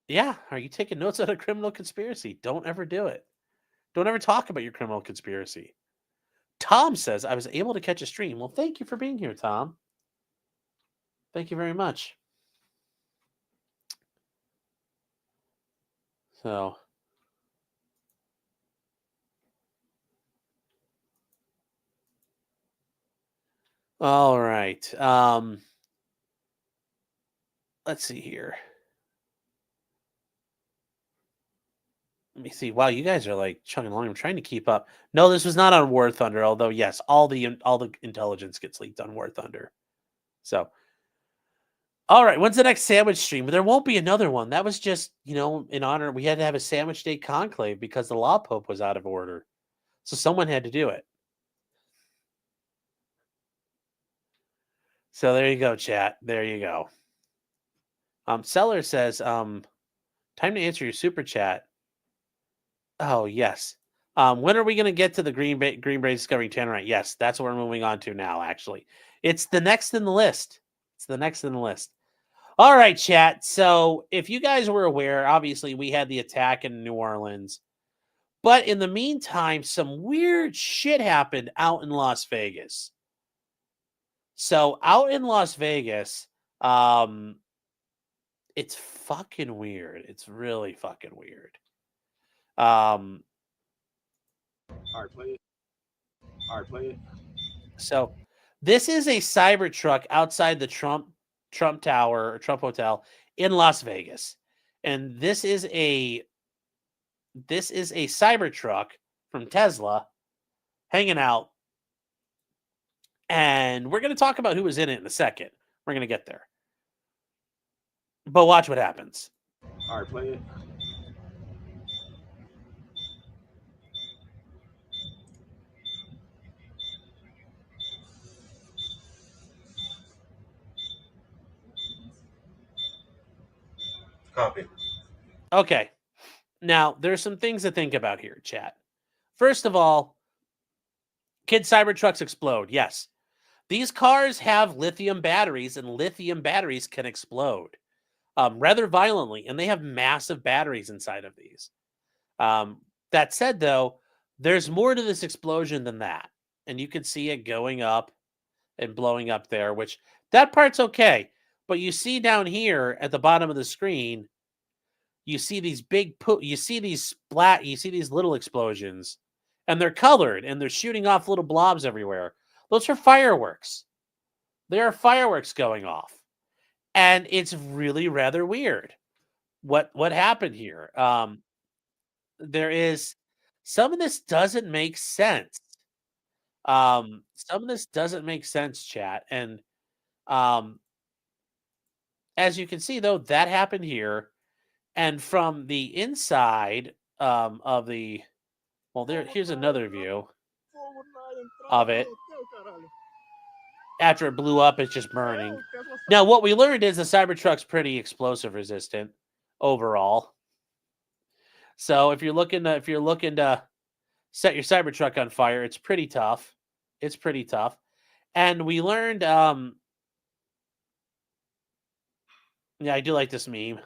Yeah, are you taking notes on a criminal conspiracy? Don't ever do it. Don't ever talk about your criminal conspiracy. Tom says, I was able to catch a stream. Well, thank you for being here, Tom. Thank you very much. So. All right. Let's see here. Let me see. Wow, you guys are like chugging along. I'm trying to keep up. No, this was not on War Thunder, although yes, all the intelligence gets leaked on War Thunder. So, all right, when's the next sandwich stream? There won't be another one. That was just, in honor. We had to have a sandwich day conclave because the law pope was out of order. So someone had to do it. So there you go, chat. There you go. Seller says, time to answer your super chat. Oh, yes. When are we going to get to the Green Bay discovering Tannerite? Yes, that's what we're moving on to now, actually. It's the next in the list. All right, chat. So if you guys were aware, obviously we had the attack in New Orleans. But in the meantime, some weird shit happened out in Las Vegas. So out in Las Vegas, it's fucking weird. It's really fucking weird. All right, play it. So this is a Cybertruck outside the Trump Tower or Trump Hotel in Las Vegas. And this is a Cybertruck from Tesla hanging out. And we're going to talk about who was in it in a second. We're going to get there. But watch what happens. All right, play it. Copy. Okay. Now, there's some things to think about here, chat. First of all, kid Cybertrucks explode. Yes. These cars have lithium batteries, and lithium batteries can explode rather violently, and they have massive batteries inside of these. That said, though, there's more to this explosion than that. And you can see it going up and blowing up there, which that part's okay. But you see down here at the bottom of the screen, you see these you see these little explosions, and they're colored and they're shooting off little blobs everywhere. Those are fireworks. There are fireworks going off. And it's really rather weird what happened here. There is some of this doesn't make sense. Some of this doesn't make sense, chat. And as you can see, though, that happened here. And from the inside of the, well, here's another view of it. After it blew up, it's just burning. Now, what we learned is the Cybertruck's pretty explosive resistant overall. So if you're looking to set your Cybertruck on fire, it's pretty tough. And we learned, yeah, I do like this meme.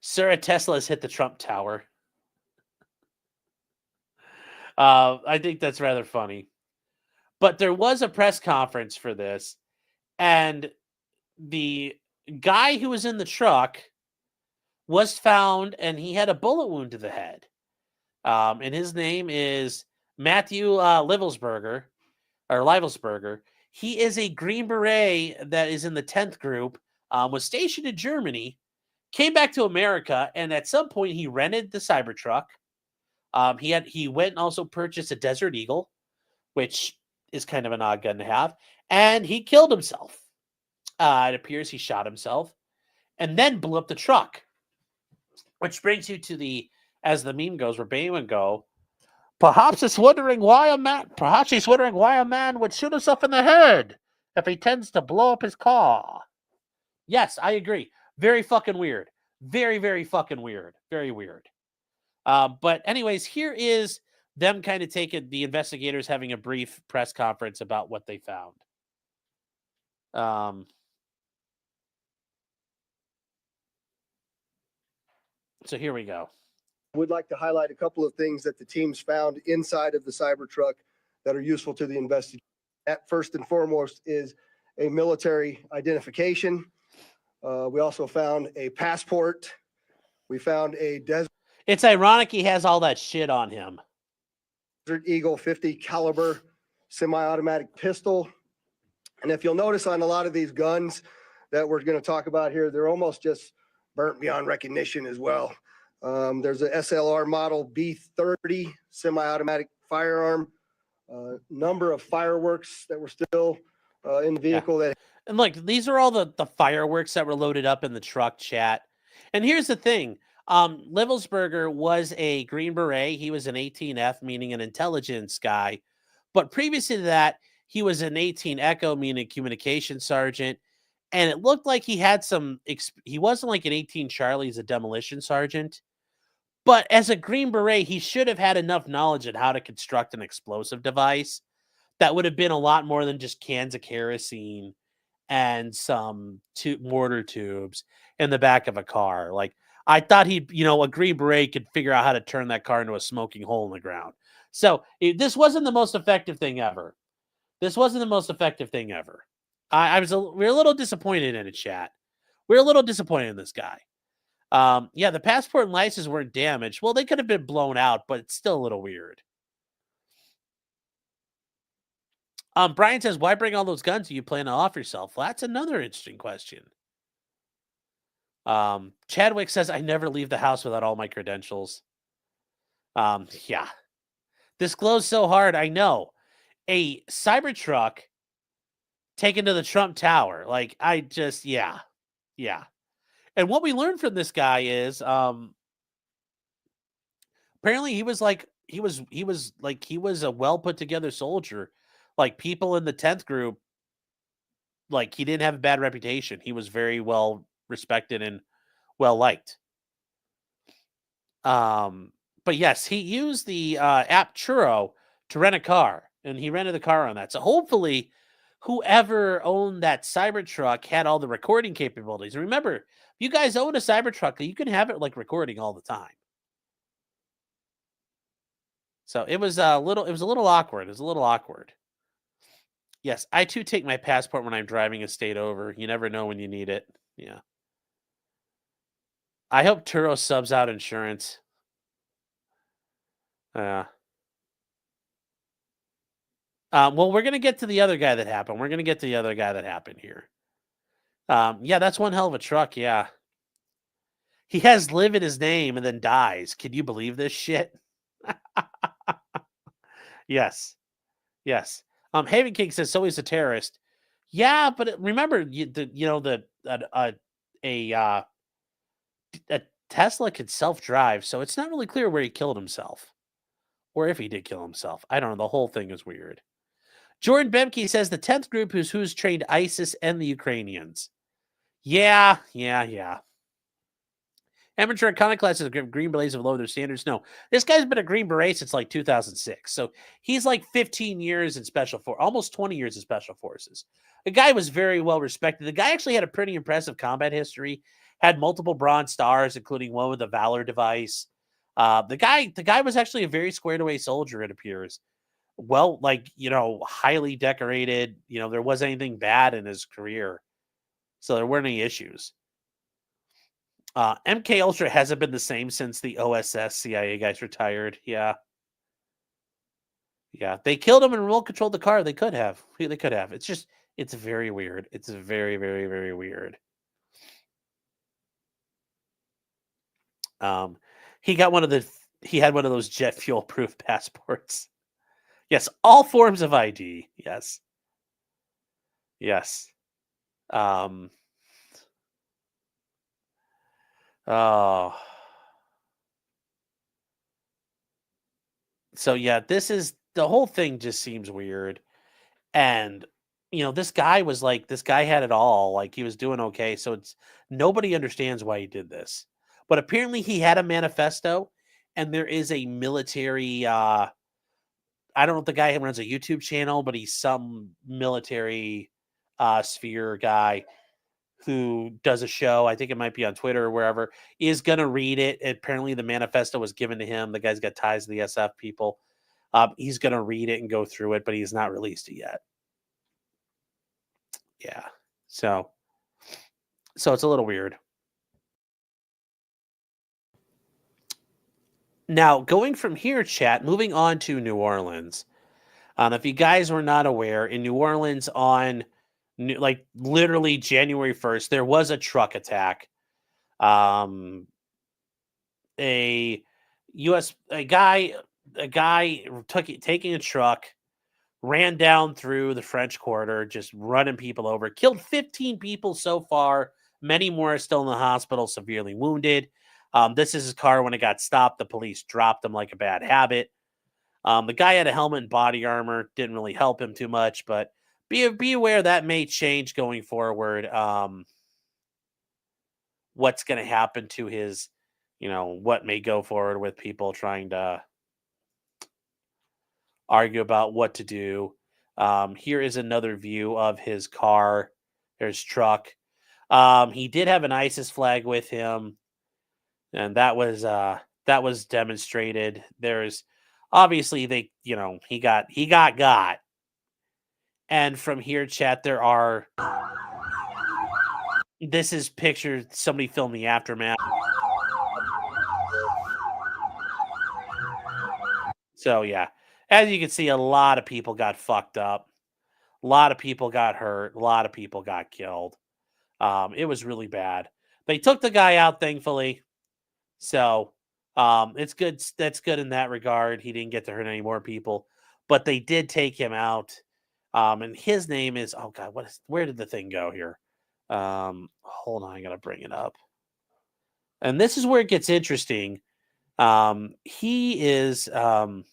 Sir, Tesla has hit the Trump Tower. I think that's rather funny. But there was a press conference for this, and the guy who was in the truck was found, and he had a bullet wound to the head. And his name is Matthew Livelsberger. He is a Green Beret that is in the 10th group, was stationed in Germany, came back to America, and at some point he rented the Cybertruck. He went and also purchased a Desert Eagle, which is kind of an odd gun to have, and he killed himself. It appears he shot himself and then blew up the truck, which brings you to the, as the meme goes, where Bayman go, perhaps he's wondering why a man would shoot himself in the head if he tends to blow up his car. Yes, I agree. Very fucking weird. Very, very fucking weird. Very weird. But anyways, here is them kind of taking the investigators having a brief press conference about what they found. So here we go. Would like to highlight a couple of things that the teams found inside of the Cybertruck that are useful to the investigation. That first and foremost is a military identification. We also found a passport. We found a Desert It's ironic he has all that shit on him. Eagle 50 caliber semi-automatic pistol. And if you'll notice on a lot of these guns that we're going to talk about here, they're almost just burnt beyond recognition as well. There's a SLR model B30 semi-automatic firearm, number of fireworks that were still in the vehicle. Yeah. And look, these are all the fireworks that were loaded up in the truck, chat. And here's the thing. Livelsberger was a Green Beret. He was an 18F, meaning an intelligence guy. But previous to that, he was an 18 Echo, meaning communication sergeant. And it looked like he had some, he wasn't like an 18 Charlie, he's a demolition sergeant. But as a Green Beret, he should have had enough knowledge on how to construct an explosive device that would have been a lot more than just cans of kerosene and some mortar tubes in the back of a car. Like, I thought a Green Beret could figure out how to turn that car into a smoking hole in the ground. So this wasn't the most effective thing ever. We were a little disappointed in it, chat. We're a little disappointed in this guy. Yeah, the passport and license weren't damaged. Well, they could have been blown out, but it's still a little weird. Brian says, why bring all those guns? Do you plan to off yourself? Well, that's another interesting question. Chadwick says, I never leave the house without all my credentials. Yeah. This glows so hard. I know. A Cybertruck taken to the Trump Tower. Like, yeah. And what we learned from this guy is, apparently he was a well put together soldier. Like, people in the 10th group, like, he didn't have a bad reputation. He was very well respected and well liked. But yes, he used the app Churro to rent a car, and he rented the car on that. So hopefully whoever owned that Cybertruck had all the recording capabilities. And remember, if you guys own a Cybertruck, you can have it like recording all the time. So it was a little awkward. Yes, I too take my passport when I'm driving a state over. You never know when you need it. Yeah. I hope Turo subs out insurance. Well, we're going to get to the other guy that happened. Here. Yeah, that's one hell of a truck. Yeah. He has live in his name and then dies. Can you believe this shit? Yes. Haven King says, so he's a terrorist. Yeah, but remember, a Tesla could self-drive, so it's not really clear where he killed himself. Or if he did kill himself. I don't know. The whole thing is weird. Jordan Bemke says the 10th group who's trained ISIS and the Ukrainians. Yeah. Amateur iconoclasts of Green Berets have lowered their standards. No, this guy's been a Green Beret since like 2006. So he's like 15 years in Special Forces, almost 20 years in Special Forces. The guy was very well respected. The guy actually had a pretty impressive combat history, had multiple Bronze Stars, including one with a Valor device. The guy was actually a very squared away soldier, it appears. Well, like, highly decorated. There wasn't anything bad in his career. So there weren't any issues. MK Ultra hasn't been the same since the OSS CIA guys retired. Yeah. They killed him and remote controlled the car. They could have. It's very weird. It's very, very, very weird. He had one of those jet fuel proof passports. Yes, all forms of ID. Yes. Oh. So yeah, the whole thing just seems weird. And this guy had it all. Like, he was doing okay. So nobody understands why he did this. But apparently he had a manifesto, and there is a military I don't know if the guy who runs a YouTube channel, but he's some military sphere guy who does a show. I think it might be on Twitter or wherever, is going to read it. Apparently the manifesto was given to him. The guy's got ties to the SF people. He's going to read it and go through it, but he's not released it yet. Yeah. So it's a little weird. Now, going from here, chat, moving on to New Orleans. If you guys were not aware, in New Orleans on literally January 1st, there was a truck attack. A guy taking a truck, ran down through the French Quarter, just running people over, killed 15 people so far. Many more are still in the hospital, severely wounded. This is his car. When it got stopped, the police dropped him like a bad habit. The guy had a helmet and body armor. Didn't really help him too much, but be aware that may change going forward. What's going to happen to his, what may go forward with people trying to argue about what to do. Here is another view of his car. There's truck. He did have an ISIS flag with him, and that was demonstrated. There's obviously he got. And from here, chat, this is picture somebody filmed the aftermath. So yeah, as you can see, a lot of people got fucked up. A lot of people got hurt. A lot of people got killed. It was really bad. They took the guy out, thankfully. So it's good. That's good in that regard. He didn't get to hurt any more people, but they did take him out. And his name is, oh God, where did the thing go here? Hold on, I gotta bring it up. And this is where it gets interesting. He is, when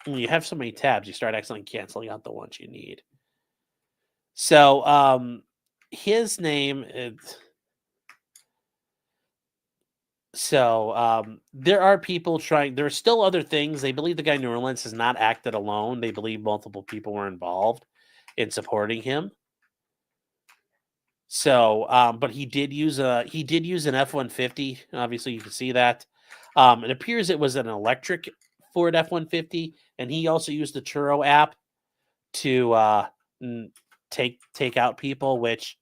you have so many tabs, you start accidentally canceling out the ones you need. So, his name is, there are people trying, there are still other things. They believe the guy in New Orleans has not acted alone. They believe multiple people were involved in supporting him. So, but he did use an F-150. Obviously, you can see that. It appears it was an electric Ford F-150, and he also used the Turo app to take out people, which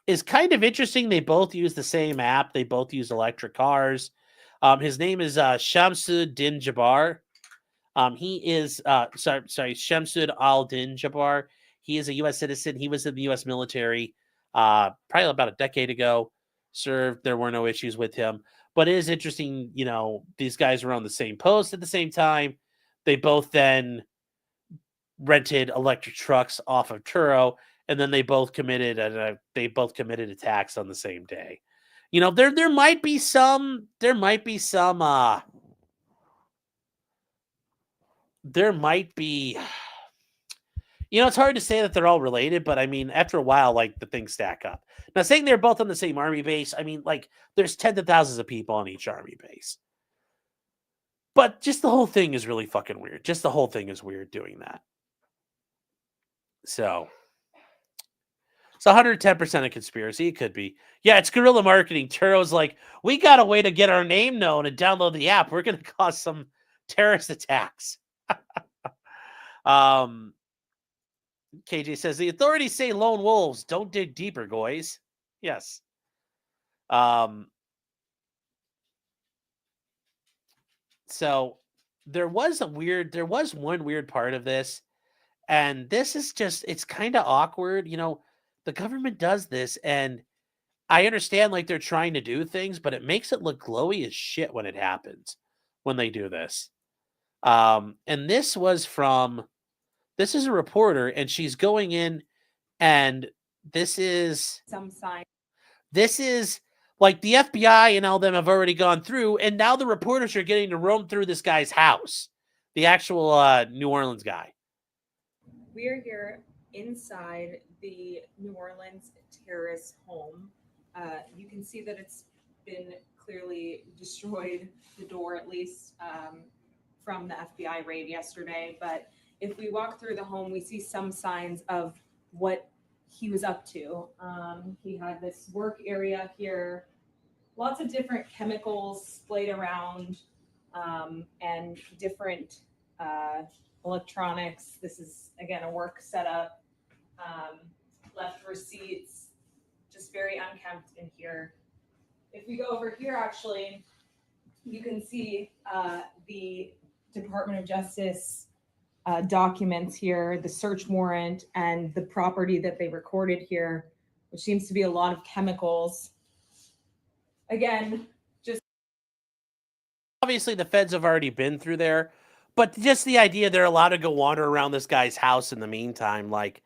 is kind of interesting. They both use the same app. They both use electric cars. His name is Shamsud Din Jabbar. He is Shamsud al-Din Jabbar. He is a U.S. citizen. He was in the U.S. military probably about a decade ago. Served. There were no issues with him. But it is interesting, these guys were on the same post at the same time. They both then rented electric trucks off of Turo, and then they both committed attacks on the same day. There might be some You know, it's hard to say that they're all related, but I mean, after a while, like the things stack up. Now, saying they're both on the same army base, I mean, like there's tens of thousands of people on each army base. But just the whole thing is really fucking weird. Just the whole thing is weird doing that. So it's 110% a conspiracy. It could be. Yeah, it's guerrilla marketing. Turo's like, we got a way to get our name known and download the app. We're going to cause some terrorist attacks. KJ says, the authorities say lone wolves. Don't dig deeper, guys. Yes. So there was one weird part of this. And this is just, it's kind of awkward. You know, the government does this, and I understand like they're trying to do things, but it makes it look glowy as shit when it happens, when they do this. And this is a reporter, and she's going in, and this is some sign. This is like the FBI and all them have already gone through, and now the reporters are getting to roam through this guy's house, the actual New Orleans guy. We are here inside the New Orleans terrorist home. You can see that it's been clearly destroyed, the door at least, from the FBI raid yesterday. But if we walk through the home, we see some signs of what he was up to. He had this work area here, lots of different chemicals splayed around, and different electronics. This is, again, a work setup. Left receipts, just very unkempt in here. If we go over here, actually, you can see the Department of Justice documents here, the search warrant, and the property that they recorded here, which seems to be a lot of chemicals. Again, just obviously the feds have already been through there, but just the idea they're allowed to go wander around this guy's house in the meantime, like,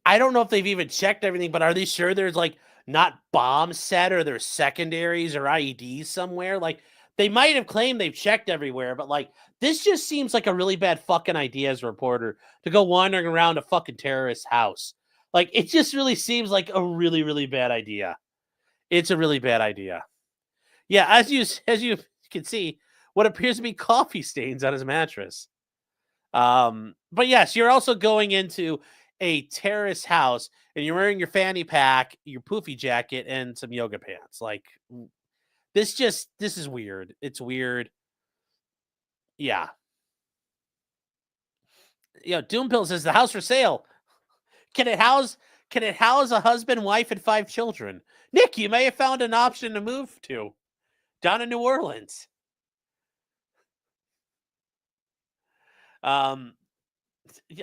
I don't know if they've even checked everything, but are they sure there's like not bombs set or there's secondaries or IEDs somewhere? Like, they might have claimed they've checked everywhere, but like, this just seems like a really bad fucking idea as a reporter to go wandering around a fucking terrorist house. Like, it just really seems like a really, really bad idea. It's a really bad idea. Yeah, as you can see, what appears to be coffee stains on his mattress. But yes, you're also going into a terrorist house and you're wearing your fanny pack, your poofy jacket, and some yoga pants. Like, this is weird. It's weird. Yeah. You know, Doompill says the house for sale. Can it house a husband, wife, and 5 children? Nick, you may have found an option to move to down in New Orleans.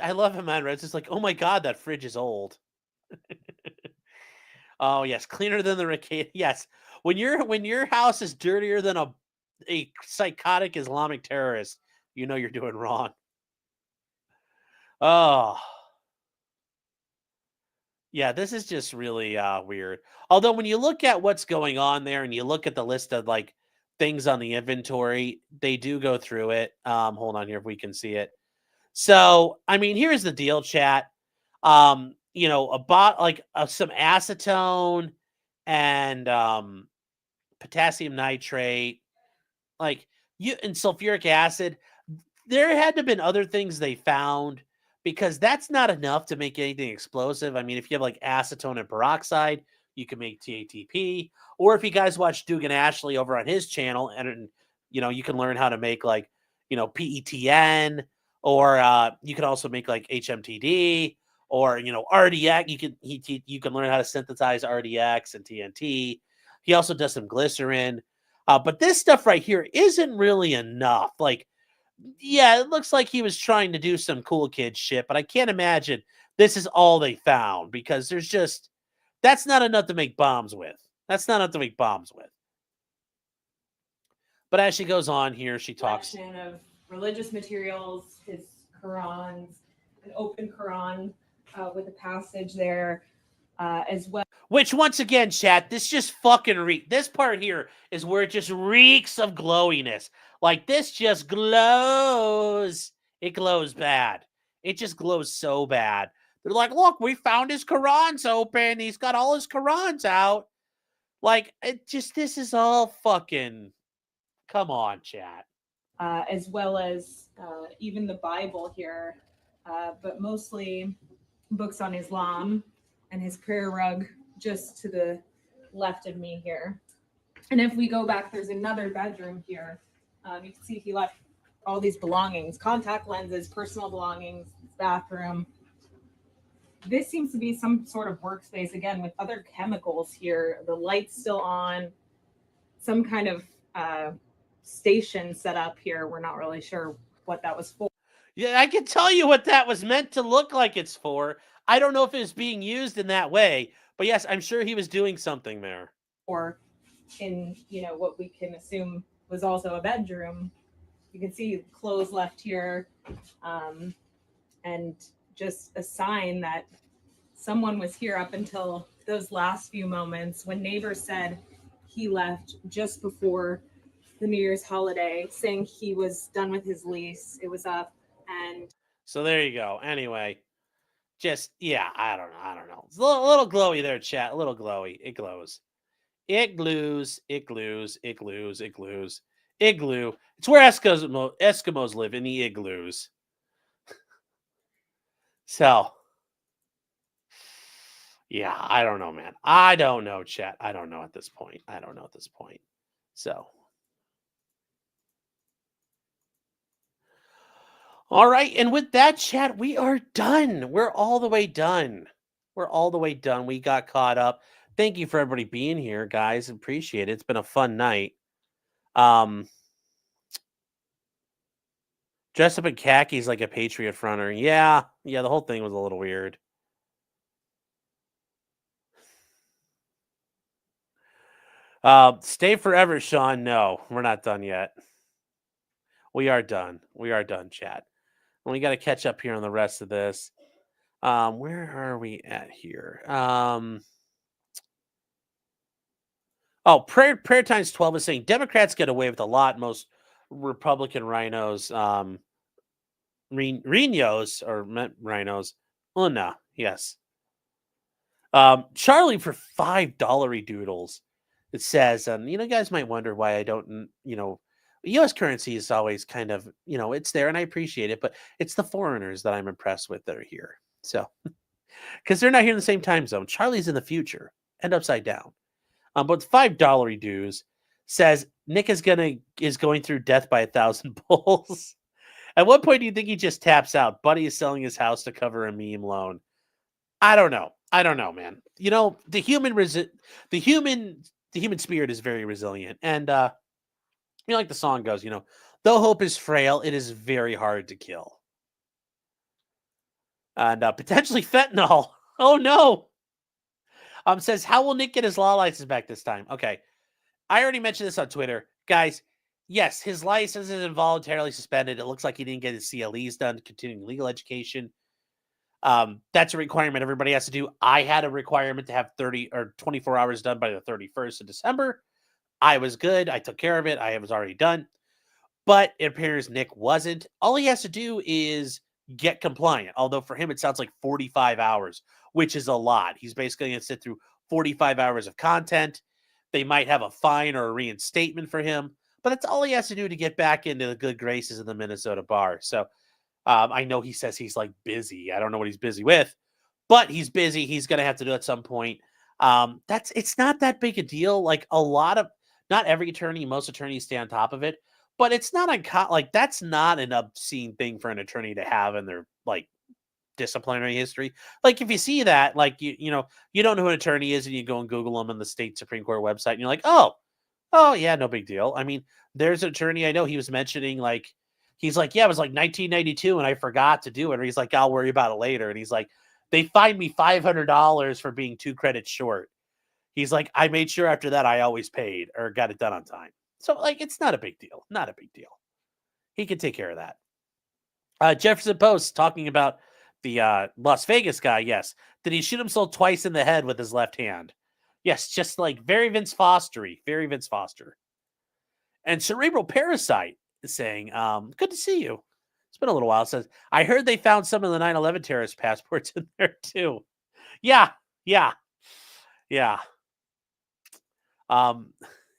I love him on Red. It's just like, oh my god, that fridge is old. Oh yes, cleaner than the Rekeita. Yes, when your house is dirtier than a psychotic Islamic terrorist, you know you're doing wrong. Oh, yeah, this is just really weird. Although when you look at what's going on there and you look at the list of like things on the inventory, they do go through it. Hold on here if we can see it. So, I mean, here's the deal, chat. You know, some acetone and potassium nitrate, and sulfuric acid. There had to have been other things they found, because that's not enough to make anything explosive. I mean, if you have like acetone and peroxide, you can make TATP. Or if you guys watch Dugan Ashley over on his channel, and you know, you can learn how to make like, you know, PETN, or you can also make like HMTD, or, you know, RDX. You can learn how to synthesize RDX and TNT. He also does some glycerin. But this stuff right here isn't really enough. Like, yeah, it looks like he was trying to do some cool kid shit, but I can't imagine this is all they found, because that's not enough to make bombs with. That's not enough to make bombs with. But as she goes on here, she talks of religious materials, his Qurans, an open Quran with a passage there as well. Which, once again, chat, this just fucking this part here is where it just reeks of glowiness. Like, this just glows. It glows bad. It just glows so bad. They're like, look, we found his Qurans open. He's got all his Qurans out. Like, this is all fucking, come on, chat. As well as even the Bible here, but mostly books on Islam, and his prayer rug just to the left of me here. And if we go back, there's another bedroom here. You can see he left all these belongings, contact lenses, personal belongings, bathroom. This seems to be some sort of workspace, again, with other chemicals here. The light's still on, some kind of station set up here. We're not really sure what that was for. Yeah, I can tell you what that was meant to look like it's for. I don't know if it was being used in that way, but yes, I'm sure he was doing something there. Or in, what we can assume was also a bedroom. You can see clothes left here, and just a sign that someone was here up until those last few moments when neighbors said he left just before the New Year's holiday, saying he was done with his lease. It was up. And so there you go. Anyway, just, yeah, I don't know. It's a little glowy there, chat. A little glowy. It glows. It glues. It glues. It glues. It glues. Igloo. It's where Eskimos live, in the igloos. So, yeah, I don't know, man. I don't know, chat. I don't know at this point. So, all right. And with that, chat, we are done. We're all the way done. We got caught up. Thank you for everybody being here, guys. Appreciate it. It's been a fun night. Dressed up in khakis like a Patriot fronter. Yeah, the whole thing was a little weird. Stay forever, Sean. No, we're not done yet. We are done, chat. And we got to catch up here on the rest of this. Where are we at here? Prayer Times 12 is saying Democrats get away with a lot. Most Republican rhinos, rhinos, Una, yes. Charlie for $5 doodles. It says, you guys might wonder why I don't, U.S. currency is always kind of, it's there and I appreciate it, but it's the foreigners that I'm impressed with that are here. So, because they're not here in the same time zone. Charlie's in the future and upside down. But $5 dues says Nick is going through death by 1,000 bulls. At what point do you think he just taps out? Buddy is selling his house to cover a meme loan. I don't know, man. The human spirit is very resilient, and like the song goes, though hope is frail, it is very hard to kill. And potentially fentanyl. Oh no. Says, how will Nick get his law license back this time? Okay, I already mentioned this on Twitter, guys. Yes, his license is involuntarily suspended. It looks like he didn't get his CLEs done, continuing legal education. That's a requirement everybody has to do. I had a requirement to have 30 or 24 hours done by the 31st of December. I was good. I took care of it. I was already done. But it appears Nick wasn't. All he has to do is get compliant. Although for him, it sounds like 45 hours, which is a lot. He's basically going to sit through 45 hours of content. They might have a fine or a reinstatement for him, but that's all he has to do to get back into the good graces of the Minnesota bar. So I know he says he's like busy. I don't know what he's busy with, but he's busy. He's going to have to do it at some point. It's not that big a deal. Like not every attorney, most attorneys stay on top of it, but it's not that's not an obscene thing for an attorney to have in their disciplinary history. Like if you see that, you don't know who an attorney is and you go and Google them on the state Supreme Court website and you're like, oh yeah, no big deal. I mean, there's an attorney I know, he was mentioning he's like, yeah, it was 1992 and I forgot to do it. Or he's like, I'll worry about it later. And he's like, they fined me $500 for being 2 credits short. He's like, I made sure after that I always paid or got it done on time. So it's not a big deal. Not a big deal. He can take care of that. Jefferson Post talking about the Las Vegas guy. Yes. Did he shoot himself twice in the head with his left hand? Yes. Just very Vince Foster-y. Very Vince Foster. And Cerebral Parasite is saying, good to see you. It's been a little while. It says, I heard they found some of the 9/11 terrorist passports in there too. Yeah.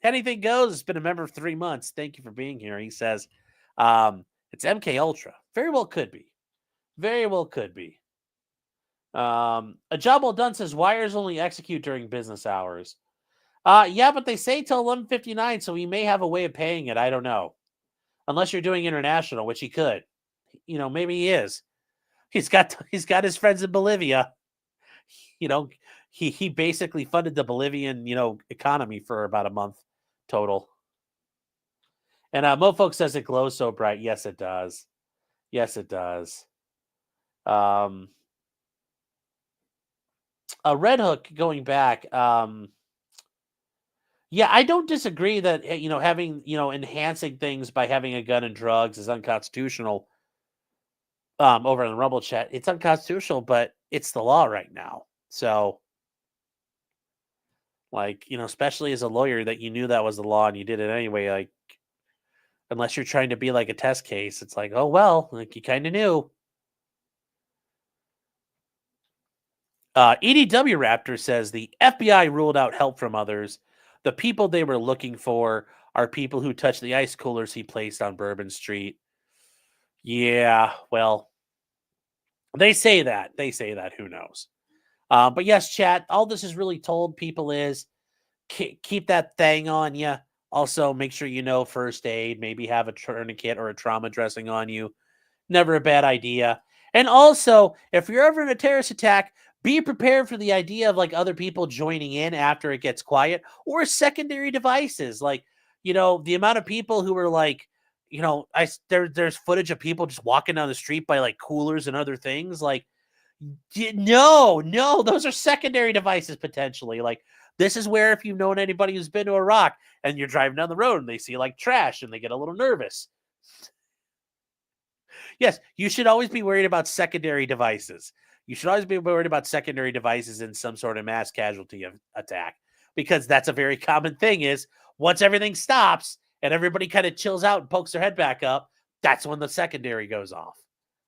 Anything goes. It's been a member of 3 months. Thank you for being here. He says, it's MK Ultra. Very well could be. Very well could be. A job well done says wires only execute during business hours. Yeah, but they say till 11:59, so he may have a way of paying it. I don't know. Unless you're doing international, which he could. Maybe he is. He's got his friends in Bolivia. He basically funded the Bolivian, economy for about a month total. And Mofolk says it glows so bright. Yes, it does. Yes, it does. A Red Hook going back. Yeah, I don't disagree that having enhancing things by having a gun and drugs is unconstitutional. Over in the Rumble chat, it's unconstitutional, but it's the law right now. So, especially as a lawyer, that you knew that was the law and you did it anyway. Unless you're trying to be like a test case, it's like, oh well, you kind of knew. EDW Raptor says the FBI ruled out help from others. The people they were looking for are people who touched the ice coolers he placed on Bourbon Street. Yeah, well, they say that. Who knows? But yes, chat, all this has really told people is keep that thing on you. Also, make sure first aid. Maybe have a tourniquet or a trauma dressing on you. Never a bad idea. And also, if you're ever in a terrorist attack, be prepared for the idea of other people joining in after it gets quiet, or secondary devices. The amount of people who were there's footage of people just walking down the street by coolers and other things. No, those are secondary devices potentially. This is where, if you've known anybody who's been to Iraq and you're driving down the road and they see trash and they get a little nervous. Yes, you should always be worried about secondary devices. You should always be worried about secondary devices in some sort of mass casualty attack, because that's a very common thing. Is once everything stops and everybody kind of chills out and pokes their head back up, that's when the secondary goes off.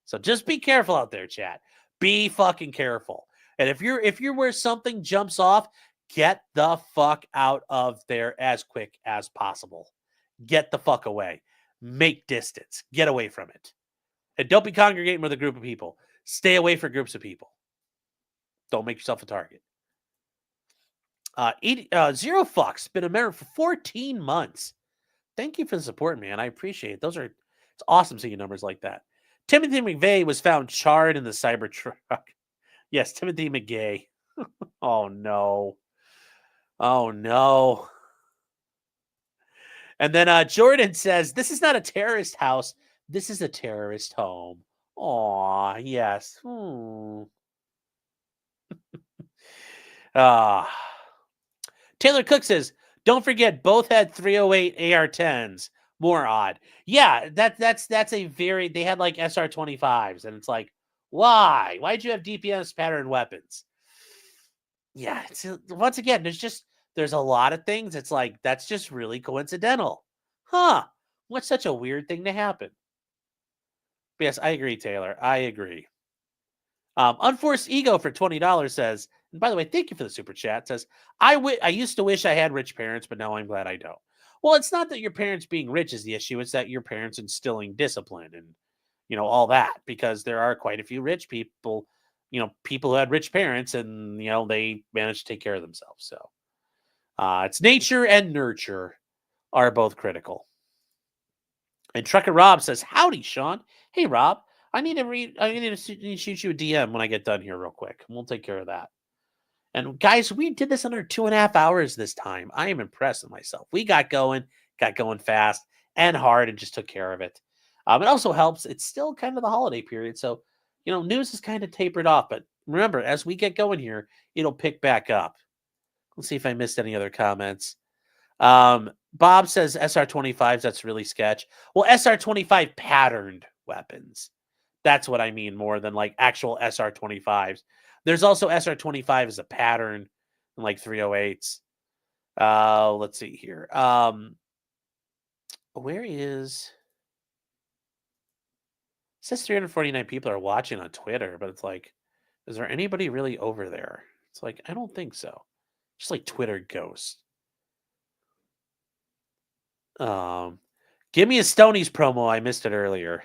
So just be careful out there, chat. Be fucking careful. And if you're where something jumps off, get the fuck out of there as quick as possible. Get the fuck away. Make distance. Get away from it. And don't be congregating with a group of people. Stay away from groups of people. Don't make yourself a target. Zero Fucks, been a member for 14 months. Thank you for the support, man. I appreciate it. It's awesome seeing numbers like that. Timothy McVeigh was found charred in the Cybertruck. Yes, Timothy McGay. Oh, no. Oh, no. And then Jordan says, this is not a terrorist house. This is a terrorist home. Aw, yes. Taylor Cook says, don't forget, both had 308 AR-10s. More odd. Yeah, that's a very, they had SR-25s, and it's why? Why'd you have DPS pattern weapons? Yeah, it's, once again, there's a lot of things. It's that's just really coincidental. Huh. What's such a weird thing to happen? But yes, I agree, Taylor. I agree. Unforced Ego for $20 says, and by the way, thank you for the super chat, says, I used to wish I had rich parents, but now I'm glad I don't. Well, it's not that your parents being rich is the issue. It's that your parents instilling discipline and, all that, because there are quite a few rich people, people who had rich parents and, they managed to take care of themselves. So it's nature and nurture are both critical. And Trucker Rob says, howdy, Sean. Hey, Rob, I need to shoot you a DM when I get done here real quick. We'll take care of that. And guys, we did this under 2.5 hours this time. I am impressed with myself. We got going fast and hard and just took care of it. It also helps. It's still kind of the holiday period. So, news is kind of tapered off. But remember, as we get going here, it'll pick back up. Let's see if I missed any other comments. Bob says SR-25s, that's really sketch. Well, SR-25 patterned weapons. That's what I mean more than actual SR-25s. There's also SR-25 as a pattern in 308s. Let's see here. Where is... says 349 people are watching on Twitter, but it's like, is there anybody really over there? It's like, I don't think so. Just like Twitter ghosts. Give me a Stonies promo. I missed it earlier.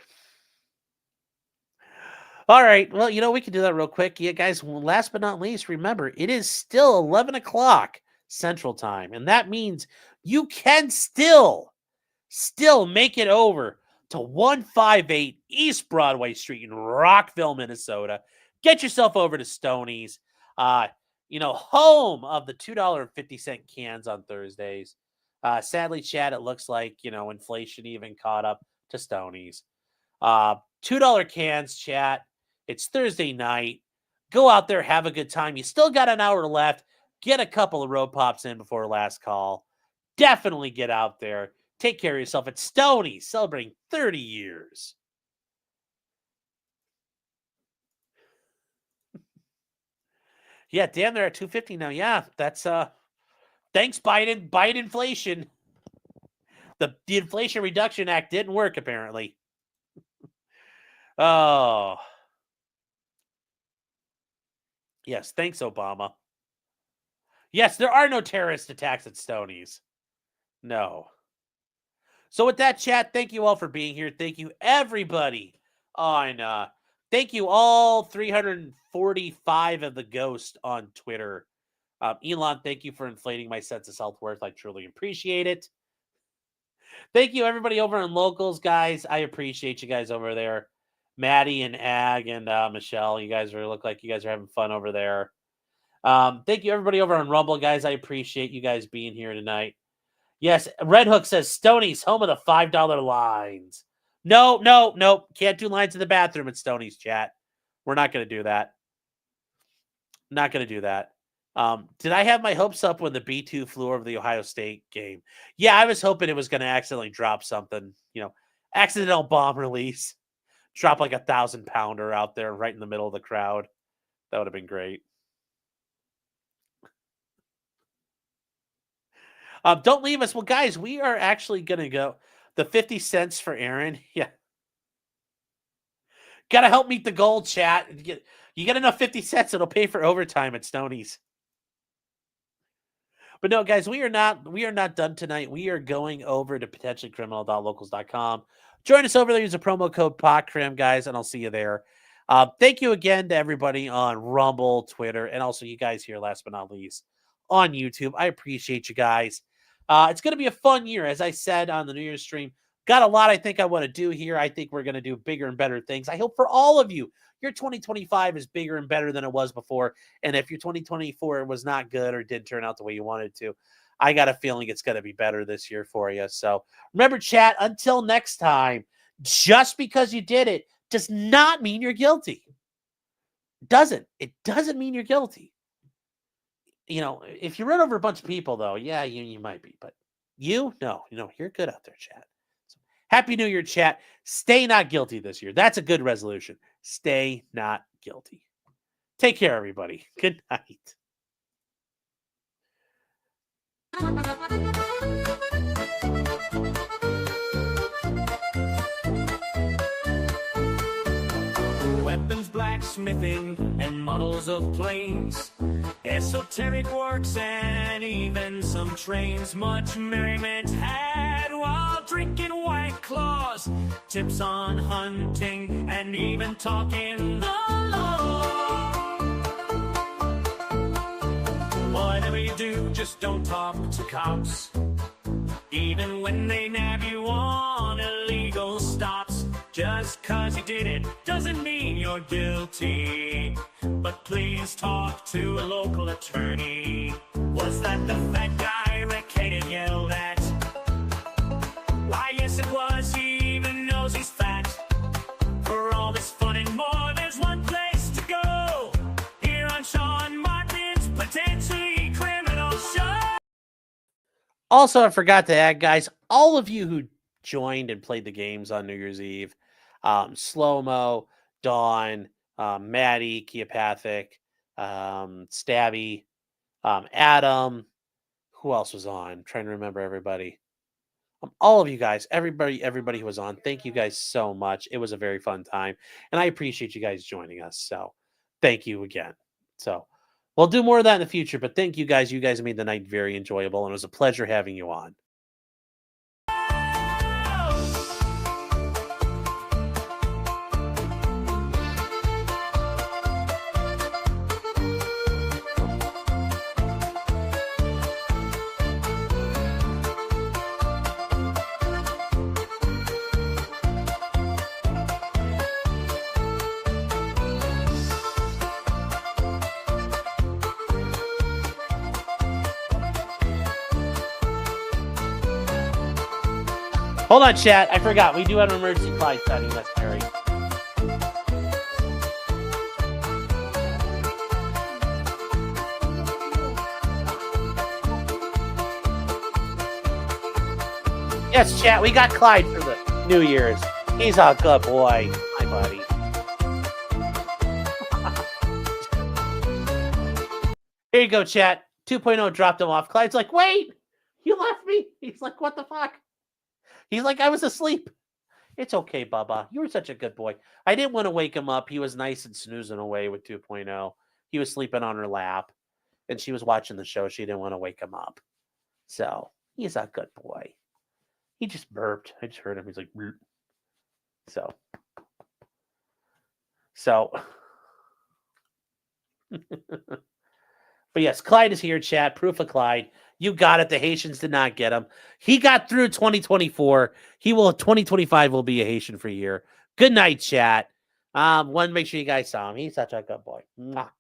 All right. Well, we can do that real quick. Yeah, guys, last but not least, remember, it is still 11 o'clock Central Time. And that means you can still make it over to 158 East Broadway Street in Rockville, Minnesota. Get yourself over to Stonies, home of the $2.50 cans on Thursdays. Sadly, Chad, it looks like, inflation even caught up to Stonies. $2 cans, chat. It's Thursday night. Go out there, have a good time. You still got an hour left. Get a couple of road pops in before last call. Definitely get out there. Take care of yourself at Stonies, celebrating 30 years. Yeah, damn, they're at 250 now. Yeah, that's thanks, Biden. Biden inflation. The Inflation Reduction Act didn't work, apparently. Oh. Yes, thanks, Obama. Yes, there are no terrorist attacks at Stonies. No. So with that, chat, thank you all for being here. Thank you, everybody. Thank you all 345 of the ghosts on Twitter. Elon, thank you for inflating my sense of self-worth. I truly appreciate it. Thank you, everybody over on Locals, guys. I appreciate you guys over there. Maddie and Ag and Michelle, you guys look like you guys are having fun over there. Thank you, everybody over on Rumble, guys. I appreciate you guys being here tonight. Yes, Red Hook says Stonies, home of the $5 lines. No. Can't do lines in the bathroom at Stonies, chat. We're not going to do that. Not going to do that. Did I have my hopes up when the B2 flew over the Ohio State game? Yeah, I was hoping it was going to accidentally drop something. Accidental bomb release. Drop like 1,000-pounder out there right in the middle of the crowd. That would have been great. Don't leave us. Well, guys, we are actually going to go. The 50 cents for Aaron. Yeah. Got to help meet the goal, chat. You get enough 50 cents, it'll pay for overtime at Stonies. But no, guys, we are not done tonight. We are going over to potentiallycriminal.locals.com. Join us over there. Use a promo code POCCRIM, guys, and I'll see you there. Thank you again to everybody on Rumble, Twitter, and also you guys here, last but not least, on YouTube. I appreciate you guys. It's going to be a fun year, as I said on the New Year's stream. Got a lot I think I want to do here. I think we're going to do bigger and better things. I hope for all of you, your 2025 is bigger and better than it was before. And if your 2024 was not good or didn't turn out the way you wanted to, I got a feeling it's going to be better this year for you. So remember, chat, until next time, just because you did it does not mean you're guilty. It doesn't mean you're guilty. If you run over a bunch of people, though, yeah, you might be. But no, you're good out there, chat. So, Happy New Year, chat. Stay not guilty this year. That's a good resolution. Stay not guilty. Take care, everybody. Good night. Weapons, blacksmithing, and models of planes, esoteric works, and even some trains. Much merriment had while drinking White Claws, tips on hunting, and even talking the law. Whatever you do, just don't talk to cops, even when they nab you on illegal stops. Just 'cause you did it doesn't mean you're guilty. But please talk to a local attorney. Was that the fat guy Rekeita yelled at? Why, yes it was, he even knows he's fat. For all this fun and more, there's one place to go. Here on Sean Martin's Potentially Criminal Show. Also, I forgot to add, guys, all of you who joined and played the games on New Year's Eve, Slow-Mo, Dawn, Maddie, Keopathic, Stabby, Adam, who else was on? I'm trying to remember everybody. All of you guys, everybody who was on, thank you guys so much. It was a very fun time, and I appreciate you guys joining us. So, thank you again. So, we'll do more of that in the future, but thank you guys. You guys made the night very enjoyable, and it was a pleasure having you on. Hold on, chat. I forgot. We do have an emergency Clyde setting necessary. Yes, chat. We got Clyde for the New Year's. He's a good boy. Hi, buddy. Here you go, chat. 2.0 dropped him off. Clyde's like, wait, you left me. He's like, what the fuck? He's like, I was asleep. It's okay, Bubba. You were such a good boy. I didn't want to wake him up. He was nice and snoozing away with 2.0. He was sleeping on her lap, and she was watching the show. She didn't want to wake him up. So, he's a good boy. He just burped. I just heard him. He's like, burp. So. But yes, Clyde is here, chat. Proof of Clyde. You got it. The Haitians did not get him. He got through 2024. 2025 will be a Haitian free year. Good night, chat. One, make sure you guys saw him. He's such a good boy. Mwah.